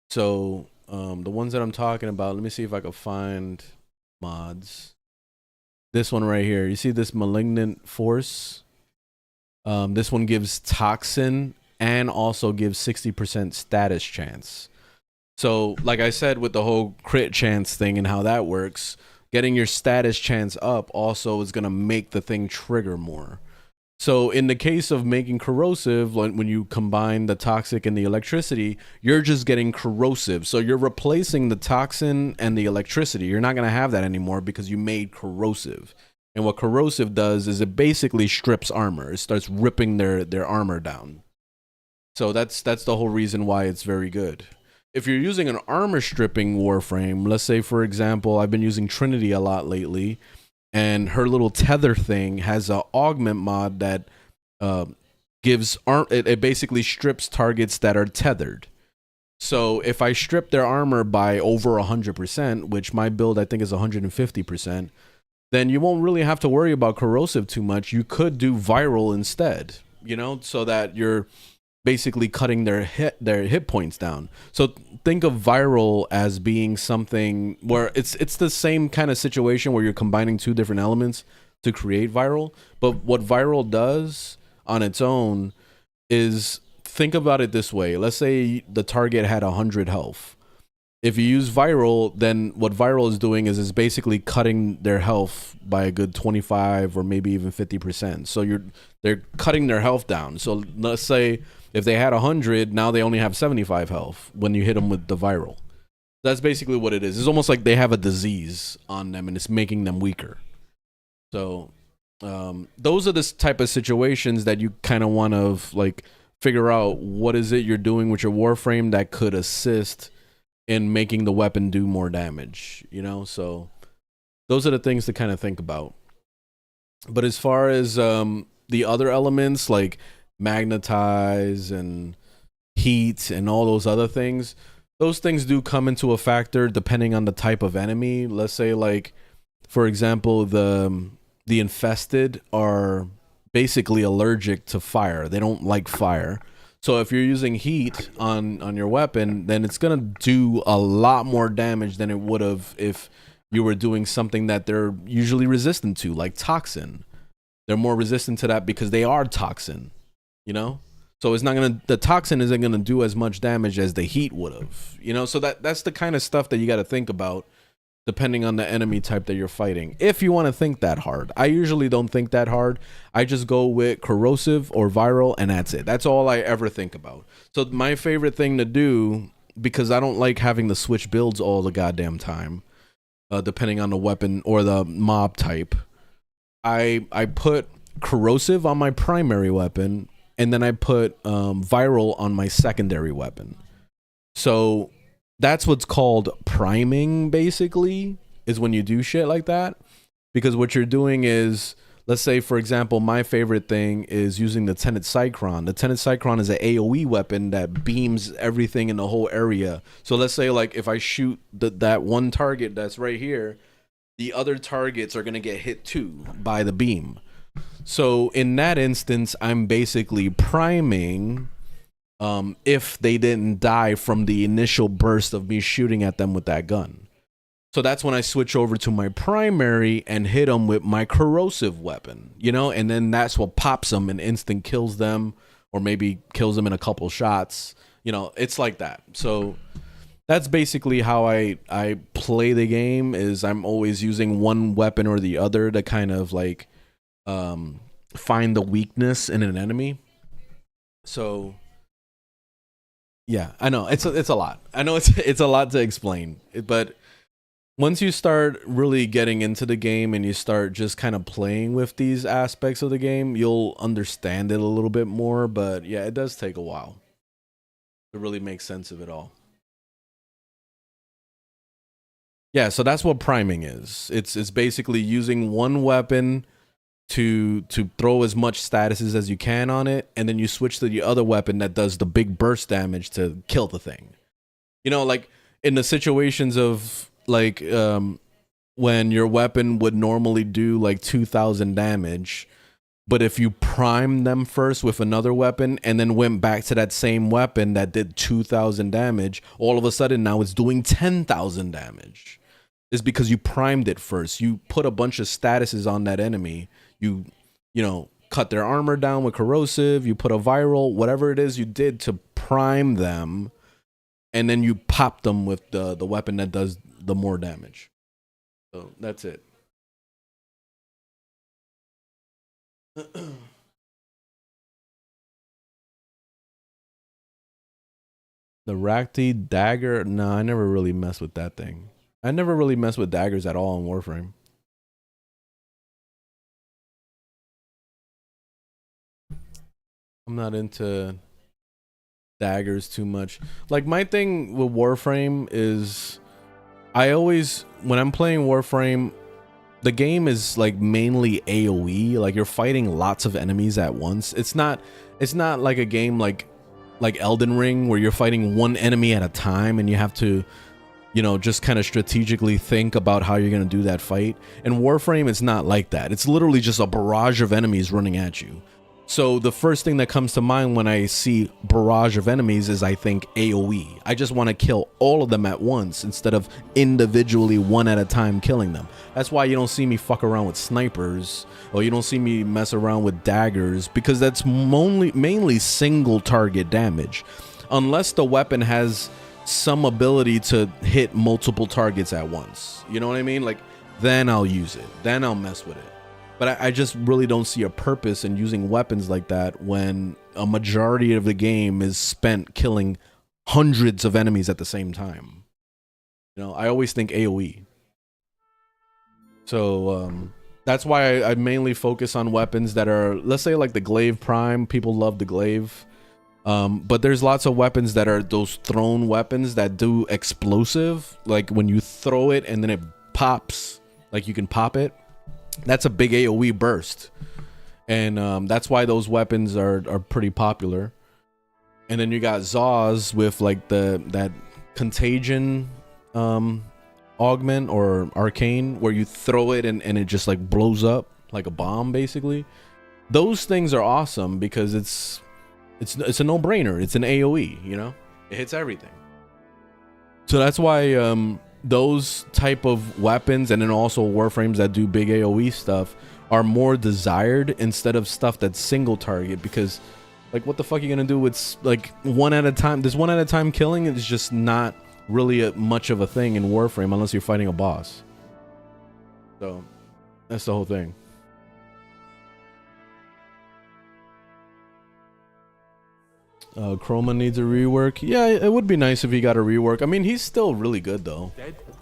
So the ones that I'm talking about, let me see if I can find mods. This one right here, you see this malignant force? This one gives toxin and also gives 60% status chance. So like I said, with the whole crit chance thing and how that works, getting your status chance up also is going to make the thing trigger more. So in the case of making corrosive, like when you combine the toxic and the electricity, you're just getting corrosive. So you're replacing the toxin and the electricity. You're not going to have that anymore because you made corrosive. And what corrosive does is it basically strips armor. It starts ripping their armor down. So that's the whole reason why it's very good. If you're using an armor stripping warframe, let's say, for example, I've been using Trinity a lot lately, and her little tether thing has a augment mod that it basically strips targets that are tethered. So if I strip their armor by over 100%, which my build I think is 150%, then you won't really have to worry about corrosive too much. You could do viral instead, you know, so that you're basically cutting their hit points down. So think of viral as being something where it's the same kind of situation where you're combining two different elements to create viral. But what viral does on its own is, think about it this way. Let's say the target had 100 health. If you use viral, then what viral is doing is basically cutting their health by a good 25 or maybe even 50%. So they're cutting their health down. So let's say if they had 100, now they only have 75 health when you hit them with the viral. That's basically what it is. It's almost like they have a disease on them and it's making them weaker. So those are the type of situations that you kind of want to like figure out what is it you're doing with your warframe that could assist in making the weapon do more damage, you know? So those are the things to kind of think about. But as far as the other elements like magnetize and heat and all those other things, those things do come into a factor depending on the type of enemy. Let's say, like, for example, the infested are basically allergic to fire. They don't like fire. So if you're using heat on your weapon, then it's gonna do a lot more damage than it would have if you were doing something that they're usually resistant to, like toxin. They're more resistant to that because they are toxin, you know? So it's not gonna, the toxin isn't gonna do as much damage as the heat would have, you know? So that's the kind of stuff that you got to think about depending on the enemy type that you're fighting. If you want to think that hard, I usually don't think that hard. I just go with corrosive or viral, and that's it. That's all I ever think about. So my favorite thing to do, because I don't like having to switch builds all the goddamn time, depending on the weapon or the mob type, I put corrosive on my primary weapon, and then I put viral on my secondary weapon. So that's what's called priming, basically, is when you do shit like that. Because what you're doing is, let's say, for example, my favorite thing is using the Tenet Cycron. The Tenet Cycron is an AoE weapon that beams everything in the whole area. So let's say, like, if I shoot that one target that's right here, the other targets are going to get hit too by the beam. So in that instance, I'm basically priming if they didn't die from the initial burst of me shooting at them with that gun. So that's when I switch over to my primary and hit them with my corrosive weapon, you know, and then that's what pops them and instant kills them, or maybe kills them in a couple shots. You know, it's like that. So that's basically how I play the game, is I'm always using one weapon or the other to kind of like find the weakness in an enemy. So yeah, I know it's a lot. I know it's a lot to explain, but once you start really getting into the game and you start just kind of playing with these aspects of the game, you'll understand it a little bit more. But yeah, it does take a while to really make sense of it all. Yeah, so that's what priming is. It's basically using one weapon to throw as much statuses as you can on it, and then you switch to the other weapon that does the big burst damage to kill the thing. You know, like in the situations of like when your weapon would normally do like 2,000 damage, but if you prime them first with another weapon and then went back to that same weapon that did 2,000 damage, all of a sudden now it's doing 10,000 damage. It's because you primed it first. You put a bunch of statuses on that enemy. You know, cut their armor down with corrosive, you put a viral, whatever it is you did to prime them, and then you pop them with the weapon that does the more damage. So that's it. The Rakti dagger? No, I never really messed with that thing. I never really messed with daggers at all in Warframe. I'm not into daggers too much. Like, my thing with Warframe is I always, when I'm playing Warframe, the game is like mainly AoE. Like, you're fighting lots of enemies at once. It's not like a game like Elden Ring where you're fighting one enemy at a time and you have to, you know, just kind of strategically think about how you're going to do that fight. In Warframe, it's not like that. It's literally just a barrage of enemies running at you. So the first thing that comes to mind when I see barrage of enemies is, I think, AoE. I just want to kill all of them at once instead of individually one at a time killing them. That's why you don't see me fuck around with snipers, or you don't see me mess around with daggers, because that's mainly single target damage. Unless the weapon has some ability to hit multiple targets at once. You know what I mean? Like, then I'll use it. Then I'll mess with it. But I just really don't see a purpose in using weapons like that when a majority of the game is spent killing hundreds of enemies at the same time. You know, I always think AoE. So that's why I mainly focus on weapons that are, let's say, like the Glaive Prime. People love the Glaive. But there's lots of weapons that are those thrown weapons that do explosive. Like when you throw it and then it pops, like you can pop it. that's a big AoE burst, and that's why those weapons are pretty popular. And then you got Zaws with like that contagion augment or arcane, where you throw it and it just like blows up like a bomb basically. Those things are awesome because it's a no-brainer. It's an AoE, you know, it hits everything. So that's why those type of weapons, and then also warframes that do big AoE stuff, are more desired instead of stuff that's single target. Because like, what the fuck are you gonna do with like one at a time? This one at a time killing is just not really much of a thing in Warframe unless you're fighting a boss. So that's the whole thing. Chroma needs a rework. Yeah, it would be nice if he got a rework. I mean, he's still really good though.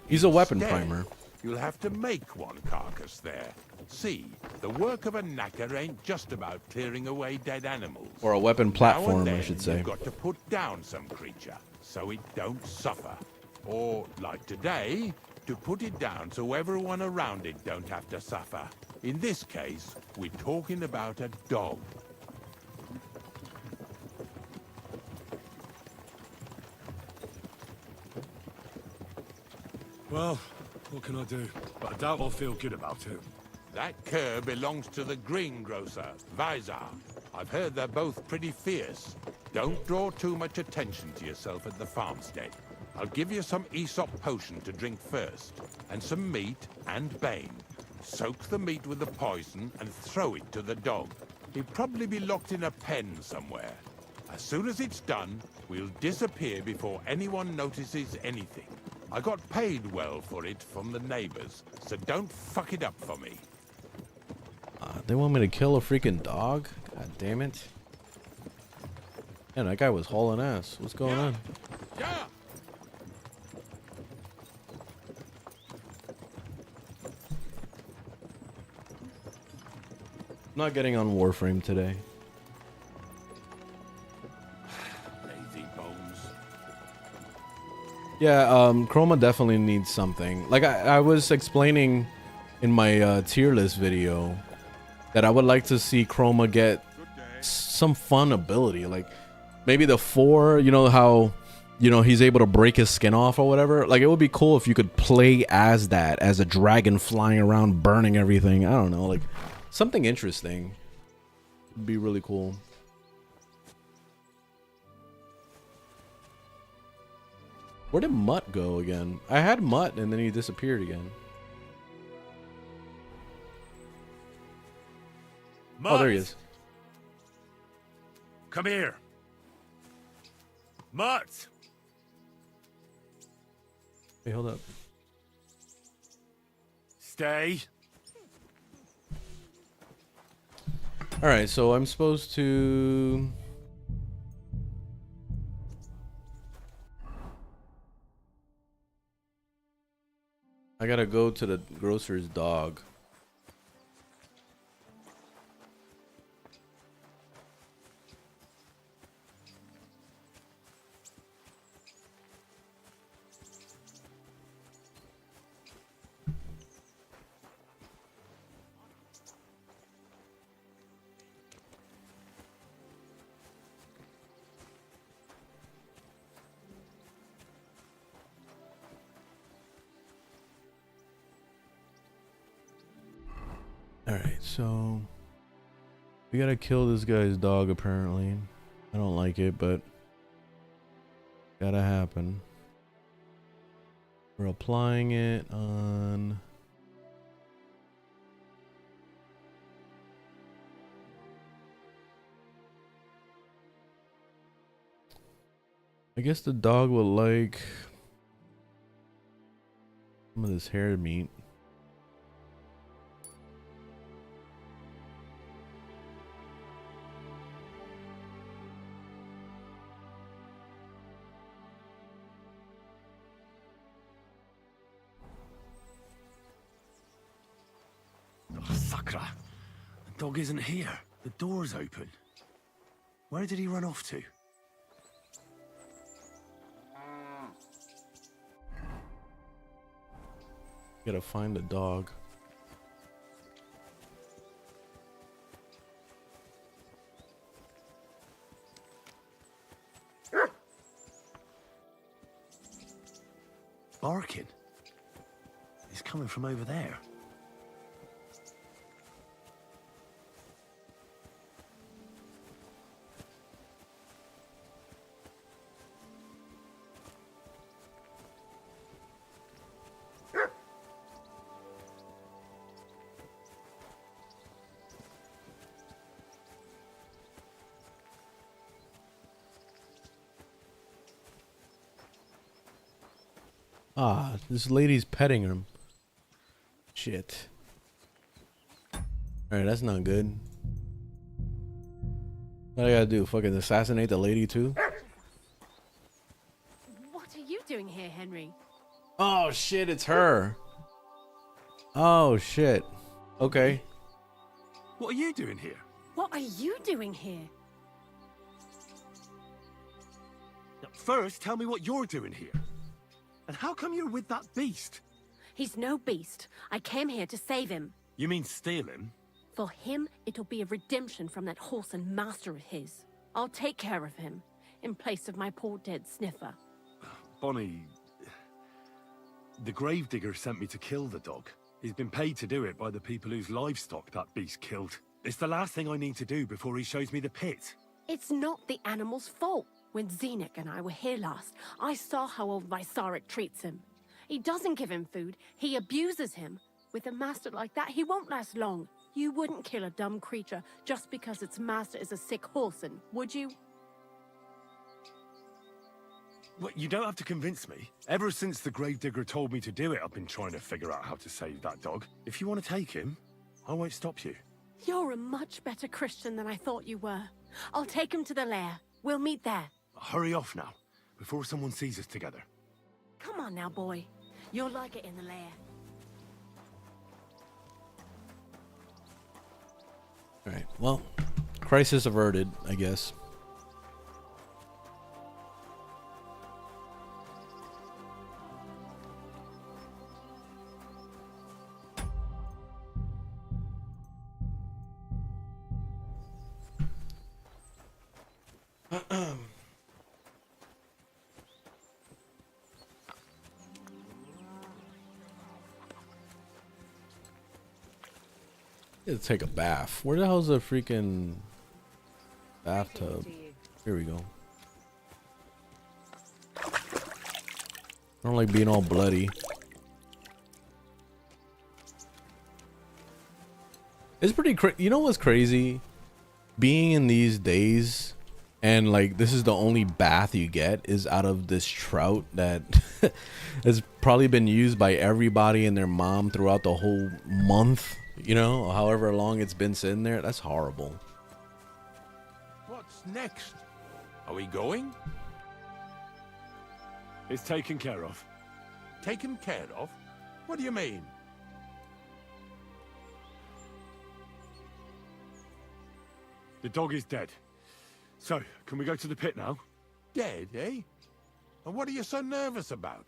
He's a weapon primer. You'll have to make one carcass there. See, the work of a knacker ain't just about clearing away dead animals. Or a weapon platform, I should say. You've got to put down some creature so it don't suffer. Or, like today, to put it down so everyone around it don't have to suffer. In this case, we're talking about a dog. Well, what can I do? But I doubt I'll feel good about it. That cur belongs to the greengrocer, Vizar. I've heard they're both pretty fierce. Don't draw too much attention to yourself at the farmstead. I'll give you some Aesop potion to drink first, and some meat and bane. Soak the meat with the poison and throw it to the dog. He'll probably be locked in a pen somewhere. As soon as it's done, we'll disappear before anyone notices anything. I got paid well for it from the neighbors, so don't fuck it up for me. They want me to kill a freaking dog? God damn it. Man, that guy was hauling ass. What's going on? Yeah. I'm not getting on Warframe today. Lazy bones. Yeah, Chroma definitely needs something. Like I was explaining in my tier list video that I would like to see Chroma get some fun ability. Like maybe the 4, you know how, you know, he's able to break his skin off or whatever. Like it would be cool if you could play as that, as a dragon flying around burning everything. I don't know, like something interesting would be really cool. Where did Mutt go again? I had Mutt and then he disappeared again. Mutt! Oh, there he is. Come here. Mutt! Hey, hold up. Stay. All right, so I'm supposed to... I gotta go to the grocer's dog. Alright, so we gotta kill this guy's dog apparently. I don't like it, but gotta happen. We're applying it on... I guess the dog will like some of this hair meat. Oh, Sakra. The dog isn't here. The door's open. Where did he run off to? Gotta find the dog. barking. It's coming from over there. Ah, this lady's petting him. Shit. Alright, that's not good. What I gotta do? Fucking assassinate the lady too? What are you doing here, Henry? Oh shit, it's her. Oh shit. Okay. What are you doing here? What are you doing here? First, tell me what you're doing here. And how come you're with that beast? He's no beast. I came here to save him. You mean steal him? For him, it'll be a redemption from that horse and master of his. I'll take care of him, in place of my poor dead sniffer. Bonnie, the gravedigger sent me to kill the dog. He's been paid to do it by the people whose livestock that beast killed. It's the last thing I need to do before he shows me the pit. It's not the animal's fault. When Zenek and I were here last, I saw how old Visaric treats him. He doesn't give him food, he abuses him. With a master like that, he won't last long. You wouldn't kill a dumb creature just because its master is a sick horseman, would you? Well, you don't have to convince me. Ever since the gravedigger told me to do it, I've been trying to figure out how to save that dog. If you want to take him, I won't stop you. You're a much better Christian than I thought you were. I'll take him to the lair. We'll meet there. Hurry off now, before someone sees us together. Come on now, boy. You'll like it in the lair. Alright, well, crisis averted, I guess. Let's take a bath. Where the hell's the freaking bathtub? Here we go. I don't like being all bloody. It's pretty you know what's crazy? Being in these days and like this is the only bath you get is out of this trout that has probably been used by everybody and their mom throughout the whole month. You know, however long it's been sitting there. That's horrible. What's next? Are we going? It's taken care of. Taken care of? What do you mean? The dog is dead. So, can we go to the pit now? Dead, eh? And what are you so nervous about?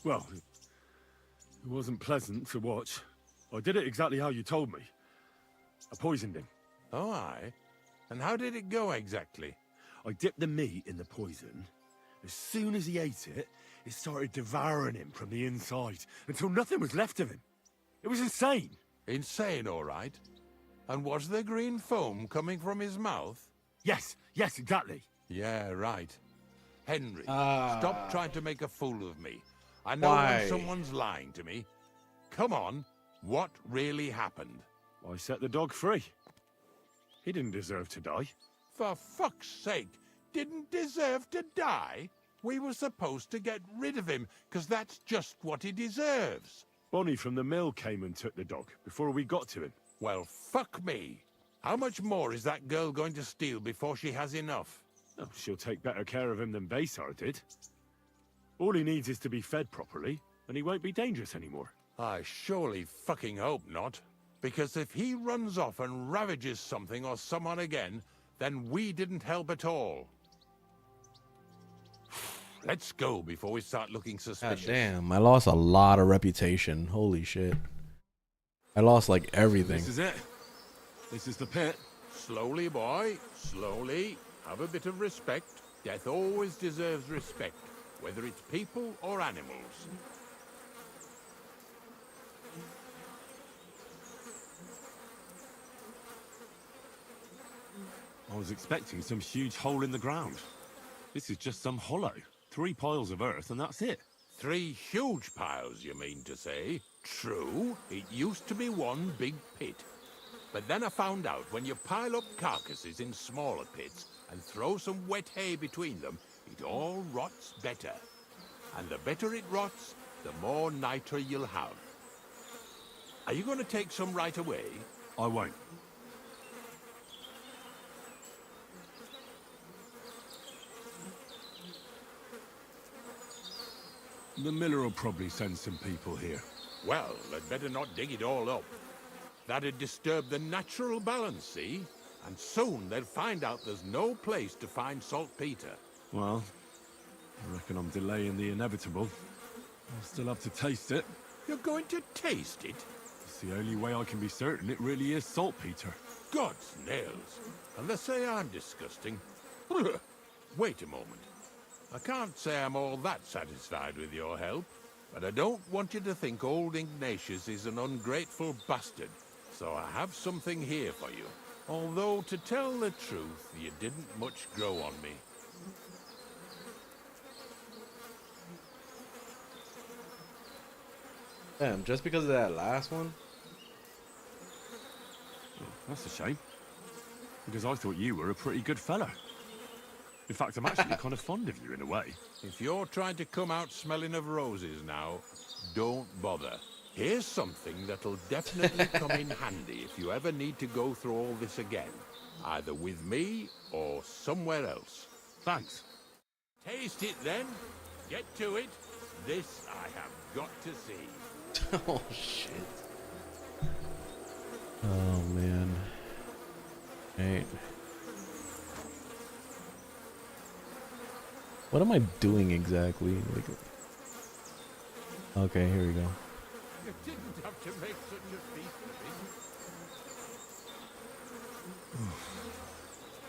Well, it wasn't pleasant to watch. I did it exactly how you told me. I poisoned him. Oh, aye? And how did it go exactly? I dipped the meat in the poison. As soon as he ate it, it started devouring him from the inside, until nothing was left of him. It was insane. Insane, all right. And was there green foam coming from his mouth? Yes, exactly. Yeah, right. Henry, stop trying to make a fool of me. I know when someone's lying to me. Come on, what really happened? I set the dog free. He didn't deserve to die. For fuck's sake, didn't deserve to die? We were supposed to get rid of him, because that's just what he deserves. Bonnie from the mill came and took the dog before we got to him. Well, fuck me. How much more is that girl going to steal before she has enough? Oh, she'll take better care of him than Baysar did. All he needs is to be fed properly, and he won't be dangerous anymore. I surely fucking hope not. Because if he runs off and ravages something or someone again, then we didn't help at all. Let's go before we start looking suspicious. God damn, I lost a lot of reputation. Holy shit. I lost like everything. This is it. This is the pit. Slowly, boy. Slowly. Have a bit of respect. Death always deserves respect, whether it's people or animals. I was expecting some huge hole in the ground. This is just some hollow. 3 piles of earth and that's it. 3 huge piles, you mean to say? True, it used to be one big pit. But then I found out when you pile up carcasses in smaller pits and throw some wet hay between them, it all rots better. And the better it rots, the more nitra you'll have. Are you going to take some right away? I won't. The miller will probably send some people here. Well, they'd better not dig it all up. That'd disturb the natural balance, see? And soon they'll find out there's no place to find saltpeter. Well, I reckon I'm delaying the inevitable. I'll still have to taste it. You're going to taste it? It's the only way I can be certain it really is saltpeter. God's nails. And they say I'm disgusting. Wait a moment. I can't say I'm all that satisfied with your help, but I don't want you to think old Ignatius is an ungrateful bastard, so I have something here for you. Although, to tell the truth, you didn't much grow on me. Damn, just because of that last one? Oh, that's a shame. Because I thought you were a pretty good fella. In fact, I'm actually kind of fond of you in a way. If you're trying to come out smelling of roses now, don't bother. Here's something that'll definitely come in handy if you ever need to go through all this again. Either with me or somewhere else. Thanks. Taste it then. Get to it. This I have got to see. Oh, shit. Oh, man. Hey. What am I doing exactly? Like, okay, here we go. You didn't have to make such a feast of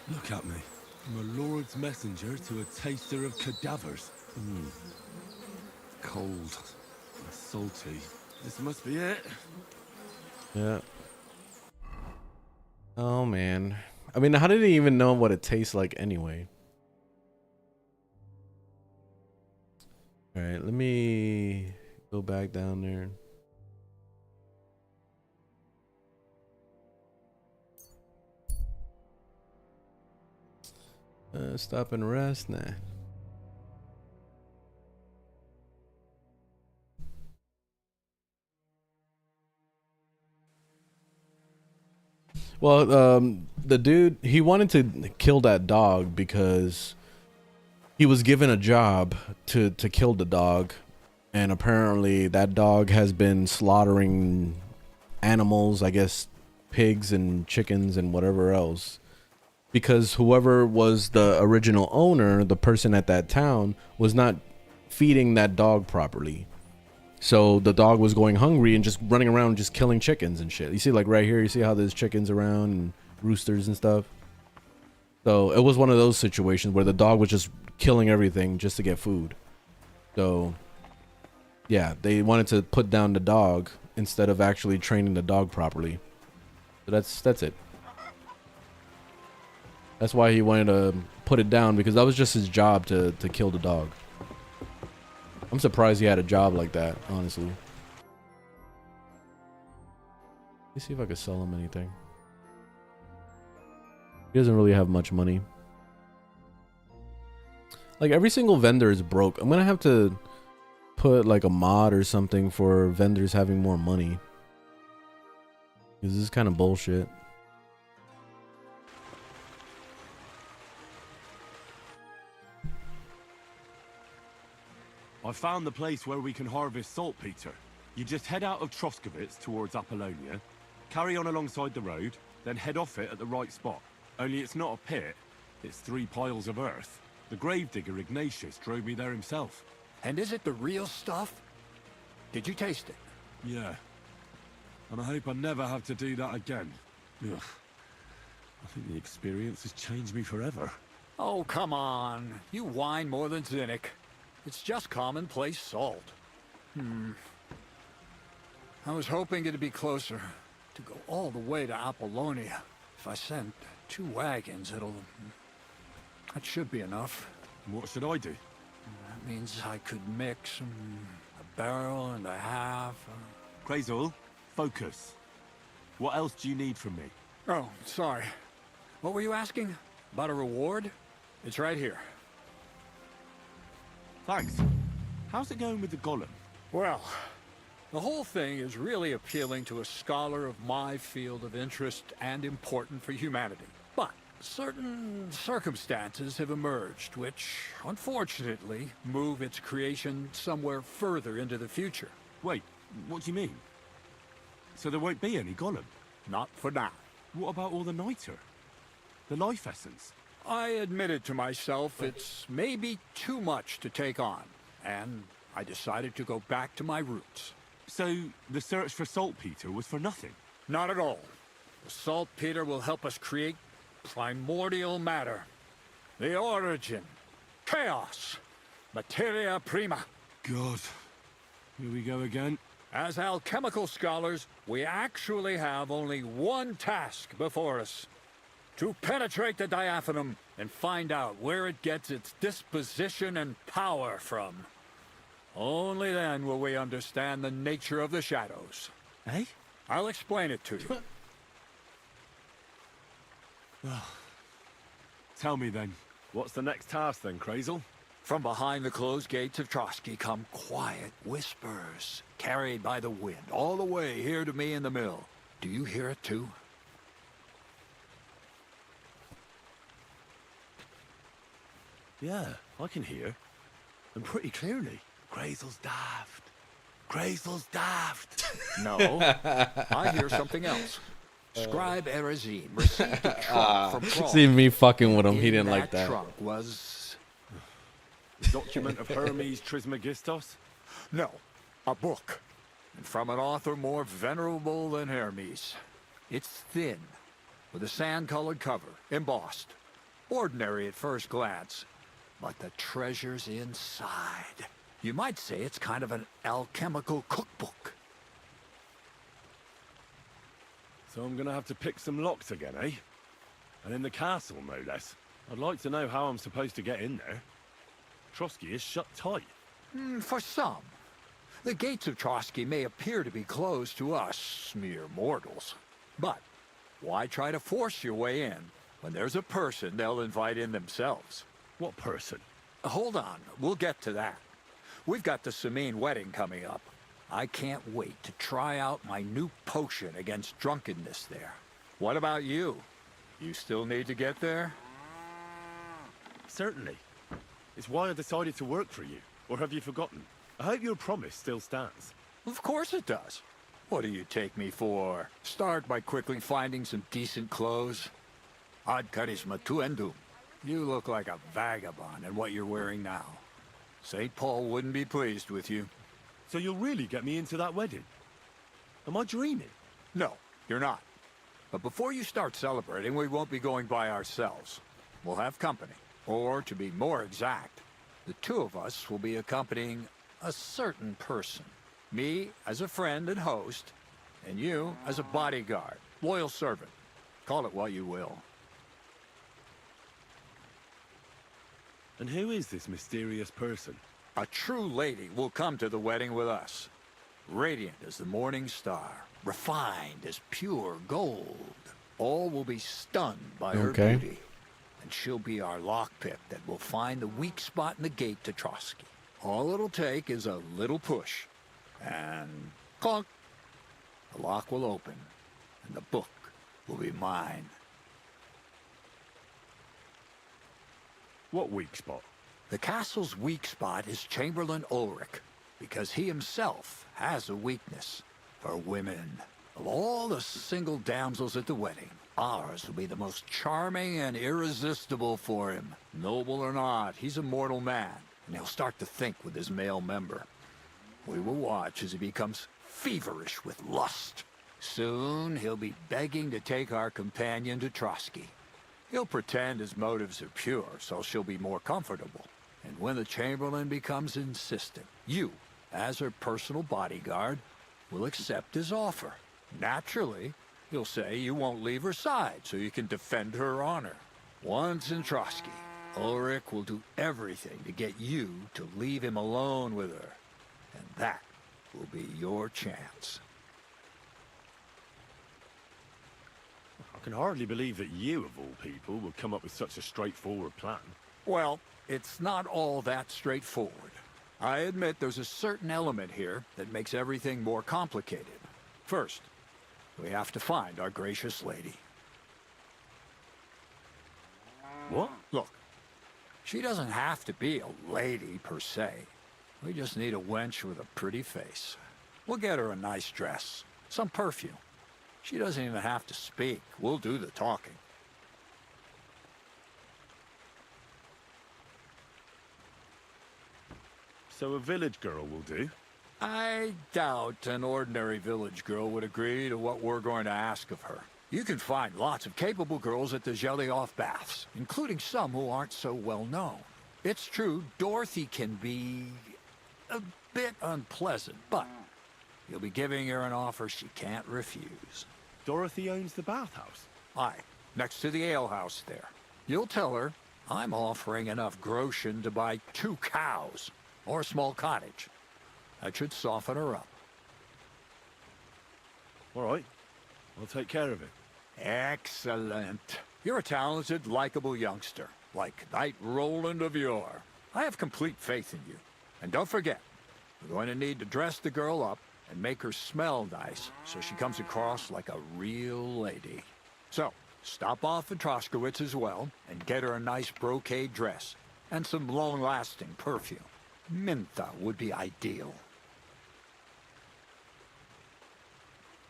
it. Look at me. I'm a Lord's messenger to a taster of cadavers. Cold and salty. This must be it. Yeah. Oh, man. I mean, how did he even know what it tastes like anyway? All right, let me go back down there. Stop and rest. Nah. Well, the dude, he wanted to kill that dog because he was given a job to kill the dog, and apparently that dog has been slaughtering animals, I guess pigs and chickens and whatever else, because whoever was the original owner, the person at that town, was not feeding that dog properly. So the dog was going hungry and just running around just killing chickens and shit. You see, like right here, you see how there's chickens around and roosters and stuff. So it was one of those situations where the dog was just killing everything just to get food. So yeah, they wanted to put down the dog instead of actually training the dog properly. So that's it. That's why he wanted to put it down, because that was just his job to kill the dog. I'm surprised he had a job like that, honestly. Let me see if I could sell him anything. He doesn't really have much money. Like, every single vendor is broke. I'm gonna have to put like a mod or something for vendors having more money, because this is kind of bullshit. I found the place where we can harvest saltpeter. You just head out of Troskovitz towards Apollonia, carry on alongside the road, then head off it at the right spot. Only it's not a pit, it's 3 piles of earth. The gravedigger Ignatius drove me there himself. And is it the real stuff? Did you taste it? Yeah. And I hope I never have to do that again. Ugh. I think the experience has changed me forever. Oh, come on. You whine more than Zinnik. It's just commonplace salt. I was hoping it'd be closer. To go all the way to Apollonia. If I send 2 wagons, that should be enough. What should I do? That means I could mix a barrel and a half. Crazel, focus. What else do you need from me? Oh, sorry. What were you asking? About a reward? It's right here. Thanks. How's it going with the golem? Well, the whole thing is really appealing to a scholar of my field of interest and important for humanity. But certain circumstances have emerged which, unfortunately, move its creation somewhere further into the future. Wait, what do you mean? So there won't be any golem? Not for now. What about all the niter? The life essence? I admitted to myself it's maybe too much to take on, and I decided to go back to my roots. So the search for saltpeter was for nothing? Not at all. The saltpeter will help us create primordial matter. The origin. Chaos. Materia prima. God. Here we go again. As alchemical scholars, we actually have only one task before us. To penetrate the diaphanum and find out where it gets its disposition and power from. Only then will we understand the nature of the shadows. Eh? I'll explain it to you. Tell me then, what's the next task then, Crazel? From behind the closed gates of Trotsky come quiet whispers, carried by the wind, all the way here to me in the mill. Do you hear it too? Yeah, I can hear. And pretty clearly. Crazel's daft. Crazel's daft. No, I hear something else. Scribe Erezim received a trunk from Prague. See me fucking with him. He In didn't like that that. trunk was... The document of Hermes Trismegistos? No, a book. And from an author more venerable than Hermes. It's thin, with a sand-colored cover, embossed. Ordinary at first glance. But the treasure's inside. You might say it's kind of an alchemical cookbook. So I'm gonna have to pick some locks again, eh? And in the castle, no less. I'd like to know how I'm supposed to get in there. Trotsky is shut tight. For some. The gates of Trotsky may appear to be closed to us, mere mortals. But why try to force your way in when there's a person they'll invite in themselves? What person? Hold on, we'll get to that. We've got the Samine wedding coming up. I can't wait to try out my new potion against drunkenness there. What about you? You still need to get there? Certainly. It's why I decided to work for you. Or have you forgotten? I hope your promise still stands. Of course it does. What do you take me for? Start by quickly finding some decent clothes. Ad charisma tuendum. You look like a vagabond in what you're wearing now. St. Paul wouldn't be pleased with you. So you'll really get me into that wedding? Am I dreaming? No, you're not. But before you start celebrating, we won't be going by ourselves. We'll have company. Or, to be more exact, the two of us will be accompanying a certain person. Me as a friend and host, and you as a bodyguard, loyal servant. Call it what you will. And who is this mysterious person? A true lady will come to the wedding with us. Radiant as the morning star, refined as pure gold. All will be stunned by her beauty. And she'll be our lockpick that will find the weak spot in the gate to Trotsky. All it'll take is a little push. And clunk. The lock will open. And the book will be mine. What weak spot? The castle's weak spot is Chamberlain Ulrich, because he himself has a weakness for women. Of all the single damsels at the wedding, ours will be the most charming and irresistible for him. Noble or not, he's a mortal man, and he'll start to think with his male member. We will watch as he becomes feverish with lust. Soon he'll be begging to take our companion to Trotsky. He'll pretend his motives are pure, so she'll be more comfortable. And when the Chamberlain becomes insistent, you, as her personal bodyguard, will accept his offer. Naturally, he'll say you won't leave her side so you can defend her honor. Once in Trotsky, Ulrich will do everything to get you to leave him alone with her. And that will be your chance. I can hardly believe that you, of all people, would come up with such a straightforward plan. Well, it's not all that straightforward. I admit there's a certain element here that makes everything more complicated. First, we have to find our gracious lady. What? Look, she doesn't have to be a lady per se. We just need a wench with a pretty face. We'll get her a nice dress, some perfume. She doesn't even have to speak. We'll do the talking. So a village girl will do? I doubt an ordinary village girl would agree to what we're going to ask of her. You can find lots of capable girls at the Zhelyov baths, including some who aren't so well known. It's true, Dorothy can be a bit unpleasant, but you'll be giving her an offer she can't refuse. Dorothy owns the bathhouse? Aye, next to the alehouse there. You'll tell her I'm offering enough groschen to buy 2 cows or a small cottage. That should soften her up. All right. I'll take care of it. Excellent. You're a talented, likable youngster, like Knight Roland of yore. I have complete faith in you. And don't forget, we're going to need to dress the girl up and make her smell nice so she comes across like a real lady. So, stop off at Troskowitz as well and get her a nice brocade dress and some long-lasting perfume. Mintha would be ideal.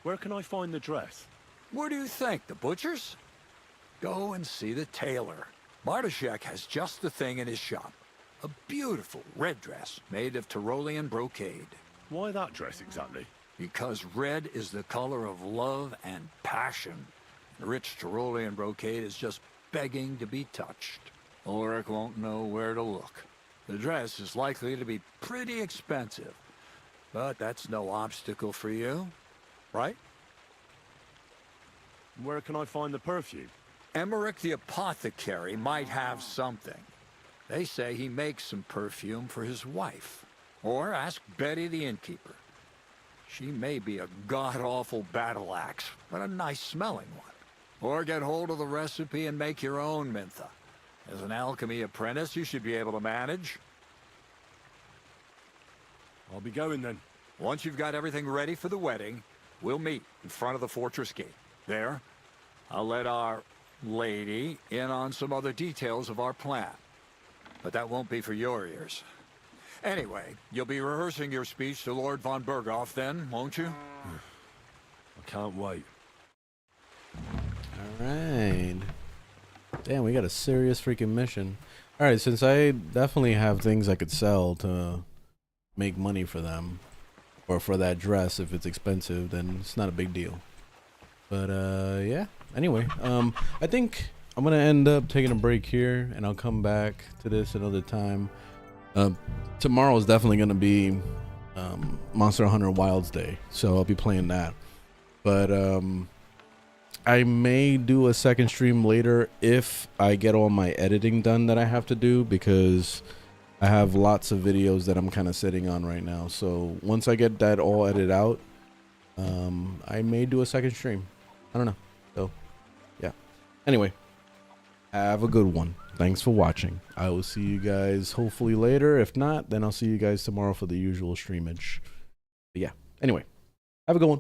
Where can I find the dress? Where do you think? The butcher's? Go and see the tailor. Bartoszek has just the thing in his shop. A beautiful red dress made of Tyrolean brocade. Why that dress exactly? Because red is the color of love and passion. The rich Tyrolean brocade is just begging to be touched. Ulrich won't know where to look. The dress is likely to be pretty expensive, but that's no obstacle for you, right? Where can I find the perfume? Emmerich the apothecary might have something. They say he makes some perfume for his wife. Or ask Betty the innkeeper. She may be a god-awful battle axe, but a nice-smelling one. Or get hold of the recipe and make your own Mintha. As an alchemy apprentice, you should be able to manage. I'll be going then. Once you've got everything ready for the wedding, we'll meet in front of the fortress gate. There, I'll let our lady in on some other details of our plan. But that won't be for your ears. Anyway, you'll be rehearsing your speech to Lord von Berghoff then, won't you? I can't wait. Alright. Damn, we got a serious freaking mission. Alright, since I definitely have things I could sell to make money for them, or for that dress if it's expensive, then it's not a big deal. But yeah, anyway, I think I'm gonna end up taking a break here, and I'll come back to this another time. Tomorrow is definitely gonna be Monster Hunter Wilds Day, so I'll be playing that. But I may do a second stream later if I get all my editing done that I have to do, because I have lots of videos that I'm kind of sitting on right now. So once I get that all edited out, I may do a second stream. I don't know. So yeah. Anyway, have a good one. Thanks for watching. I will see you guys hopefully later. If not, then I'll see you guys tomorrow for the usual streamage. But yeah. Anyway, have a good one.